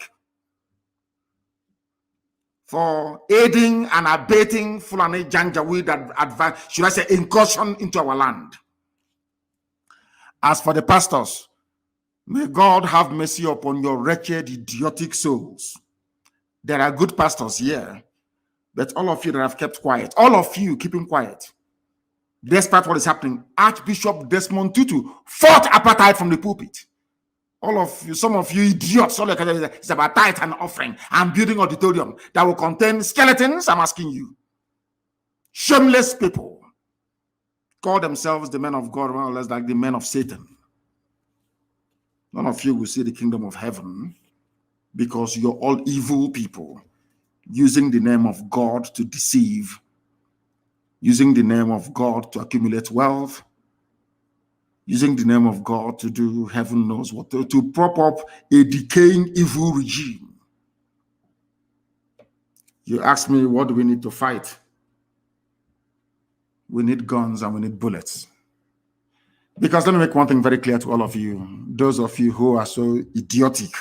for aiding and abating Fulani Janjaweed that advance, should I say, incursion into our land. As for the pastors, may God have mercy upon your wretched, idiotic souls. There are good pastors here, but all of you that have kept quiet, all of you keeping quiet, despite what is happening, Archbishop Desmond Tutu fought apartheid from the pulpit. All of you, some of you idiots, all it's about tithe and offering and building auditorium that will contain skeletons. I'm asking you, shameless people, call themselves the men of God, more or less like the men of Satan. None of you will see the kingdom of heaven because you're all evil people using the name of God to deceive, using the name of God to accumulate wealth, using the name of God to do heaven knows what, to prop up a decaying evil regime. You ask me, what do we need to fight? We need guns and we need bullets. Because let me make one thing very clear to all of you, those of you who are so idiotic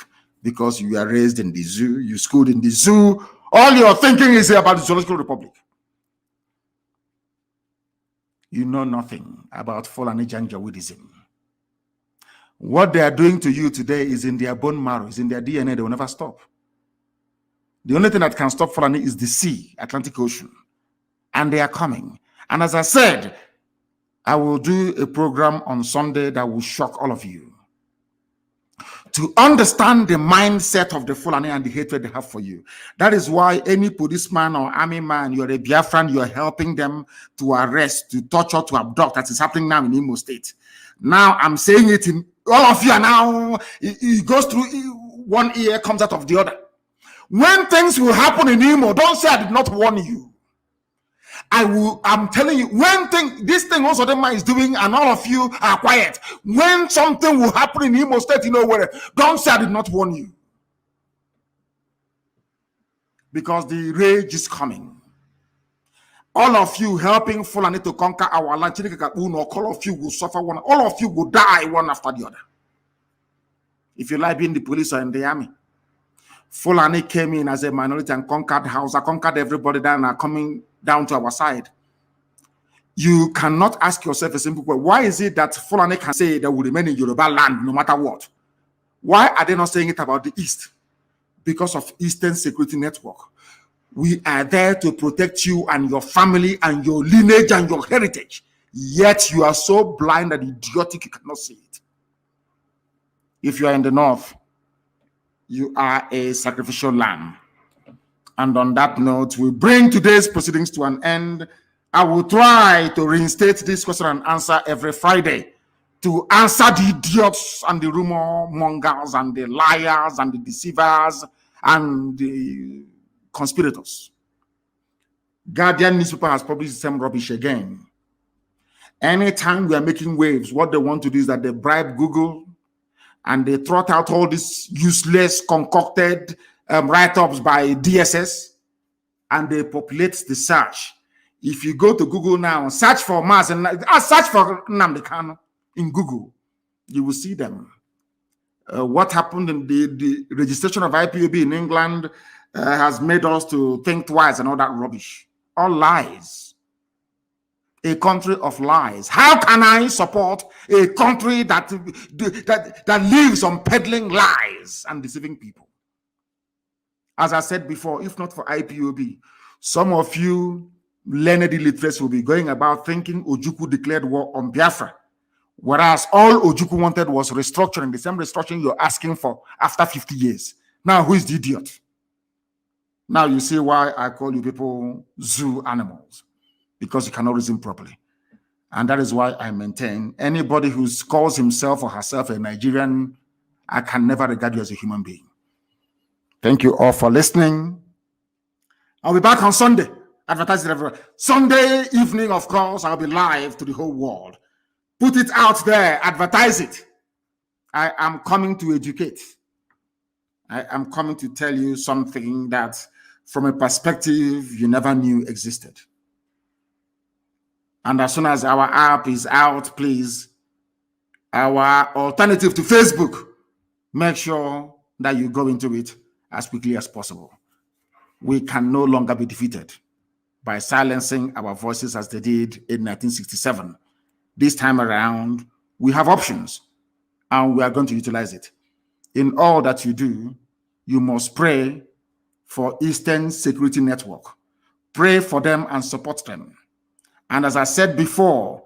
because you are raised in the zoo, you schooled in the zoo, all your thinking is about the Zoological Republic. You know nothing about Fulani Janjaweedism. What they are doing to you today is in their bone marrow, is in their DNA. They will never stop. The only thing that can stop Fulani is the sea, Atlantic Ocean. And they are coming. And as I said, I will do a program on Sunday that will shock all of you. To understand the mindset of the Fulani and the hatred they have for you. That is why any policeman or army man, you're a Biafran, you're helping them to arrest, to torture, to abduct. That is happening now in Imo State. Now I'm saying it in all of you are now, it goes through one ear, comes out of the other. When things will happen in Imo, don't say I did not warn you. I'm telling you, this thing also the man is doing, and all of you are quiet. When something will happen in Imo State, you know where, don't say I did not warn you. Because the rage is coming. All of you helping Fulani to conquer our land, all of you will suffer one, all of you will die one after the other. If you like being the police or in the army. Fulani came in as a minority and conquered Hausa, conquered everybody down and are coming down to our side. You cannot ask yourself a simple question. Why is it that Fulani can say they will remain in Yoruba land no matter what? Why are they not saying it about the East? Because of Eastern Security Network. We are there to protect you and your family and your lineage and your heritage. Yet you are so blind and idiotic you cannot see it. If you are in the North, you are a sacrificial lamb. And on that note, we bring today's proceedings to an end. I will try to reinstate this question and answer every Friday to answer the idiots and the rumor mongers and the liars and the deceivers and the conspirators. Guardian newspaper has published the same rubbish again. Anytime we are making waves, what they want to do is that they bribe Google and they trot out all these useless, concocted write-ups by DSS, and they populate the search. If you go to Google now and search for MAZI NNAMDI KANU in Google, you will see them. What happened in the registration of IPOB in England has made us to think twice and all that rubbish. All lies. A country of lies. How can I support a country that lives on peddling lies and deceiving people? As I said before, if not for IPOB, some of you learned illiterates will be going about thinking Ojukwu declared war on Biafra, whereas all Ojukwu wanted was restructuring, the same restructuring you're asking for after 50 years. Now, who is the idiot? Now you see why I call you people zoo animals. Because you cannot reason properly. And that is why I maintain anybody who calls himself or herself a Nigerian, I can never regard you as a human being. Thank you all for listening. I'll be back on Sunday. Advertise it everywhere. Sunday evening, of course, I'll be live to the whole world. Put it out there. Advertise it. I am coming to educate. I am coming to tell you something that from a perspective you never knew existed. And as soon as our app is out, please, our alternative to Facebook, make sure that you go into it as quickly as possible. We can no longer be defeated by silencing our voices as they did in 1967. This time around, we have options, and we are going to utilize it. In all that you do, you must pray for Eastern Security Network. Pray for them and support them. And as I said before,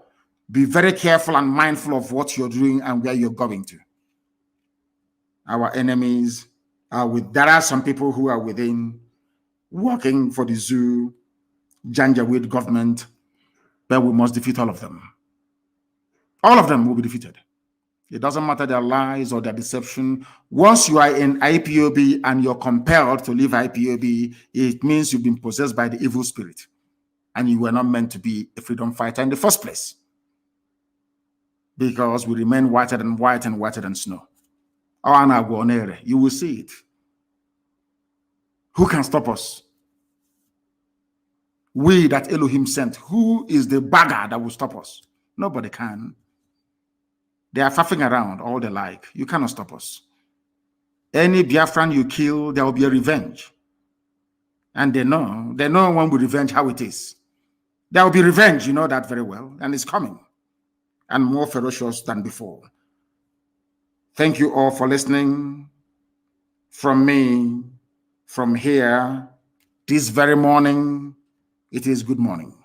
be very careful and mindful of what you're doing and where you're going to. Our enemies are there are some people who are within working for the zoo, Janjaweed government, but we must defeat all of them. All of them will be defeated. It doesn't matter their lies or their deception. Once you are in IPOB and you're compelled to leave IPOB, it means you've been possessed by the evil spirit. And you were not meant to be a freedom fighter in the first place. Because we remain whiter than white and whiter than snow. You will see it. Who can stop us? We that Elohim sent. Who is the bagger that will stop us? Nobody can. They are faffing around all they like. You cannot stop us. Any Biafran you kill, there will be a revenge. And they know when we revenge how it is. There will be revenge, you know that very well, and it's coming, and more ferocious than before. Thank you all for listening. From me, from here, this very morning, it is good morning.